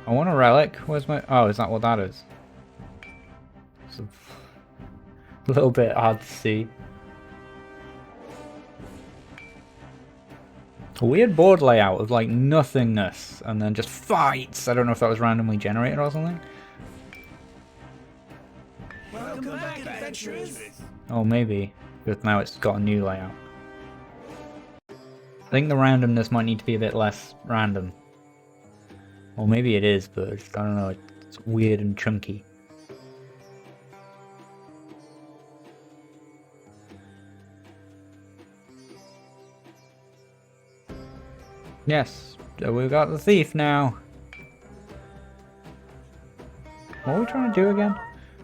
Speaker 1: I want a relic. Where's my... Oh, is that what that is? It's a little bit hard to see. A weird board layout of like nothingness and then just fights. I don't know if that was randomly generated or something.
Speaker 2: Welcome back, adventurers.
Speaker 1: Oh, maybe. Because now it's got a new layout. I think the randomness might need to be a bit less random. Or maybe it is, but I don't know. It's weird and chunky. Yes, we've got the thief now. What are we trying to do again?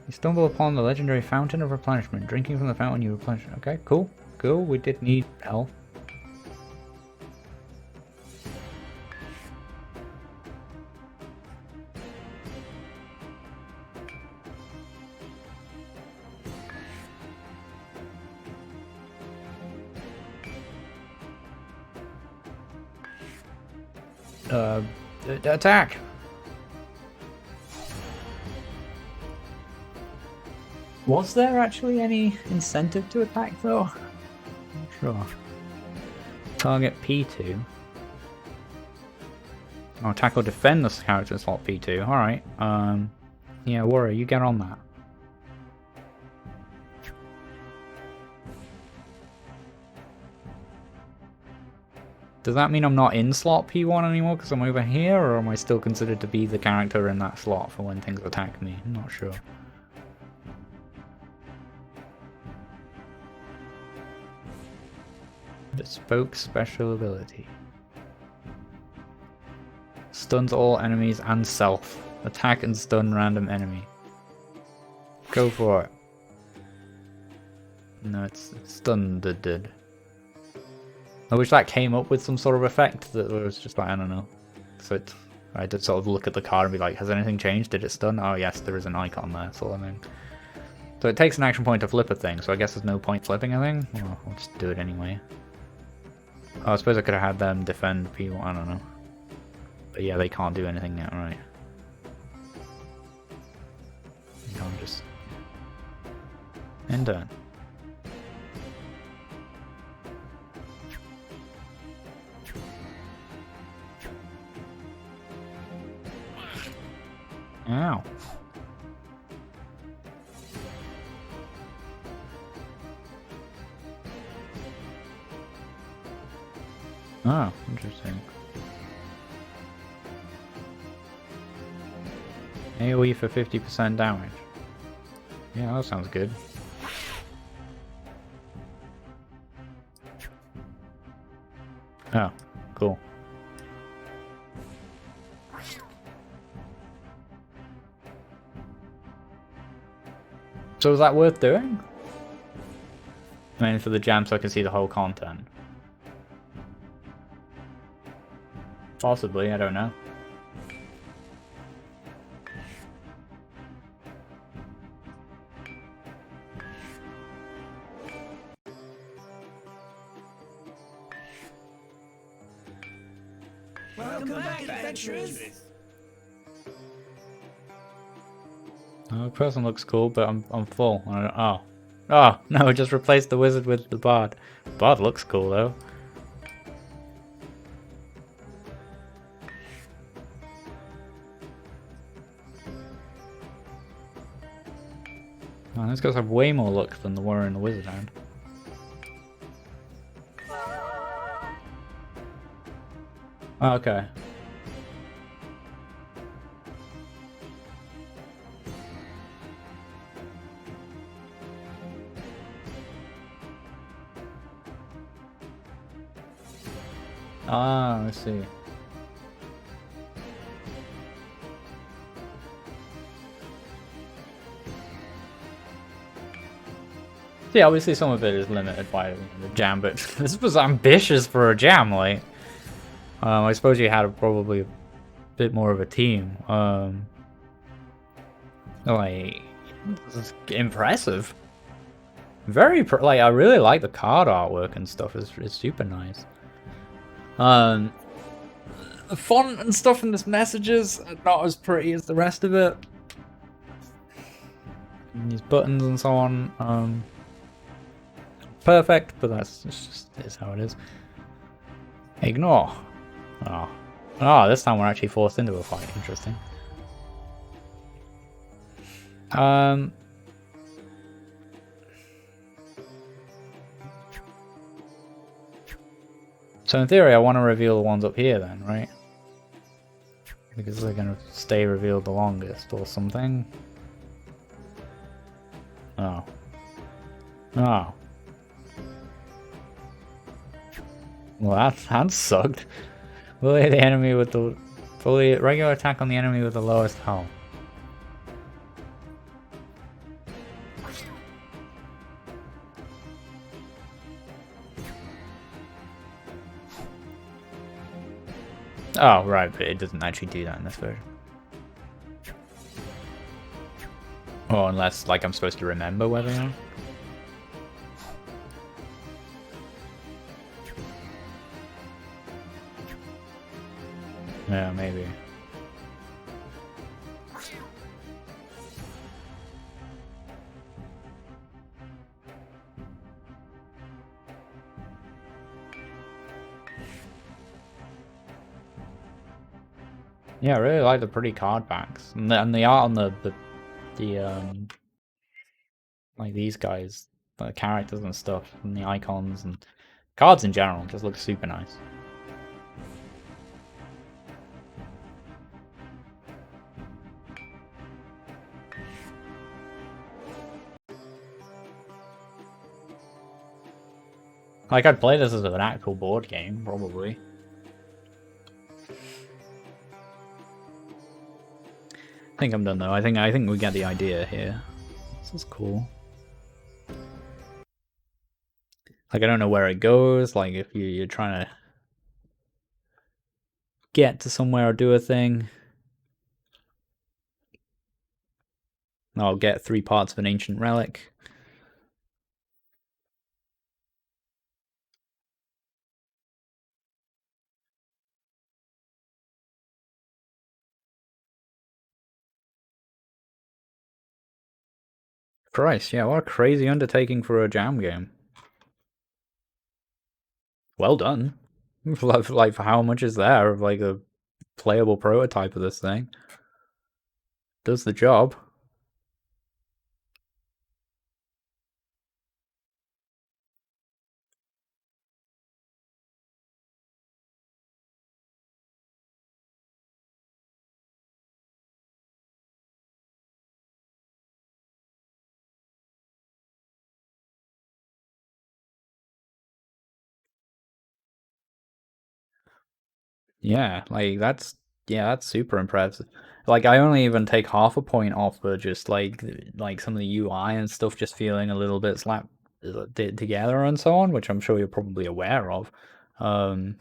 Speaker 1: You stumble upon the legendary fountain of replenishment. Drinking from the fountain you replenish. Okay, cool. Cool, we did need health. Attack! Was there actually any incentive to attack though? Not sure. Target P2. Oh, attack or defend this character slot P2. Alright. Yeah, Warrior, you get on that. Does that mean I'm not in slot P1 anymore because I'm over here, or am I still considered to be the character in that slot for when things attack me? I'm not sure. Bespoke special ability. Stuns all enemies and self. Attack and stun random enemy. Go for it. No, it's stunned did. I wish that came up with some sort of effect that was just like, I don't know. So I had to sort of look at the card and be like, has anything changed? Did it stun? Oh yes, there is an icon there, sort of thing. So it takes an action point to flip a thing, so I guess there's no point flipping a thing? Well, I'll just do it anyway. Oh, I suppose I could have had them defend people, I don't know. But yeah, they can't do anything yet, right? You can't just... End turn. Ow. Oh, interesting. AoE for 50% damage. Yeah, that sounds good. Oh, cool. So is that worth doing? I mean, for the jam so I can see the whole content. Possibly, I don't know.
Speaker 2: Welcome back, adventurers!
Speaker 1: The person looks cool, but I'm full. Oh. Oh, no, I just replaced the wizard with the bard. Bard looks cool, though. Oh, these guys have way more luck than the warrior and the wizard had. Oh, okay. Ah, I see. Yeah, obviously some of it is limited by the jam, but this was ambitious for a jam, like. I suppose you had probably a bit more of a team. Like, this is impressive. Very, like, I really like the card artwork and stuff. It's super nice. The font and stuff in this messages are not as pretty as the rest of it. And these buttons and so on. Perfect, but that's just is how it is. Ignore. Oh. Oh, this time we're actually forced into a fight. Interesting. So in theory, I want to reveal the ones up here then, right? Because they're going to stay revealed the longest or something. Oh. Oh. Well, that sucked. Bully the enemy with the... Bully regular attack on the enemy with the lowest health. Oh, right, but it doesn't actually do that in this version. Or unless, like, I'm supposed to remember where they are. Yeah, maybe. Yeah, I really like the pretty card backs and the art on the like these guys, the characters and stuff, and the icons and cards in general just look super nice. Like, I'd play this as an actual board game, probably. I think I'm done though. I think we get the idea here. This is cool. Like, I don't know where it goes. Like, if you're trying to get to somewhere or do a thing. I'll get 3 parts of an ancient relic. Christ, yeah, what a crazy undertaking for a jam game. Well done. Like, for how much is there of like a playable prototype of this thing? Does the job. Yeah, like that's super impressive. Like I only even take half a point off for just like some of the UI and stuff just feeling a little bit slapped together and so on, which I'm sure you're probably aware of. Um,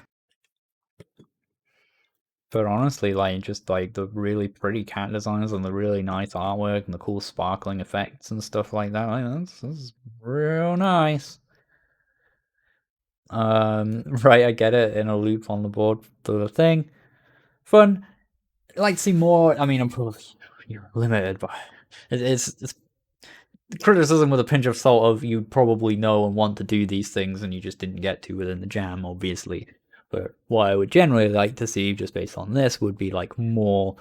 Speaker 1: but honestly, like just like the really pretty cat designs and the really nice artwork and the cool sparkling effects and stuff like that, like, that's real nice. Right, I get it in a loop on the board for the thing. Fun. I'd like to see more. I mean, I'm probably you're limited, but it's criticism with a pinch of salt of you probably know and want to do these things and you just didn't get to within the jam, obviously. But what I would generally like to see, just based on this, would be like more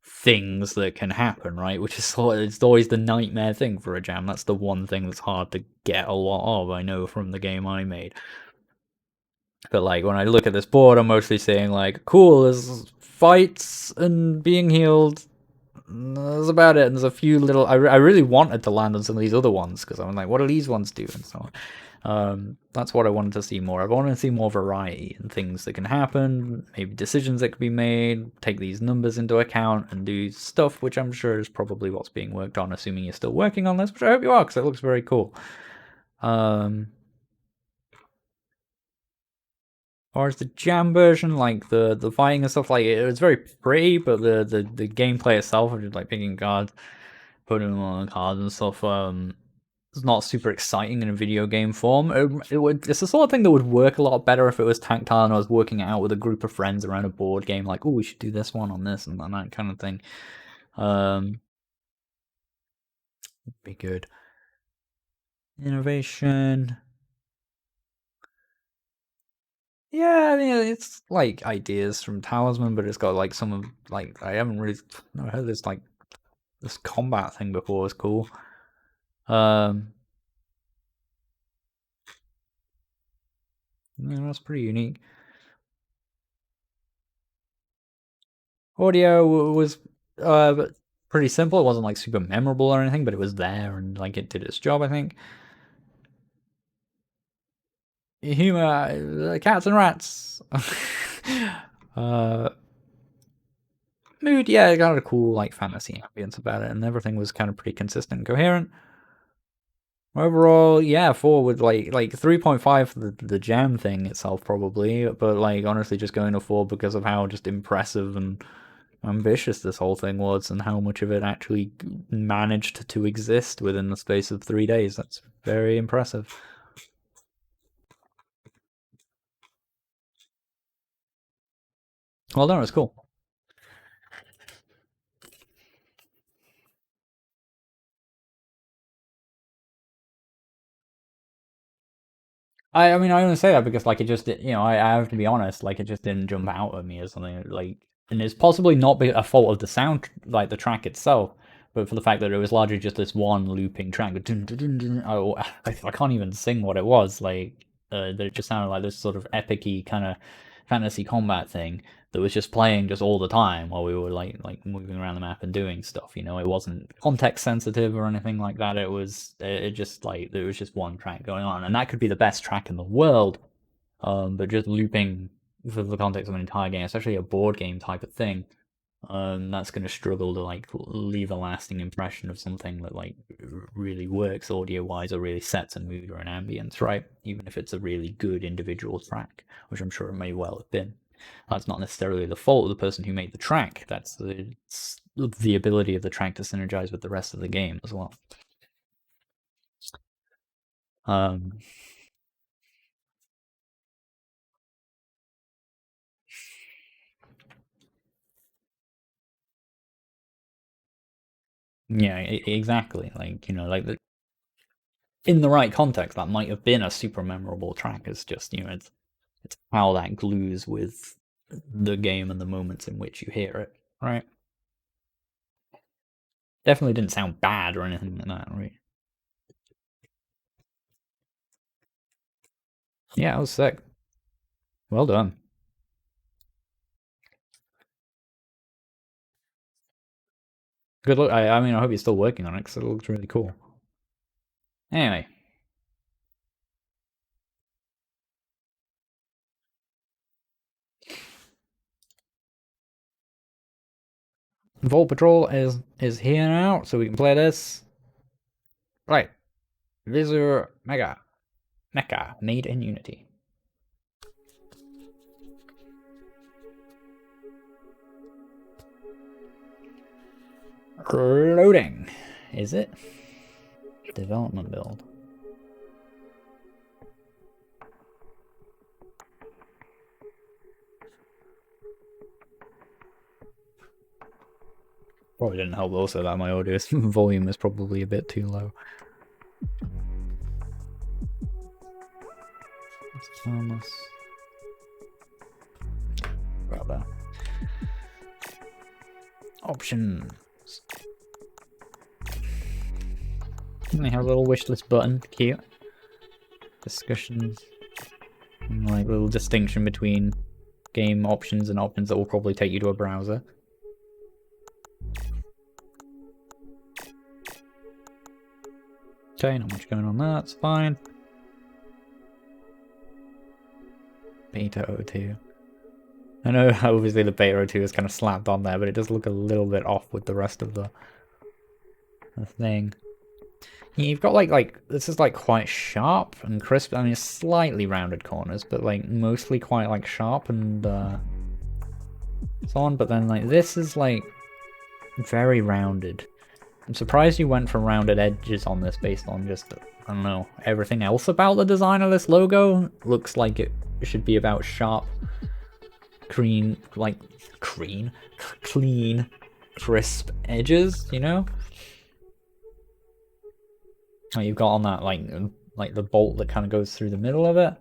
Speaker 1: things that can happen, right? Which is it's always the nightmare thing for a jam. That's the one thing that's hard to get a lot of. I know from the game I made. But like when I look at this board, I'm mostly saying like, cool, there's fights and being healed. That's about it. And there's a few little. I really wanted to land on some of these other ones because I'm like, what do these ones do and so on. That's what I wanted to see more. I wanted to see more variety and things that can happen, maybe decisions that can be made, take these numbers into account, and do stuff which I'm sure is probably what's being worked on. Assuming you're still working on this, which I hope you are, because it looks very cool. Or is the jam version like the fighting and stuff like it was very pretty, but the gameplay itself of just like picking cards, putting them on cards and stuff, it's not super exciting in a video game form. It's the sort of thing that would work a lot better if it was tactile and I was working it out with a group of friends around a board game, like, oh, we should do this one on this and that kind of thing. Be good. Innovation. Yeah, I mean it's like ideas from Talisman, but it's got like some of like I haven't really never heard this combat thing before. It's cool. Yeah, that's pretty unique. Audio was pretty simple. It wasn't like super memorable or anything, but it was there and like it did its job. I think. Humor, cats and rats. uh, Mood, yeah, it got a cool like fantasy ambience about it, and everything was kind of pretty consistent and coherent. Overall, yeah, 4 with like 3.5 for the jam thing itself probably, but like honestly just going to 4 because of how just impressive and ambitious this whole thing was and how much of it actually managed to exist within the space of 3 days. That's very impressive. Well done, it's cool. I mean, I only say that because, like, it just, I have to be honest, like, it just didn't jump out at me as something, like, and it's possibly not be a fault of the sound, like, the track itself, but for the fact that it was largely just this one looping track. Oh, I can't even sing what it was, like, that it just sounded like this sort of epic-y kind of fantasy combat thing that was just playing just all the time while we were like moving around the map and doing stuff. It wasn't context sensitive or anything like that. It just like there was just one track going on, and that could be the best track in the world. But just looping for the context of an entire game, especially a board game type of thing, that's going to struggle to like leave a lasting impression of something that like really works audio wise or really sets a mood or an ambience, right? Even if it's a really good individual track, which I'm sure it may well have been. That's not necessarily the fault of the person who made the track. That's the ability of the track to synergize with the rest of the game as well. Yeah, exactly. Like, you know, like in the right context, that might have been a super memorable track. It's just, you know, it's how that glues with the game and the moments in which you hear it, right? Definitely didn't sound bad or anything like that, right? Yeah, it was sick. Well done. Good luck. I mean, I hope you're still working on it because it looks really cool. Anyway, Vault Patrol is here now, so we can play this. Right, Visor Mega Mecha made in Unity. Loading. Is it? Development build. Probably didn't help also that my audio volume is probably a bit too low. Thomas. Grab that. Options. They have a little wishlist button. Cute. Discussions. And like little distinction between game options and options that will probably take you to a browser. Okay, not much going on there. That's fine. Beta 02. I know obviously the Beta 02 is kind of slapped on there, but it does look a little bit off with the rest of the thing. You've got like this is like quite sharp and crisp. I mean, slightly rounded corners, but like mostly quite like sharp and so on. But then like this is like very rounded. I'm surprised you went for rounded edges on this based on just, I don't know, everything else about the design of this logo looks like it should be about sharp, clean, crisp edges, you know? Like you've got on that like the bolt that kind of goes through the middle of it.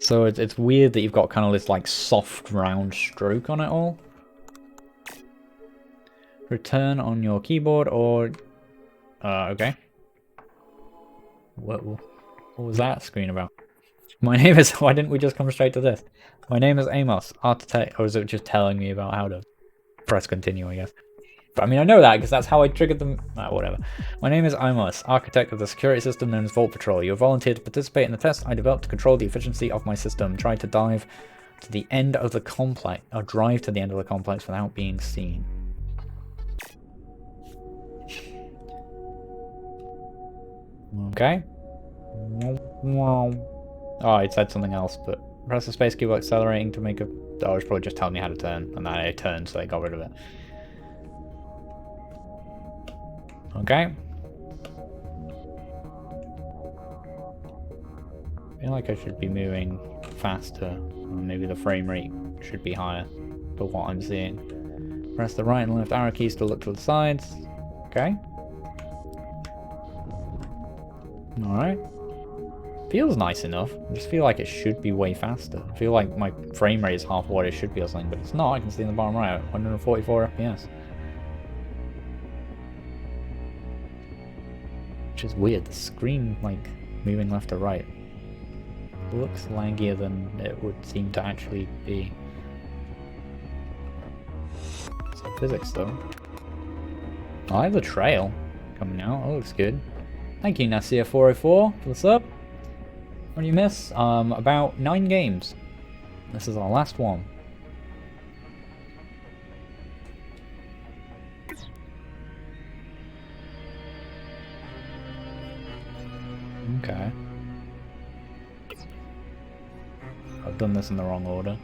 Speaker 1: So it's weird that you've got kind of this like soft round stroke on it all. Return on your keyboard or okay. What was that screen about? My name is. Why didn't we just come straight to this? My name is Amos, architect. Or was it just telling me about how to press continue? I guess. But I mean, I know that because that's how I triggered them. Whatever. My name is Amos, architect of the security system known as Vault Patrol. You volunteered to participate in the test I developed to control the efficiency of my system. Try to dive to the end of the complex, or drive to the end of the complex without being seen. Okay. Oh, it said something else, but press the space key while accelerating to make a... Oh, it's probably just telling me how to turn, and then I turned, so they got rid of it. Okay. I feel like I should be moving faster, or maybe the frame rate should be higher, for what I'm seeing. Press the right and left arrow keys to look to the sides. Okay. Alright. Feels nice enough. I just feel like it should be way faster. I feel like my frame rate is half what it should be or something, but it's not. I can see in the bottom right, 144 FPS. Which is weird. The screen, like, moving left to right looks laggier than it would seem to actually be. So physics, though. I have the trail coming out. That looks good. Thank you, Nasir404, for the sub. What do you miss? About 9 games. This is our last one. Okay. I've done this in the wrong order.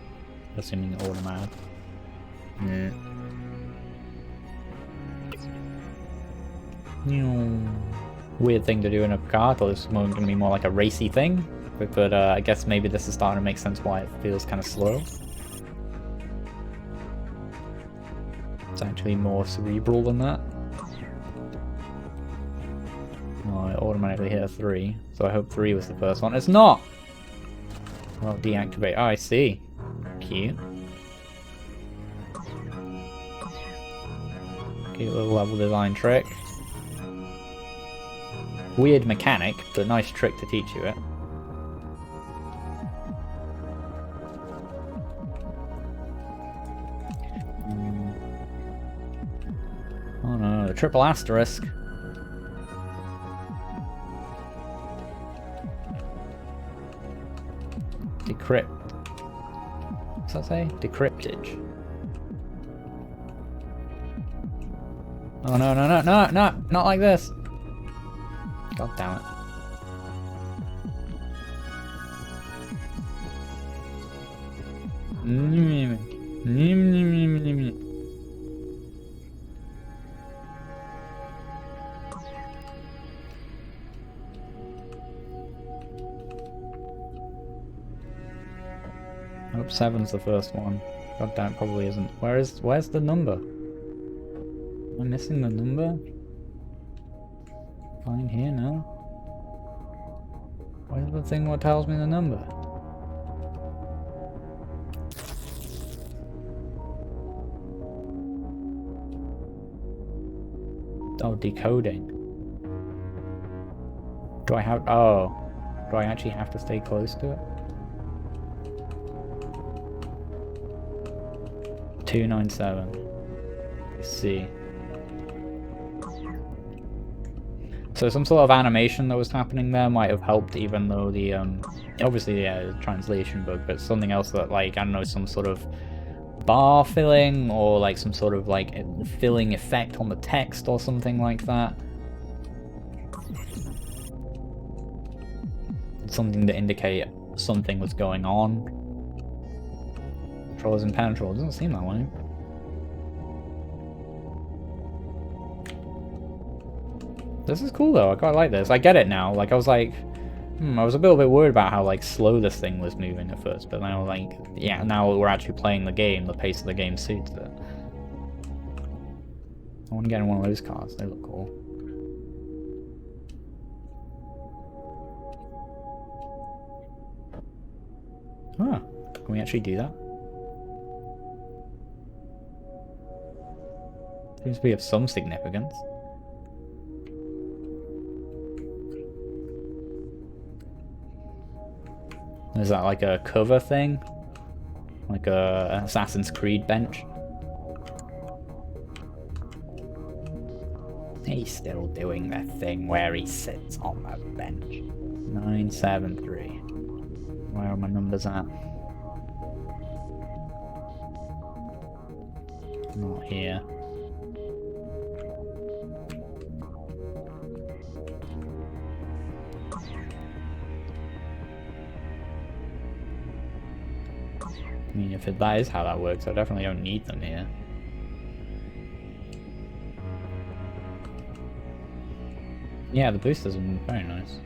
Speaker 1: Assuming order mad. Yeah. Weird thing to do in a car. I thought this was going to be more like a racy thing. But I guess maybe this is starting to make sense why it feels kind of slow. It's actually more cerebral than that. Oh, it automatically hit a 3. So I hope 3 was the first one. It's not! Well, deactivate. Oh, I see. Cute. Cute little level design trick. Weird mechanic, but nice trick to teach you it. Oh no, the triple asterisk. Decrypt. What's that say? Decryptage. Oh no, no, no, no, no, not like this. God damn it. I hope 7's the first one. God damn, it probably isn't. Where's the number? Am I missing the number? Fine here now. Where's the thing what tells me the number? Oh, decoding. Do I have... Oh. Do I actually have to stay close to it? 297. Let's see. So some sort of animation that was happening there might have helped, even though the obviously yeah, translation bug, but something else that, like, I don't know, some sort of bar filling or like some sort of like filling effect on the text or something like that. Something to indicate something was going on. Control is impenetrable. It doesn't seem that way. This is cool though, I quite like this. I get it now. Like, I was like, I was a little bit worried about how like slow this thing was moving at first, but now like, yeah, now we're actually playing the game, the pace of the game suits it. I want to get in one of those cars, they look cool. Huh, can we actually do that? Seems to be of some significance. Is that like a cover thing? Like a Assassin's Creed bench? He's still doing that thing where he sits on that bench. 973. Where are my numbers at? Not here. I mean, if that is how that works, I definitely don't need them here. Yeah, the boosters are very nice.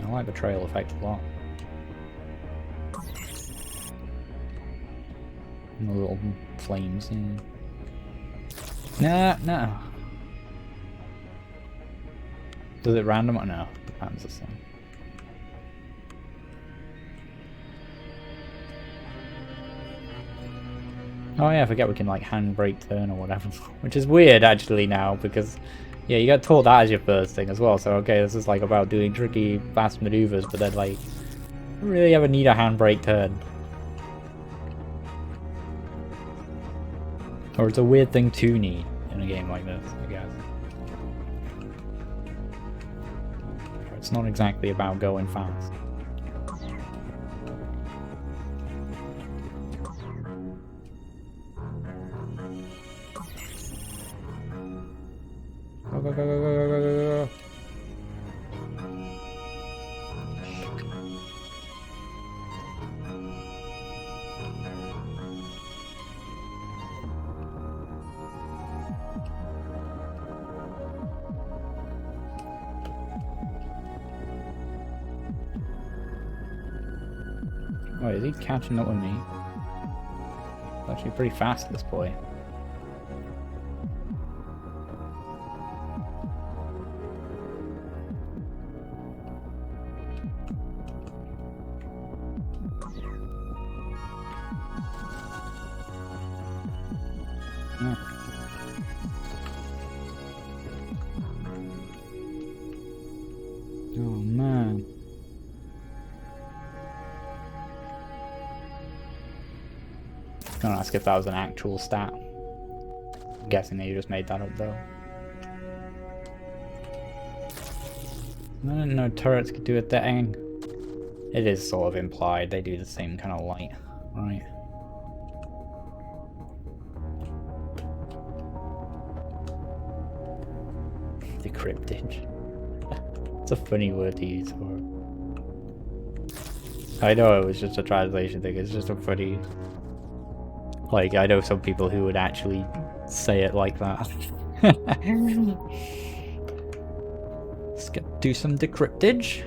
Speaker 1: I like the trail effect a lot. And the little flames. Yeah. Nah. Does it random or no? The pattern's the same. Oh yeah, I forget we can like handbrake turn or whatever, which is weird actually now because yeah, you got taught that as your first thing as well. So okay, this is like about doing tricky fast maneuvers, but then like, you don't really ever need a handbrake turn, or it's a weird thing to need in a game like this, I guess. It's not exactly about going fast. Go, go, go, go, go, go, go, go. Oh, is he catching up with me? It's actually pretty fast, this boy. Yeah. Oh man. Gonna ask if that was an actual stat. I'm guessing they just made that up though. I didn't know turrets could do a thing. It is sort of implied, they do the same kind of light, right? Decryptage. It's a funny word to use for it. I know it was just a translation thing, it's just a funny... Like, I know some people who would actually say it like that. Let's do some decryptage.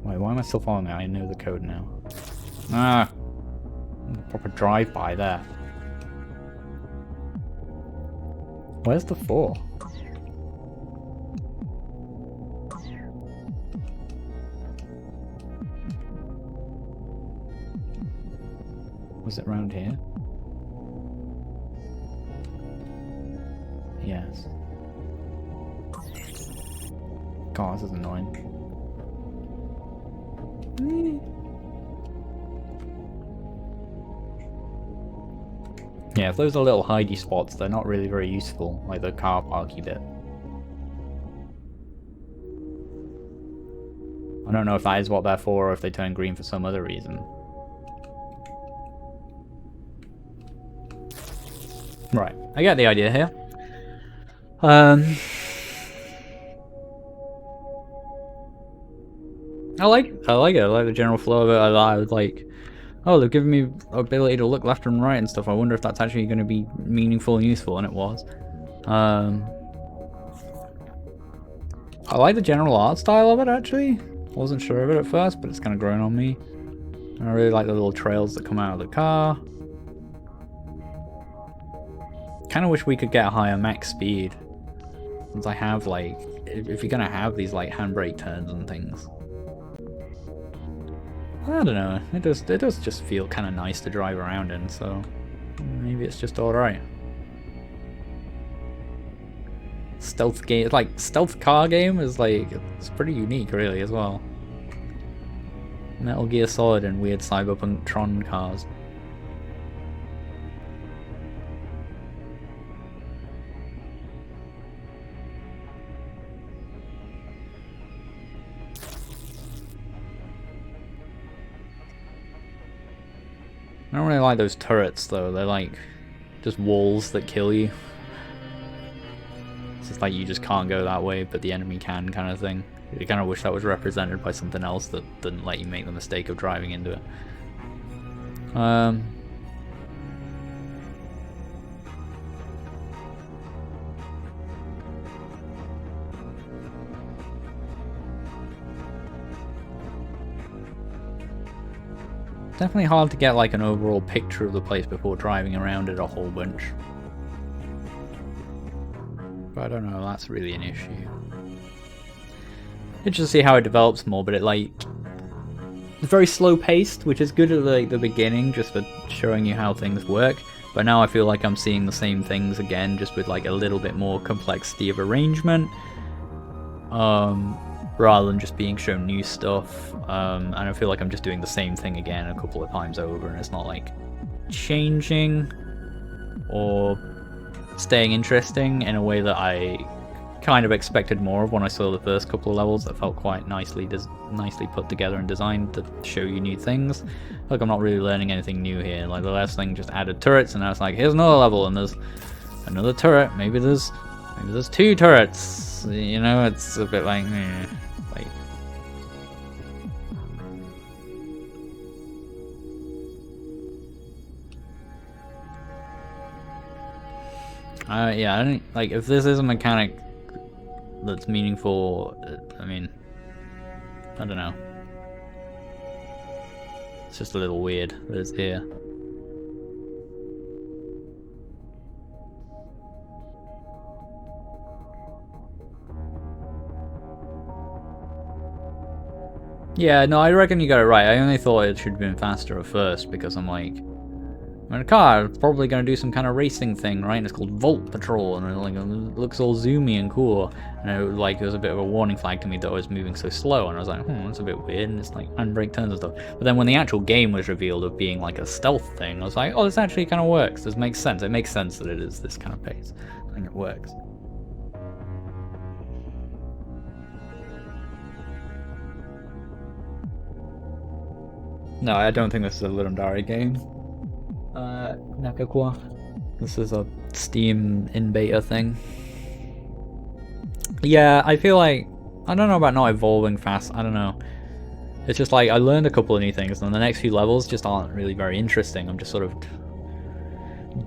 Speaker 1: Wait, why am I still following it? I know the code now. Ah! Proper drive-by there. Where's the 4? Was it around here? Yes. God, this is annoying. Yeah, if those are little hidey spots, they're not really very useful, like the car parky bit. I don't know if that is what they're for, or if they turn green for some other reason. Right, I get the idea here. I like it. I like the general flow of it. I was like, oh, they've given me ability to look left and right and stuff. I wonder if that's actually going to be meaningful and useful, and it was. I like the general art style of it, actually. Wasn't sure of it at first, but it's kind of grown on me. And I really like the little trails that come out of the car. Kind of wish we could get a higher max speed. Since I have, like, if you're going to have these, like, handbrake turns and things. I don't know, it does just feel kind of nice to drive around in, so maybe it's just alright. Stealth game, like, stealth car game is like, it's pretty unique really as well. Metal Gear Solid and weird cyberpunk Tron cars. I don't really like those turrets though, they're like just walls that kill you. It's just like you just can't go that way, but the enemy can, kind of thing. I kind of wish that was represented by something else that didn't let you make the mistake of driving into it. Definitely hard to get like an overall picture of the place before driving around it a whole bunch. But I don't know, that's really an issue. Interesting to see how it develops more, but it like... It's very slow paced, which is good at like the beginning, just for showing you how things work. But now I feel like I'm seeing the same things again, just with like a little bit more complexity of arrangement. Rather than just being shown new stuff, and I feel like I'm just doing the same thing again a couple of times over, and it's not like changing or staying interesting in a way that I kind of expected more of when I saw the first couple of levels that felt quite nicely put together and designed to show you new things. Like, I'm not really learning anything new here. Like, the last thing just added turrets, and now it's like, here's another level, and there's another turret. Maybe there's 2 turrets. You know, it's a bit like, like. Yeah, I don't like if this is a mechanic that's meaningful. I mean, I don't know. It's just a little weird that it's here. Yeah, no, I reckon you got it right. I only thought it should have been faster at first because I'm like, I'm in a car, it's probably gonna do some kind of racing thing, right? And it's called Volt Patrol, and it looks all zoomy and cool. And it was a bit of a warning flag to me that I was moving so slow, and I was like, that's a bit weird. And it's like handbrake turns and stuff. But then when the actual game was revealed of being like a stealth thing, I was like, oh, this actually kind of works. This makes sense. It makes sense that it is this kind of pace. I think it works. No, I don't think this is a Lurendari game. Nakakwa. This is a Steam in beta thing. Yeah, I feel like I don't know about not evolving fast. I don't know. It's just like I learned a couple of new things, and the next few levels just aren't really very interesting. I'm just sort of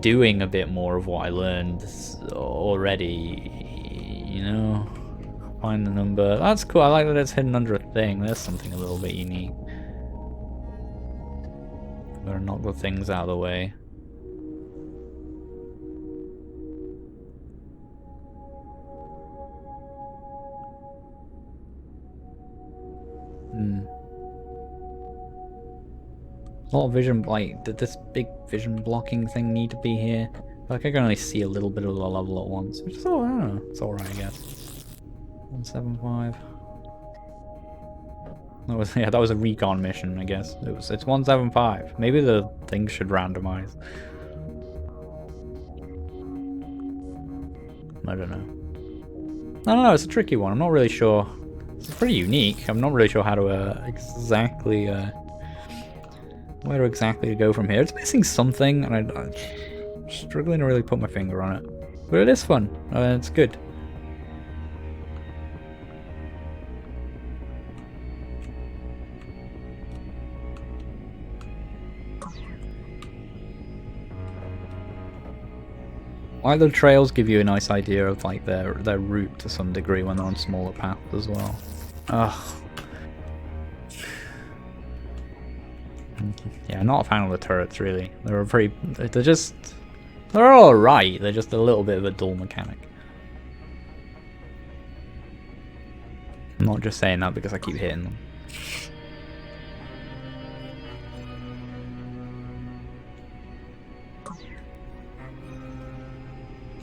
Speaker 1: doing a bit more of what I learned already. You know, find the number. That's cool. I like that it's hidden under a thing. There's something a little bit unique. Gotta knock the things out of the way. Hmm. A lot of vision, like, did this big vision blocking thing need to be here? Like, I can only see a little bit of the level at once, which is, I don't know, it's alright, I guess. 175. That was, yeah, that was a recon mission, I guess. It's 175. Maybe the thing should randomize. I don't know. I don't know, it's a tricky one, I'm not really sure. It's pretty unique, I'm not really sure how to exactly, where exactly to go from here. It's missing something, and I'm struggling to really put my finger on it. But it is fun, it's good. Like the trails give you a nice idea of like their route to some degree when they're on smaller paths as well. Ugh. Yeah, not a fan of the turrets really. They're alright, they're just a little bit of a dull mechanic. I'm not just saying that because I keep hitting them.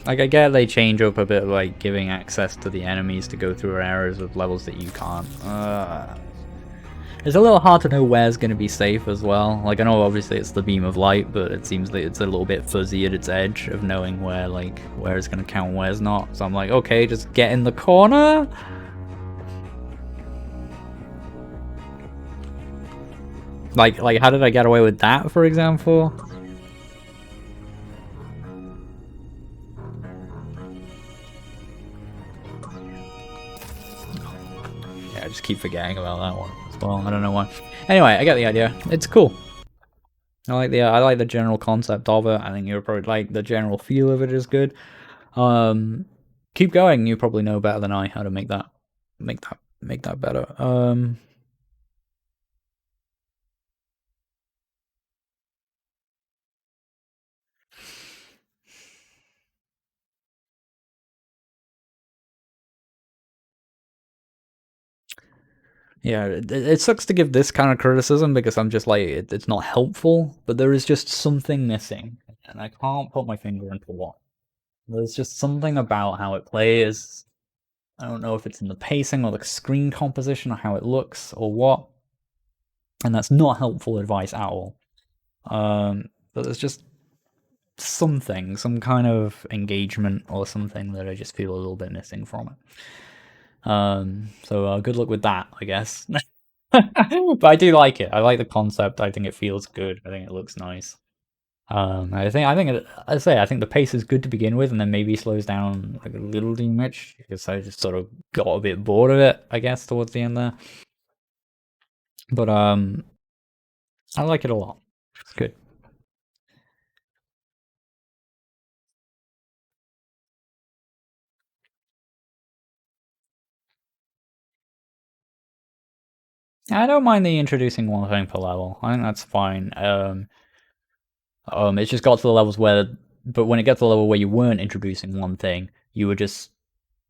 Speaker 1: Like, I get they change up a bit, like, giving access to the enemies to go through areas of levels that you can't. It's a little hard to know where's going to be safe as well. Like, I know obviously it's the beam of light, but it seems that it's a little bit fuzzy at its edge of knowing where, like, where it's going to count and where's not. So I'm like, okay, just get in the corner. Like, how did I get away with that, for example? Yeah, I just keep forgetting about that one as well. I don't know why. Anyway, I get the idea. It's cool. I like the general concept of it. I think you're probably like the general feel of it is good. Keep going. You probably know better than I how to make that better. Yeah, it sucks to give this kind of criticism because I'm just like it's not helpful, but there is just something missing, and I can't put my finger into what. There's just something about how it plays. I don't know if it's in the pacing or the screen composition or how it looks or what, and that's not helpful advice at all. But there's just something, some kind of engagement or something that I just feel a little bit missing from it. So good luck with that, I guess. But I do like it. I like the concept. I think it feels good. I think it looks nice. I think the pace is good to begin with, and then maybe slows down like a little too much because I just sort of got a bit bored of it, I guess, towards the end there. But I like it a lot. It's good. I don't mind the introducing one thing per level. I think that's fine. It's just got to the levels where, but when it gets to the level where you weren't introducing one thing, you were just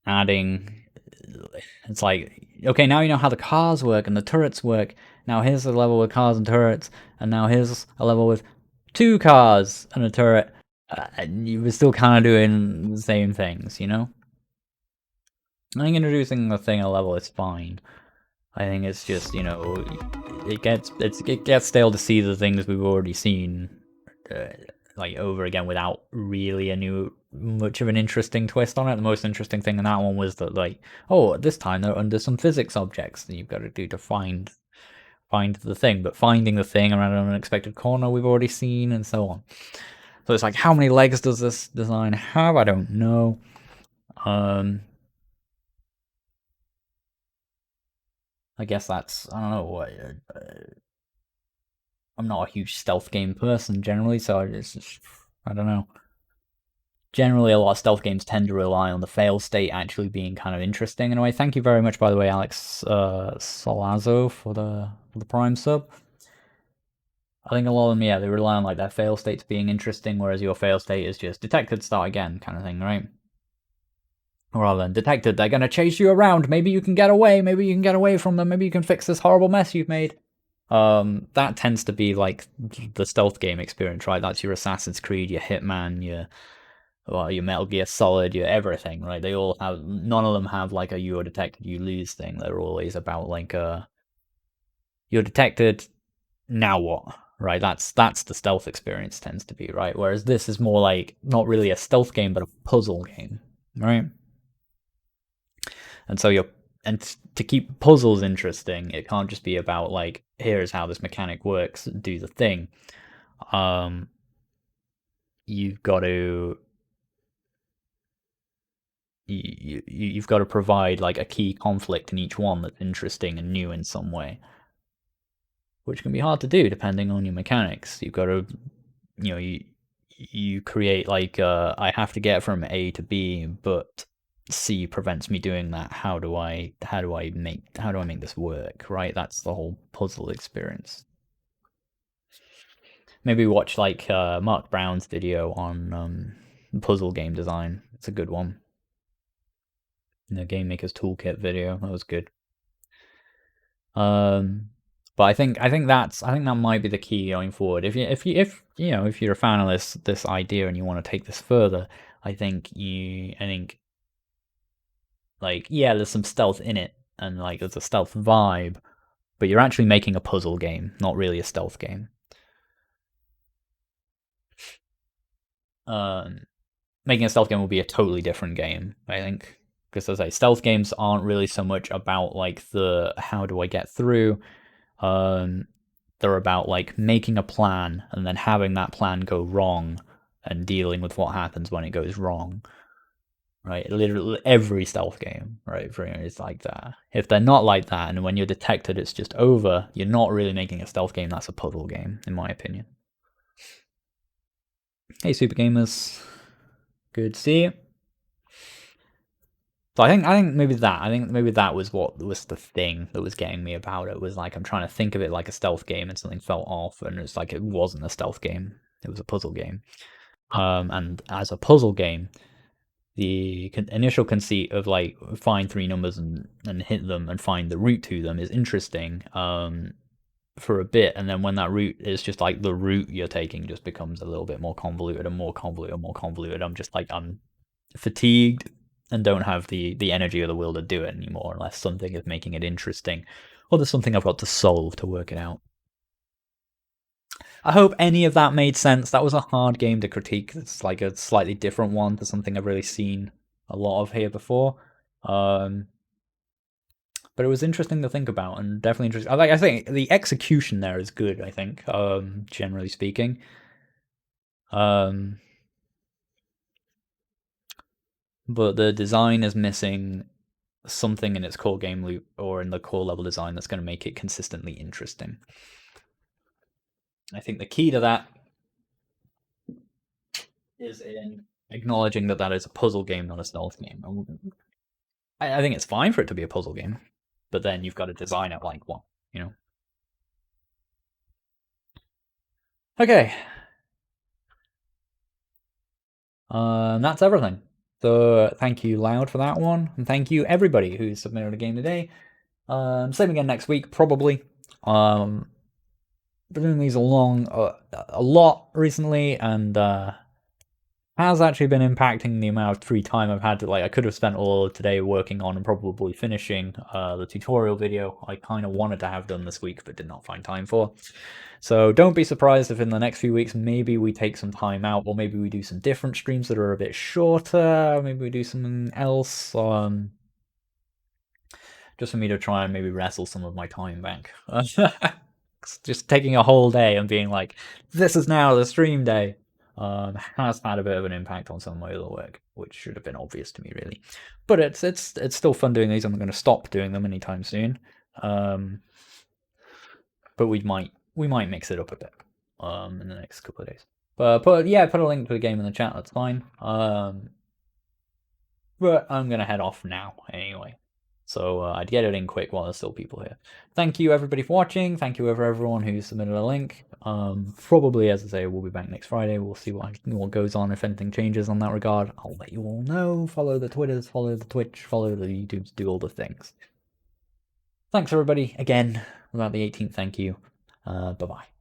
Speaker 1: adding. It's like, okay, now you know how the cars work and the turrets work. Now here's a level with cars and turrets, and now here's a level with two cars and a turret. And you were still kind of doing the same things, you know? I think introducing the thing a level is fine. I think it's just, you know, it gets stale to see the things we've already seen, uh, like over again without really a new much of an interesting twist on it. The most interesting thing in that one was that, like, oh, this time they're under some physics objects that you've got to do to find the thing, but finding the thing around an unexpected corner we've already seen, and so on. So it's like, how many legs does this design have? I don't know. I guess that's, I don't know what. I'm not a huge stealth game person generally, so I don't know. Generally, a lot of stealth games tend to rely on the fail state actually being kind of interesting in a way. Thank you very much, by the way, Alex Solazzo for the Prime sub. I think a lot of them, yeah, they rely on like their fail states being interesting, whereas your fail state is just detected, start again kind of thing, right? Rather than detected, they're gonna chase you around. Maybe you can get away. Maybe you can get away from them. Maybe you can fix this horrible mess you've made. That tends to be like the stealth game experience, right? That's your Assassin's Creed, your Hitman, your Metal Gear Solid, your everything, right? They all have, none of them have like a you're detected, you lose thing. They're always about like you're detected, now what? Right? That's the stealth experience tends to be, right? Whereas this is more like not really a stealth game, but a puzzle game, right? And so to keep puzzles interesting, it can't just be about like, here's how this mechanic works, do the thing. Um, you've got to you've got to provide like a key conflict in each one that's interesting and new in some way, which can be hard to do depending on your mechanics. You've got to, you create like I have to get from A to B, but C prevents me doing that. How do I make this work? Right, that's the whole puzzle experience. Maybe watch like Mark Brown's video on puzzle game design. It's a good one. The Game Maker's Toolkit video. That was good. But I think that might be the key going forward. If you're a fan of this idea and you want to take this further, I think like, yeah, there's some stealth in it and like there's a stealth vibe, but you're actually making a puzzle game, not really a stealth game. Um, Making a stealth game will be a totally different game, I think. Because as I say, stealth games aren't really so much about like the how do I get through. Um, they're about like making a plan and then having that plan go wrong and dealing with what happens when it goes wrong. Right, literally every stealth game, right, is like that. If they're not like that, and when you're detected, it's just over. You're not really making a stealth game. That's a puzzle game, in my opinion. Hey, super gamers, good to see you. So I think maybe that was what was the thing that was getting me about it. Was like, I'm trying to think of it like a stealth game, and something felt off, and it's like it wasn't a stealth game. It was a puzzle game. And as a puzzle game, the initial conceit of like find three numbers and hit them and find the route to them is interesting for a bit, and then when that route is just like the route you're taking just becomes a little bit more convoluted and more convoluted and more convoluted. I'm fatigued and don't have the energy or the will to do it anymore unless something is making it interesting or there's something I've got to solve to work it out. I hope any of that made sense. That was a hard game to critique. It's like a slightly different one to something I've really seen a lot of here before. Um, but it was interesting to think about and definitely interesting. I think the execution there is good, I think, generally speaking. Um, but the design is missing something in its core game loop or in the core level design that's going to make it consistently interesting. I think the key to that is in acknowledging that that is a puzzle game, not a stealth game. I think it's fine for it to be a puzzle game, but then you've got to design it like one. you know. Okay. That's everything. So thank you, Loud, for that one, and thank you everybody who submitted a game today. Same again next week, probably. Been doing these a lot recently, and has actually been impacting the amount of free time I've had. I could have spent all of today working on and probably finishing the tutorial video I kind of wanted to have done this week, but did not find time for. So don't be surprised if in the next few weeks maybe we take some time out, or maybe we do some different streams that are a bit shorter. Maybe we do something else. Just for me to try and maybe wrestle some of my time back. Just taking a whole day and being like, this is now the stream day, has had a bit of an impact on some of my other work, which should have been obvious to me, really. But it's still fun doing these. I'm not going to stop doing them anytime soon. But we might mix it up a bit in the next couple of days. But put a link to the game in the chat. That's fine. But I'm gonna head off now anyway. So I'd get it in quick while there's still people here. Thank you everybody for watching. Thank you everyone who submitted a link. Probably, as I say, we'll be back next Friday. We'll see what goes on. If anything changes on that regard, I'll let you all know. Follow the Twitters, follow the Twitch, follow the YouTubes, do all the things. Thanks everybody again. About the 18th thank you. Bye-bye.